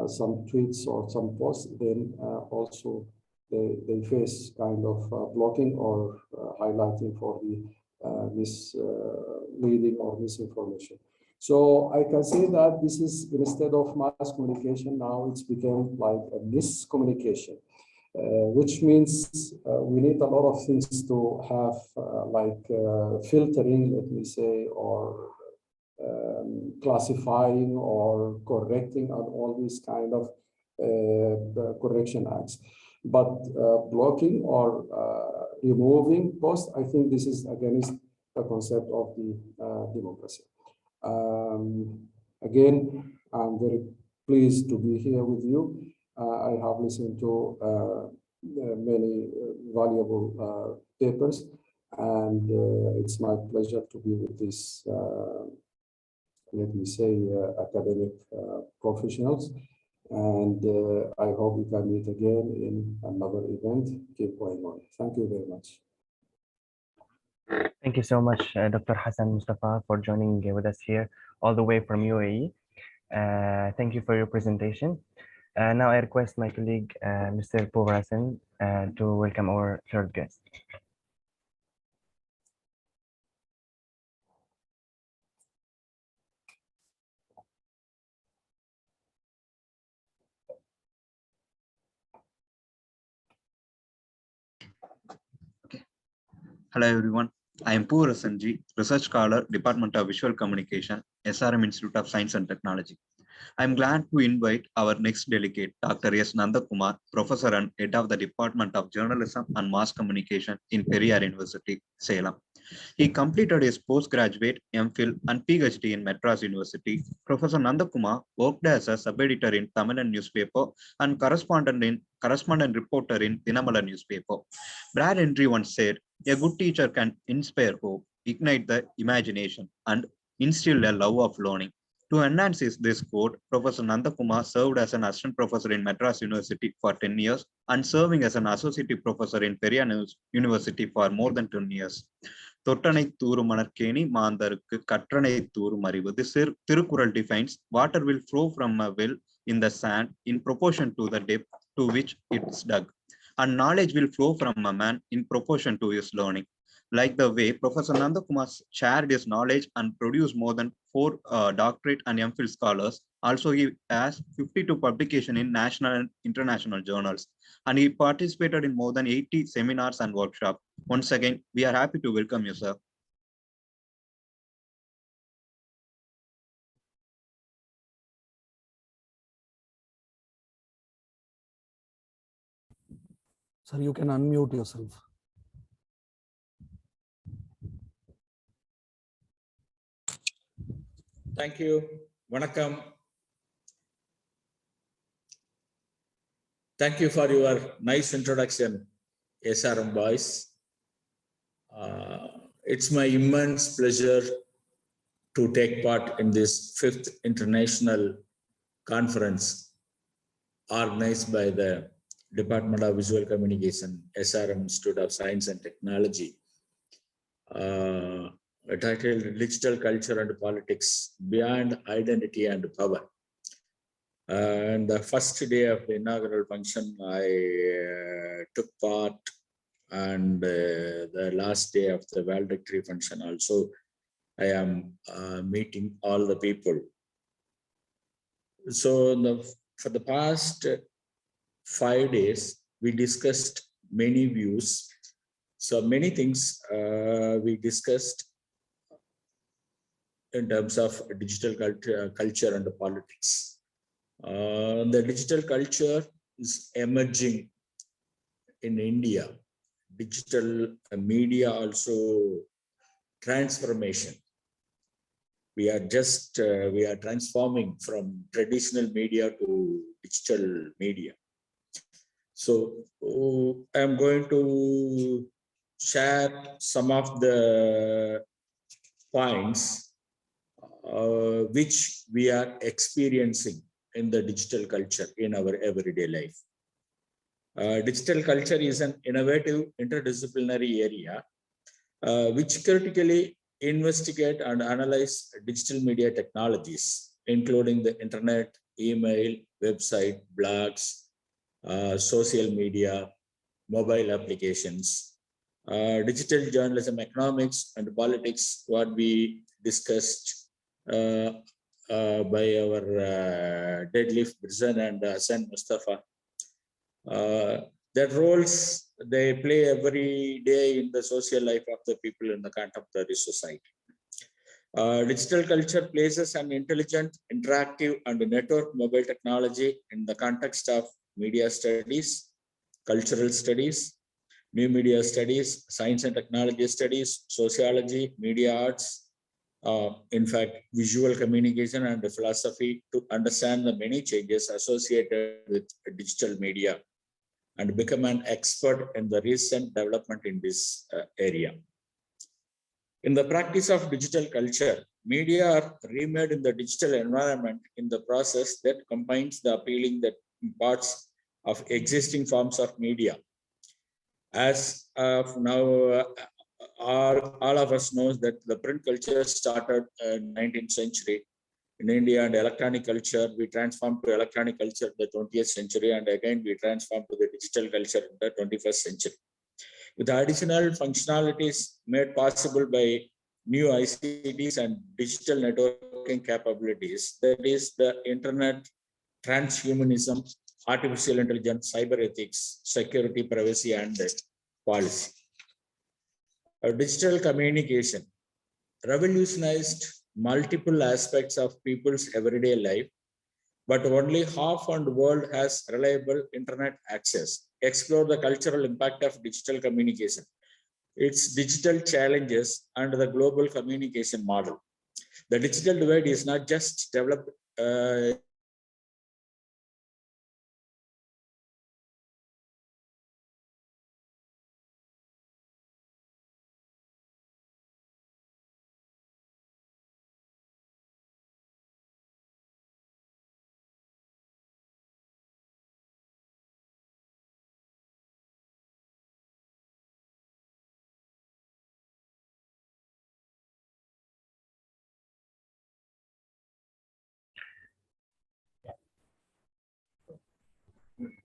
some tweets or some posts, then also they face kind of blocking or highlighting for the misleading or misinformation. So I can say that this is, instead of mass communication, now it's become like a miscommunication. Which means we need a lot of things to have filtering, let me say, or classifying or correcting on all these kind of correction acts. But blocking or removing posts, I think this is against the concept of the democracy. Again, I'm very pleased to be here with you. I have listened to many valuable papers, and it's my pleasure to be with these, let me say, academic professionals. And I hope we can meet again in another event. Keep going on. Thank you very much. Thank you so much, Dr. Hassan Mustafa, for joining with us here all the way from UAE. Thank you for your presentation. Now I request my colleague, Mr. Povrasan, to welcome our third guest. Hello, everyone. I am Poo Rasanji, Research Scholar, Department of Visual Communication, SRM Institute of Science and Technology. I am glad to invite our next delegate, Dr. S. Nandakumar, Professor and Head of the Department of Journalism and Mass Communication in Periyar University, Salem. He completed his postgraduate, MPhil and PhD in Madras University. Professor Nandakumar worked as a sub-editor in Tamilan newspaper and correspondent reporter in Dinamala newspaper. Brad Henry once said, "A good teacher can inspire hope, ignite the imagination, and instill a love of learning." To enhance this quote, Professor Nandakumar served as an assistant professor in Madras University for 10 years and serving as an associate professor in Periyar University for more than 10 years. தொட்டனை தூரும் மணற்கேணி மாந்தருக்கு கற்றனை தூரும் அறிவு. This Tirukural defines water will flow from a well in the sand in proportion to the depth to which it's dug, and knowledge will flow from a man in proportion to his learning. Like the way Professor Nandakumar shared his knowledge and produced more than 4 doctorate and MPhil scholars, also he has 52 publications in national and international journals, and he participated in more than 80 seminars and workshops. Once again, we are happy to welcome you, sir. Sir, you can unmute yourself. Thank you. Vanakkam. Thank you for your nice introduction, SRM boys. It's my immense pleasure to take part in this 5th international conference organized by the Department of Visual Communication, SRM Institute of Science and Technology, titled Digital Culture and Politics Beyond Identity and Power. And the first day of the inaugural function, I took part, and the last day of the valedictory function also, I am meeting all the people. So for the past 5 days, we discussed many views. So many things we discussed in terms of digital culture and politics. The digital culture is emerging in India. Digital media also transformation. We are transforming from traditional media to digital media. So I'm going to share some of the points which we are experiencing in the digital culture in our everyday life. Digital culture is an innovative interdisciplinary area which critically investigate and analyze digital media technologies, including the internet, email, website, blogs, social media, mobile applications, digital journalism, economics, and politics, what we discussed by our DETLEF BRIESEN and HASSAN MUSTAFA. That roles they play every day in the social life of the people in the contemporary society. Digital culture places an intelligent, interactive, and network mobile technology in the context of media studies, cultural studies, new media studies, science and technology studies, sociology, media arts, in fact, visual communication and philosophy, to understand the many changes associated with digital media and become an expert in the recent development in this area. In the practice of digital culture, media are remade in the digital environment in the process that combines the appealing parts of existing forms of media. As of now, all of us knows that the print culture started in 19th century in India, and electronic culture, we transformed to electronic culture in the 20th century, and again we transformed to the digital culture in the 21st century. With additional functionalities made possible by new ICTs and digital networking capabilities, that is the internet, transhumanism, artificial intelligence, cyber ethics, security, privacy, and policy. Digital communication revolutionized multiple aspects of people's everyday life, but only half of the world has reliable internet access. Explore the cultural impact of digital communication, its digital challenges, and the global communication model. The digital divide is not just developed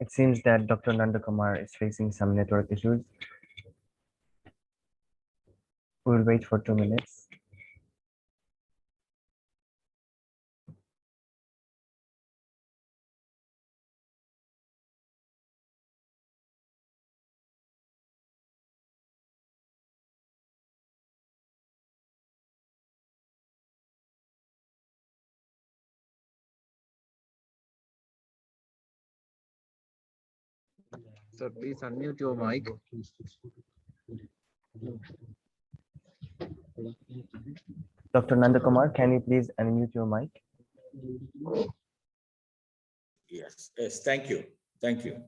It seems that Dr. Nandakumar is facing some network issues. We'll wait for 2 minutes. Sir, please unmute your mic. Dr. Nandakumar, can you please unmute your mic? Yes, thank you. Thank you.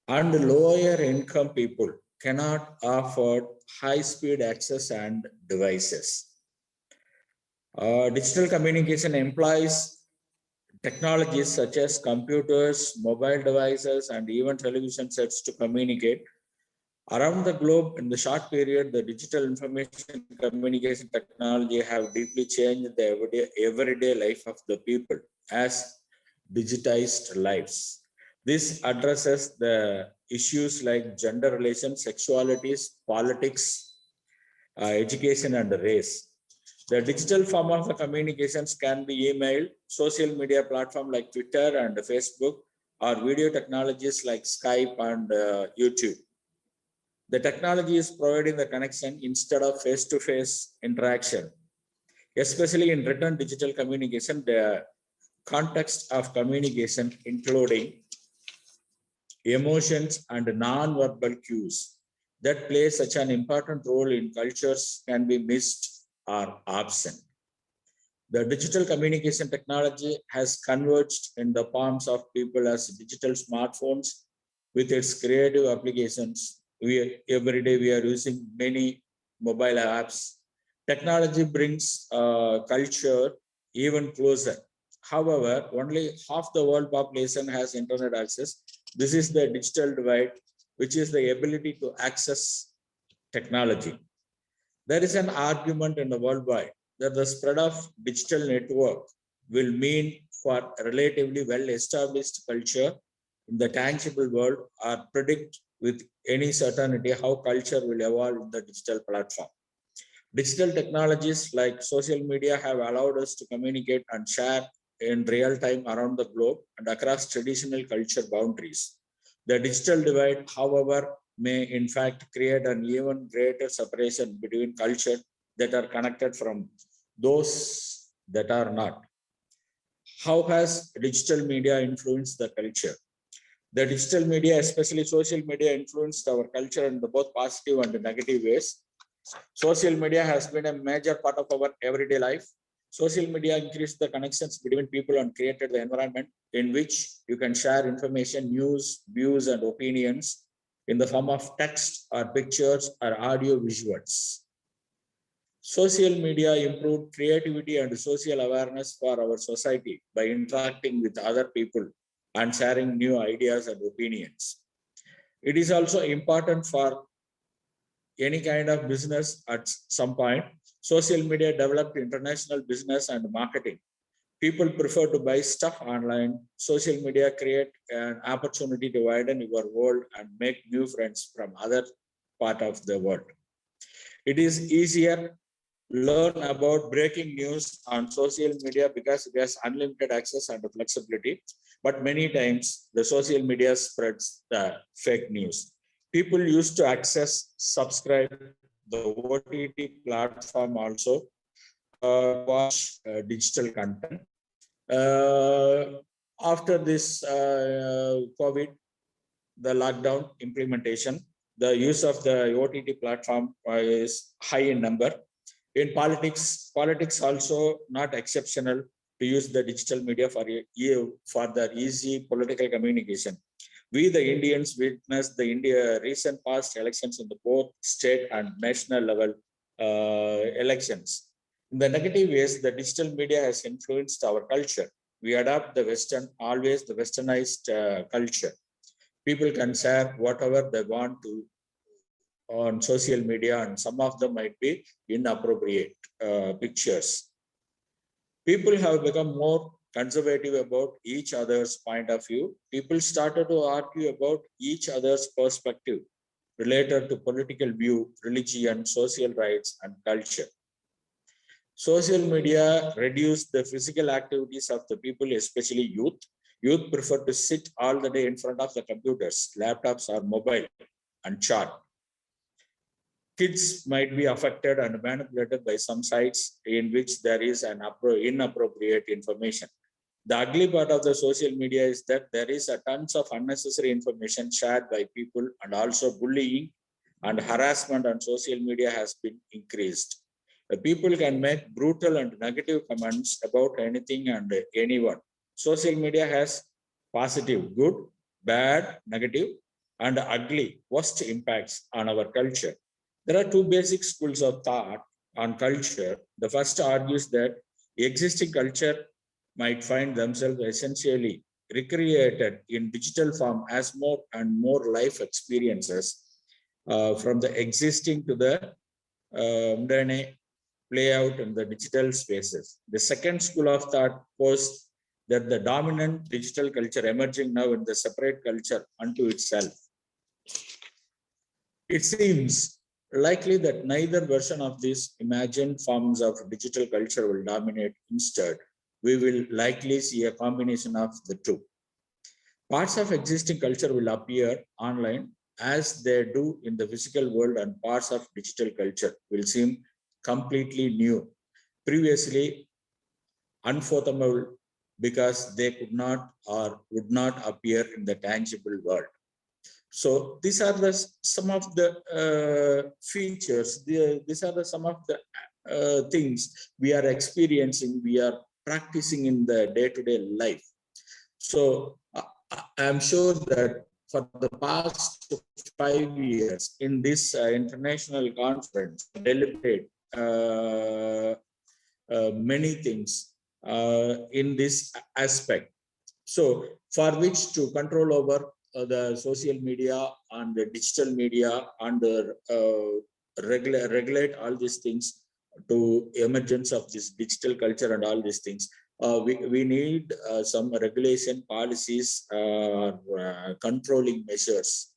And lower income people cannot afford high-speed access and devices. Digital communication implies technologies such as computers, mobile devices, and even television sets to communicate. Around the globe, in the short period, the digital information communication technology have deeply changed the everyday life of the people as digitized lives. This addresses the issues like gender relations, sexualities, politics, education, and race. The digital form of the communications can be email, social media platform like Twitter and Facebook, or video technologies like Skype and YouTube. The technology is providing the connection instead of face-to-face interaction. Especially in written digital communication, the context of communication, including emotions and non-verbal cues that play such an important role in cultures, can be missed or absent. The digital communication technology has converged in the palms of people as digital smartphones with its creative applications. Every day we are using many mobile apps. Technology brings culture even closer. However, only half the world population has internet access. This is the digital divide, which is the ability to access technology. There is an argument in the worldwide that the spread of digital network will mean for relatively well-established culture in the tangible world, or predict with any certainty how culture will evolve in the digital platform. Digital technologies like social media have allowed us to communicate and share in real time around the globe and across traditional culture boundaries. The digital divide, however, may in fact create an even greater separation between culture that are connected from those that are not. How has digital media influenced the culture? The digital media, especially social media, influenced our culture in both positive and negative ways. Social media has been a major part of our everyday life. Social media increased the connections between people and created the environment in which you can share information, news, views, and opinions in the form of text or pictures or audio visuals. Social media improved creativity and social awareness for our society by interacting with other people and sharing new ideas and opinions. It is also important for any kind of business at some point. Social media developed international business and marketing. People prefer to buy stuff online. Social media create an opportunity to widen your world and make new friends from other part of the world. It is easier learn about breaking news on social media because it has unlimited access and flexibility. But many times the social media spreads the fake news. People used to access, subscribe, the OTT platform also watch digital content. After this COVID, the lockdown implementation, the use of the OTT platform is high in number. In politics also not exceptional to use the digital media for the easy political communication. We, the Indians, witnessed the recent past elections in the both state and national level elections. In the negative ways, the digital media has influenced our culture. We adopt the Western, always the Westernized culture. People can share whatever they want to on social media, and some of them might be inappropriate pictures. People have become more conservative about each other's point of view. People started to argue about each other's perspective related to political view, religion, social rights, and culture. Social media reduced the physical activities of the people, especially youth. Youth prefer to sit all the day in front of the computers, laptops, or mobile and chat. Kids might be affected and manipulated by some sites in which there is an inappropriate information. The ugly part of the social media is that there is a tons of unnecessary information shared by people, and also bullying and harassment on social media has been increased. People can make brutal and negative comments about anything and anyone. Social media has positive, good, bad, negative, and ugly, worst impacts on our culture. There are two basic schools of thought on culture. The first argues that existing culture might find themselves essentially recreated in digital form as more and more life experiences from the existing to the mundane play out in the digital spaces. The second school of thought posits that the dominant digital culture emerging now in the separate culture unto itself. It seems likely that neither version of these imagined forms of digital culture will dominate. Instead, we will likely see a combination of the two. Parts of existing culture will appear online as they do in the physical world, and parts of digital culture will seem completely new, previously unfathomable because they could not or would not appear in the tangible world. So these are some of the features. These are some of the things we are experiencing, we are practicing in the day-to-day life. So I'm sure that for the past 5 years in this international conference, deliberate many things in this aspect. So for which to control over the social media and the digital media and regulate all these things to emergence of this digital culture and all these things. We need some regulation policies, controlling measures,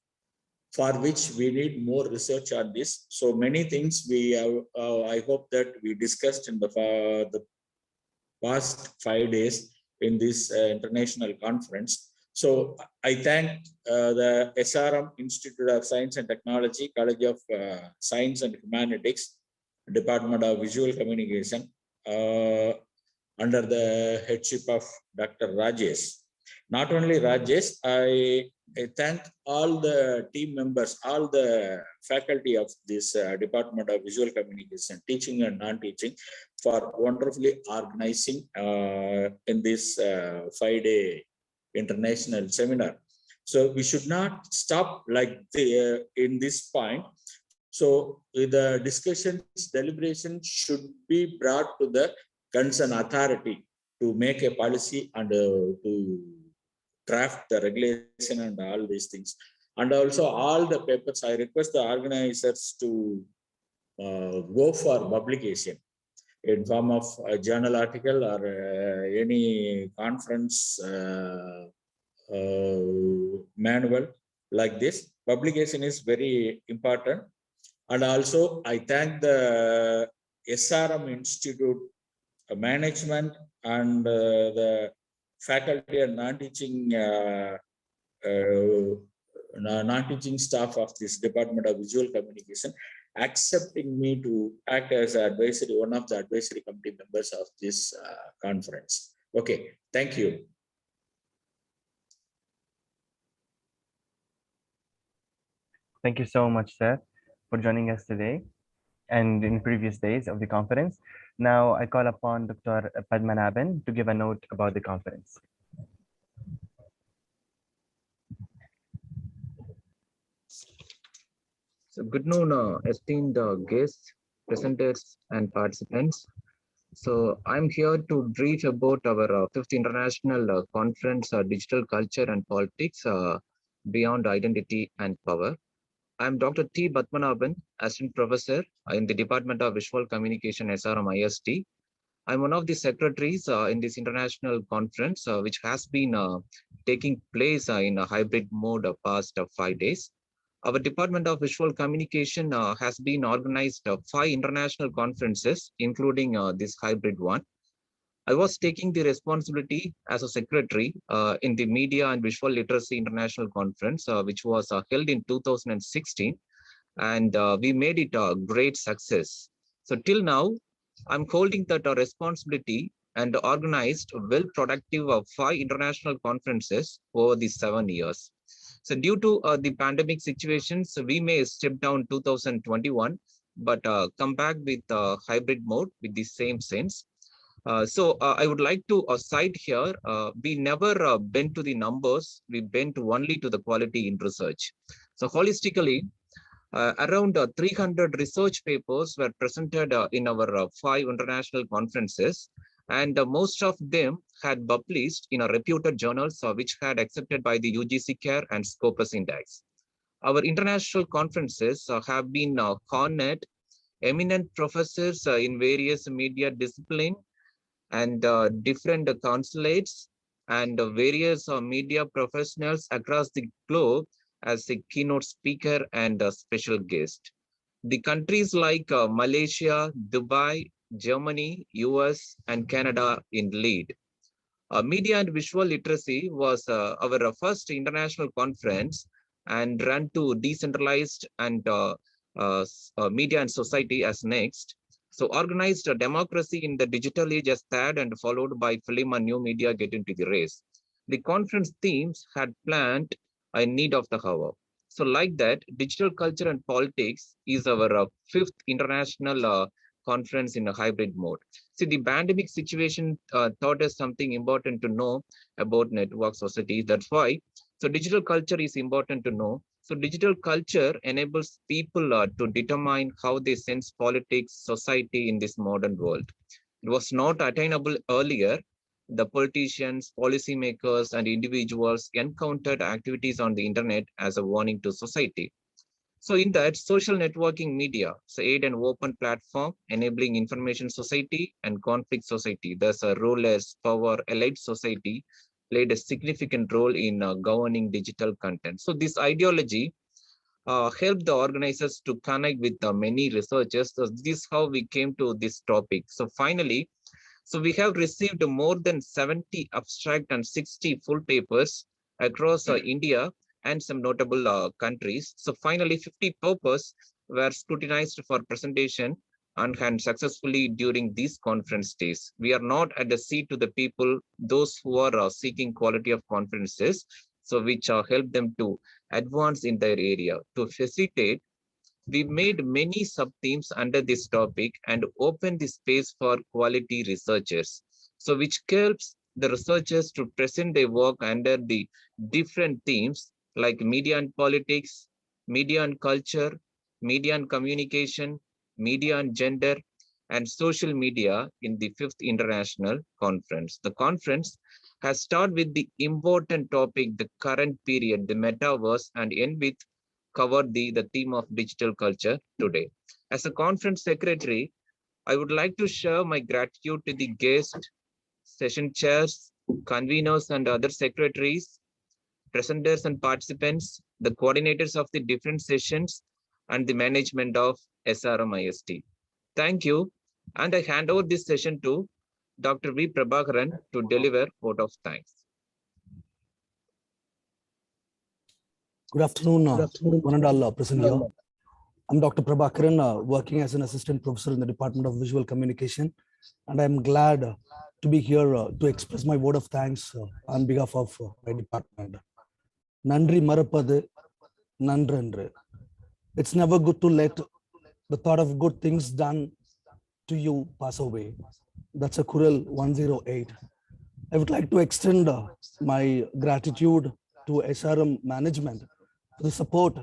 for which we need more research on this. So many things we have, I hope that we discussed in the past 5 days in this international conference. So I thank the SRM Institute of Science and Technology, College of Science and Humanities, Department of Visual Communication, under the headship of Dr. Rajesh. Not only Rajesh, I thank all the team members, all the faculty of this Department of Visual Communication, teaching and non-teaching, for wonderfully organizing in this 5-day international seminar. So we should not stop like in this point. So the discussions, deliberations should be brought to the concerned authority to make a policy and to draft the regulation and all these things. And also all the papers, I request the organizers to go for publication in form of a journal article or any conference manual like this. Publication is very important. And also I thank the SRM Institute management and the faculty and non-teaching staff of this Department of Visual Communication. accepting me to act as one of the advisory committee members of this conference. Okay, thank you. Thank you so much, sir, for joining us today and in previous days of the conference. Now I call upon Dr. Padmanabhan to give a note about the conference. So good noon, esteemed guests, presenters, and participants. So I'm here to brief about our fifth international conference, Digital Culture and Politics, Beyond Identity and Power. I'm Dr. T. Padmanabhan, Assistant Professor in the Department of Visual Communication, SRM IST. I'm one of the secretaries in this international conference, which has been taking place in a hybrid mode past 5 days. Our Department of Visual Communication has been organized 5 international conferences, including this hybrid one. I was taking the responsibility as a secretary in the Media and Visual Literacy International Conference, which was held in 2016, and we made it a great success. So till now, I'm holding that responsibility and organized well-productive 5 international conferences over the 7 years. So due to the pandemic situations, we may step down 2021, but come back with hybrid mode with the same sense. So I would like to cite here, we never bend to the numbers, we bend only to the quality in research. So holistically, around 300 research papers were presented in our 5 international conferences, and most of them had published in a reputed journals which had accepted by the UGC CARE and Scopus Index. Our international conferences have been honored eminent professors in various media disciplines and different consulates and various media professionals across the globe as a keynote speaker and a special guest. The countries like Malaysia, Dubai, Germany, US, and Canada in lead. Media and Visual Literacy was our first international conference and run to decentralized and media and society as next. So organized democracy in the digital age as third and followed by film and new media get into the race. The conference themes had planned a need of the hour. So like that, digital culture and politics is our 5th international conference in a hybrid mode. See, the pandemic situation taught us something important to know about network society. That's why, so digital culture is important to know. So digital culture enables people to determine how they sense politics, society in this modern world. It was not attainable earlier. The politicians, policymakers, and individuals encountered activities on the internet as a warning to society. So in that, social networking media, so aid an open platform, enabling information society and conflict society. Thus, a role as power elite society played a significant role in governing digital content. So this ideology helped the organizers to connect with many researchers. So this is how we came to this topic. So finally, so we have received more than 70 abstract and 60 full papers across India and some notable countries. So finally, 50 papers were scrutinized for presentation and successfully during these conference days. We are not at the seat to the people, those who are seeking quality of conferences, so which help them to advance in their area. To facilitate, we made many sub-themes under this topic and opened the space for quality researchers. So which helps the researchers to present their work under the different themes like media and politics, media and culture, media and communication, media and gender, and social media in the 5th International Conference. The conference has started with the important topic, the current period, the metaverse, and end with covered the theme of digital culture today. As a conference secretary, I would like to share my gratitude to the guests, session chairs, conveners, and other secretaries, presenters and participants, the coordinators of the different sessions, and the management of SRM IST. Thank you. And I hand over this session to Dr. V. Prabhakaran to deliver vote of thanks. Good afternoon, one and all present here. I'm Dr. Prabhakaran, working as an assistant professor in the Department of Visual Communication, and I'm glad to be here to express my word of thanks on behalf of my department. Nandri Marapadu, Nandrandru. It's never good to let the thought of good things done to you pass away. That's a Kural 108. I would like to extend my gratitude to SRM management for the support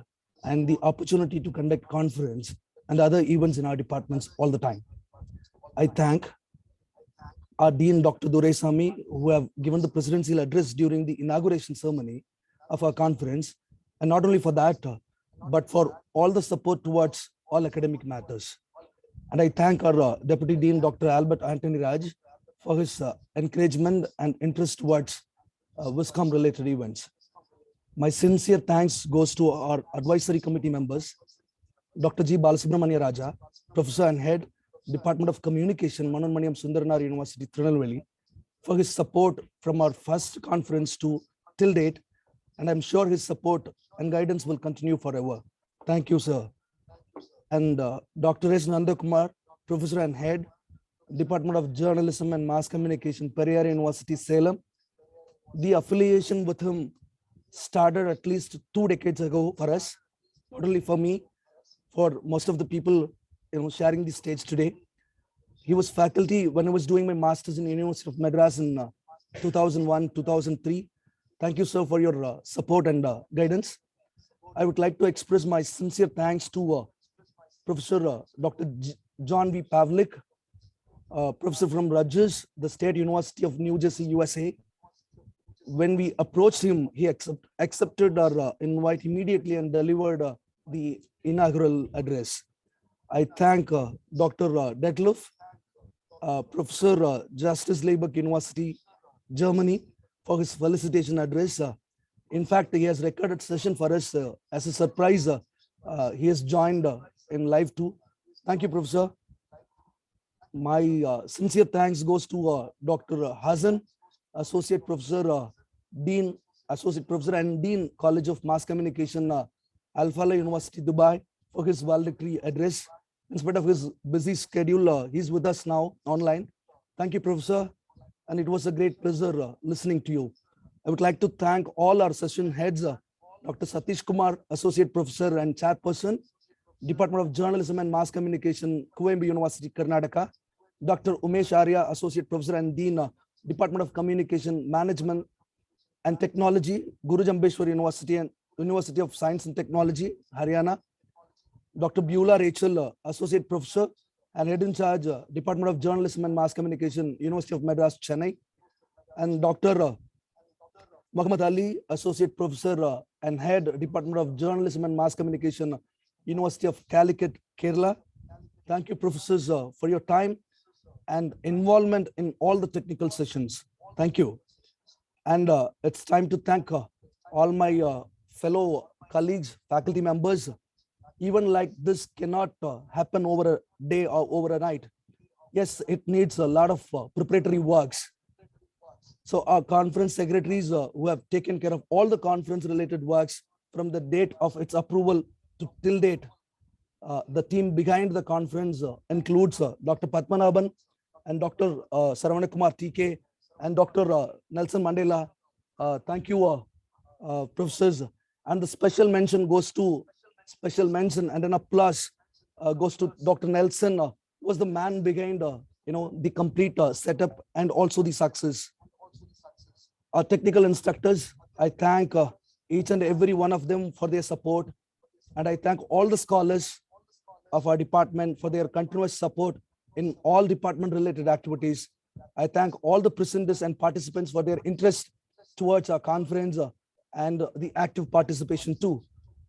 and the opportunity to conduct conference and other events in our departments all the time. I thank our Dean, Dr. Doraisamy, who have given the presidential address during the inauguration ceremony of our conference, and not only for that, but for all the support towards all academic matters. And I thank our Deputy Dean, Dr. Albert Anthony Raj, for his encouragement and interest towards WISCOM related events. My sincere thanks goes to our advisory committee members, Dr. G. Balasubramania Raja, Professor and Head, Department of Communication, Manonmaniam Sundaranar University, Tirunelveli, for his support from our first conference to till date, and I'm sure his support and guidance will continue forever. Thank you, sir. And Dr. S. NANDAKUMAR, Professor and Head, Department of Journalism and Mass Communication, Periyar University, Salem. The affiliation with him started at least 2 decades ago for us, not only for me, for most of the people sharing the stage today. He was faculty when I was doing my master's in University of Madras in 2001, 2003. Thank you, sir, for your support and guidance. I would like to express my sincere thanks to Professor Dr. John V. Pavlik, professor from Rutgers, the State University of New Jersey, USA. When we approached him, he accepted our invite immediately and delivered the inaugural address. I thank Dr. DETLEF, Professor Justus-Liebig-University, Germany, for his felicitation address. In fact, he has recorded session for us as a surprise. He has joined in live too. Thank you, Professor. My sincere thanks goes to Dr. Hassan, Associate Professor, Dean, Associate Professor and Dean, College of Mass Communication, Alfalah University, Dubai, for his valedictory address. In spite of his busy schedule, he's with us now online. Thank you, Professor. And it was a great pleasure listening to you. I would like to thank all our session heads, Dr. Satish Kumar, Associate Professor and Chairperson, Department of Journalism and Mass Communication, Coimbatore University, Karnataka, Dr. Umesh Arya, Associate Professor and Dean, Department of Communication, Management and Technology, Guru Jambeshwar University and University of Science and Technology, Haryana, Dr. Beulah Rachel, Associate Professor and Head in Charge, Department of Journalism and Mass Communication, University of Madras, Chennai, and Dr. Muhammad Ali, Associate Professor and Head, Department of Journalism and Mass Communication, University of Calicut, Kerala. Thank you, professors, for your time and involvement in all the technical sessions. Thank you. And it's time to thank all my fellow colleagues, faculty members. Even like this cannot happen over a day or over a night. Yes, it needs a lot of preparatory works. So our conference secretaries who have taken care of all the conference related works from the date of its approval to till date. The team behind the conference includes Dr. Padmanabhan and Dr. SARAVANAKUMAR TK and Dr. Nelson Mandela. Thank you, professors. And the special mention goes to and an applause goes to Dr. Nelson, who was the man behind the complete setup and also the success. Our technical instructors, I thank each and every one of them for their support, and I thank all the scholars of our department for their continuous support in all department related activities. I thank all the presenters and participants for their interest towards our conference and the active participation too.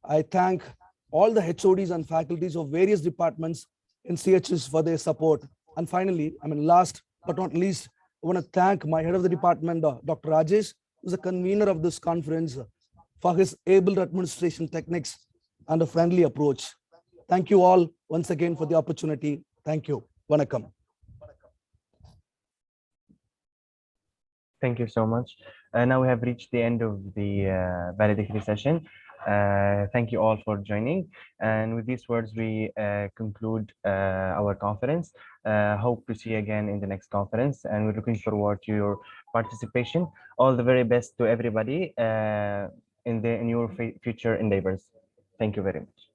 I thank all the HODs and faculties of various departments in CHS for their support. And finally, last but not least, I want to thank my head of the department, Dr. Rajesh, who's the convener of this conference, for his able administration techniques and a friendly approach. Thank you all once again for the opportunity. Thank you. Vanakkam. Thank you so much. Now we have reached the end of the valedictory session. Thank you all for joining. And with these words, we conclude our conference. Hope to see you again in the next conference, and we're looking forward to your participation. All the very best to everybody in your future endeavors. Thank you very much.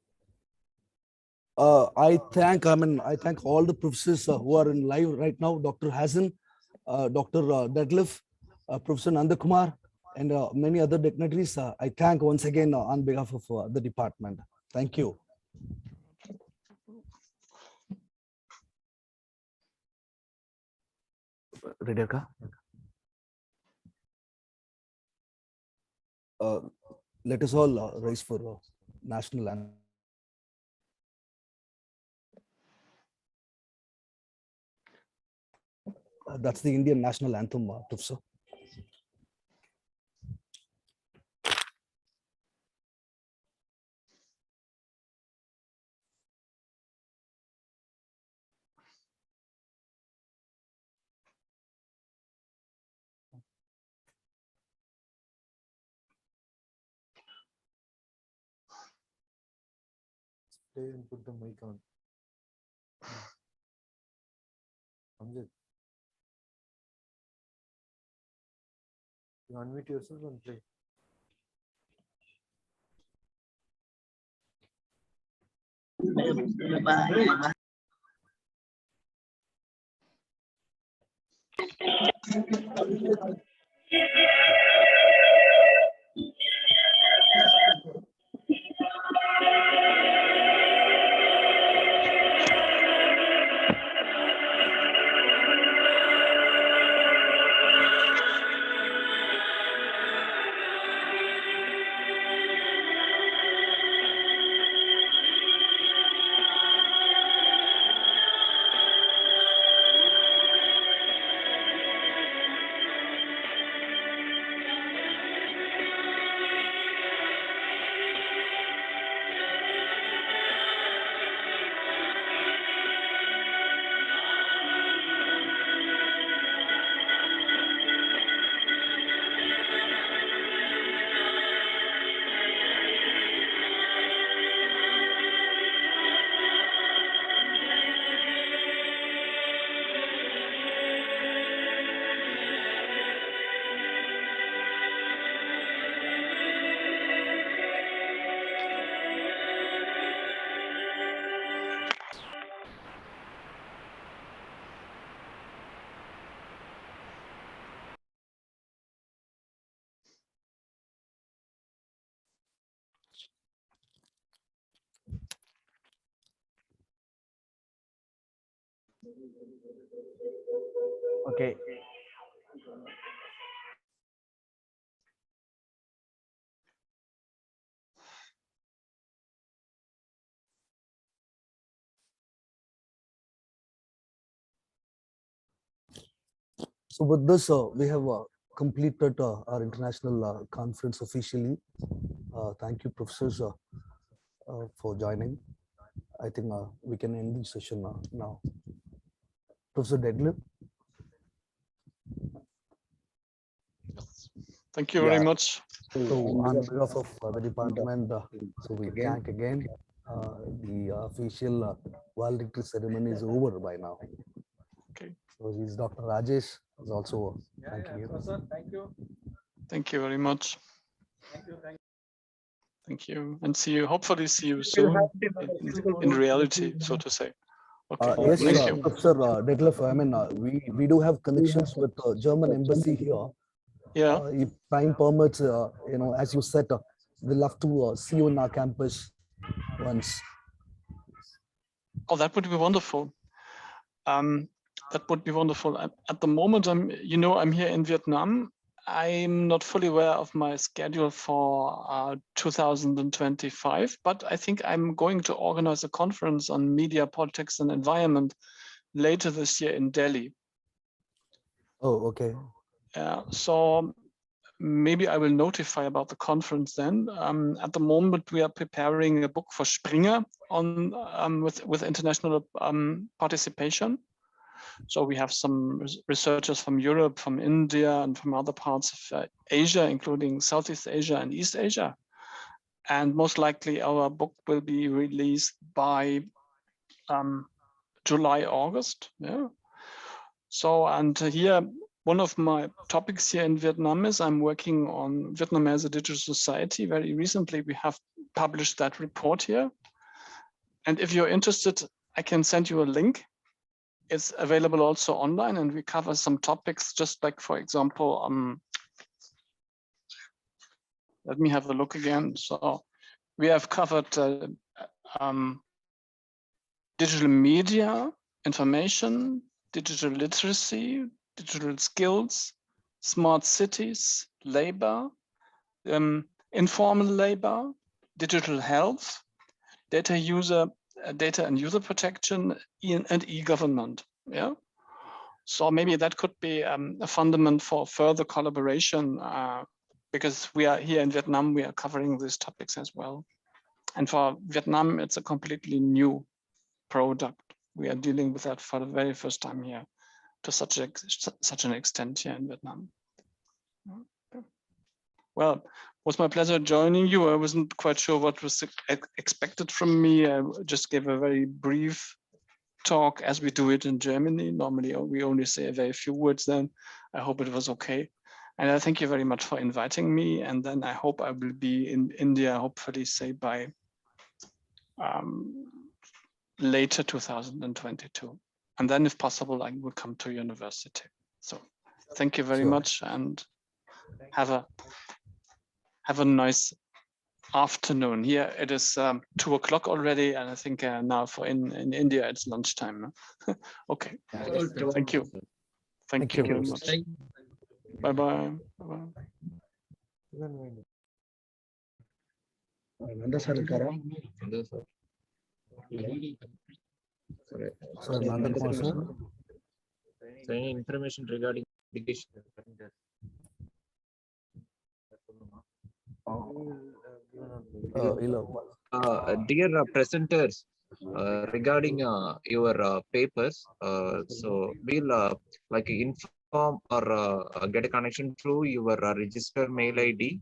I thank all the professors who are in live right now, Dr. Hassan, Dr. Detlef, Professor Nandakumar, and many other dignitaries. I thank once again on behalf of the department. Thank you. Ready, Akka? Let us all rise for national anthem. That's the Indian national anthem, Professor. Stay and put the mic on. Amjad, you unmute yourself and play. Okay. So with this, we have completed our international conference officially. Thank you, professors, for joining. I think we can end the session now. Professor Detlef. Thank you very much. So on behalf of the department, so we thank again. The official valedictory ceremony is over by now. Okay. So he's Dr. Rajesh is also thanking you. Professor, thank you. Thank you very much. Thank you, and see you. Hopefully, see you soon in reality, so to say. Okay. Yes, Thank you. Professor Detlef. I mean, we do have connections with German embassy here. Yeah. If time permits, as you said, we'd love to see you in our campus once. Oh, that would be wonderful. That would be wonderful. At the moment, I'm here in Vietnam. I'm not fully aware of my schedule for 2025, but I think I'm going to organize a conference on media, politics, and environment later this year in Delhi. Oh, okay. So maybe I will notify about the conference then. At the moment, we are preparing a book for Springer on with international participation. So we have some researchers from Europe, from India, and from other parts of Asia, including Southeast Asia and East Asia. and most likely our book will be released by July, August. Yeah. So, and here, one of my topics here in Vietnam is I'm working on Vietnam as a digital society. Very recently, we have published that report here. And if you're interested, I can send you a link. It's available also online, and we cover some topics, just like, for example, let me have a look again. So we have covered digital media, information, digital literacy, digital skills, smart cities, labor, informal labor, digital health, data and user protection, and e-government. Yeah. So maybe that could be a fundament for further collaboration, because we are here in Vietnam, we are covering these topics as well. And for Vietnam, it's a completely new product. We are dealing with that for the very first time here to such an extent here in Vietnam. Well, it was my pleasure joining you. I wasn't quite sure what was expected from me. I just gave a very brief talk as we do it in Germany. Normally, we only say a very few words then. I hope it was okay. And I thank you very much for inviting me. And then I hope I will be in India, hopefully say by later 2022. And then if possible, I will come to university. So thank you very much, and have a nice afternoon. Here it is 2 o'clock already, and I think now in India it's lunchtime. Okay, thank you. Thank you very much. Bye bye. Sir, Nandakumar, sir. So any information regarding education? Dear presenters, regarding your papers, so we'll like inform or get a connection through your registered mail ID.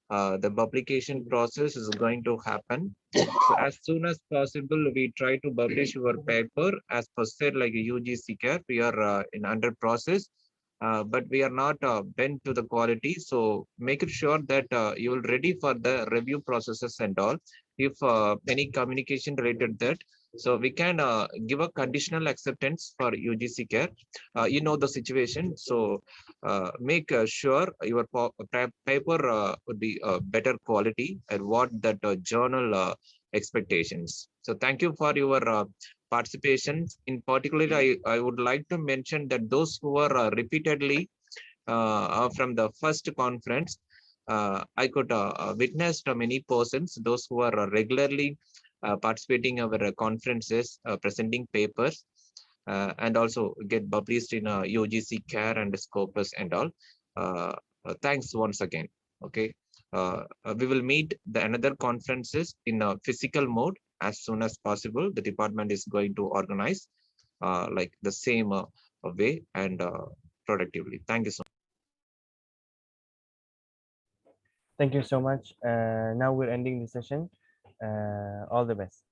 The publication process is going to happen. So as soon as possible, we try to publish your paper as per said, like UGC care. We are in under process, but we are not bent to the quality. So make it sure that you will ready for the review processes and all. If any communication related that, so we can give a conditional acceptance for UGC care. You know the situation, so make sure your paper would be better quality and what that journal expectations. So thank you for your participation. In particular, I would like to mention that those who are repeatedly from the first conference, I could witness many persons, those who are regularly participating our conferences, presenting papers, and also get published in UGC care and Scopus and all. Thanks once again. Okay, we will meet the another conferences in a physical mode as soon as possible. The department is going to organize like the same way and productively. Thank you so much. Thank you so much. Now we're ending the session. All the best.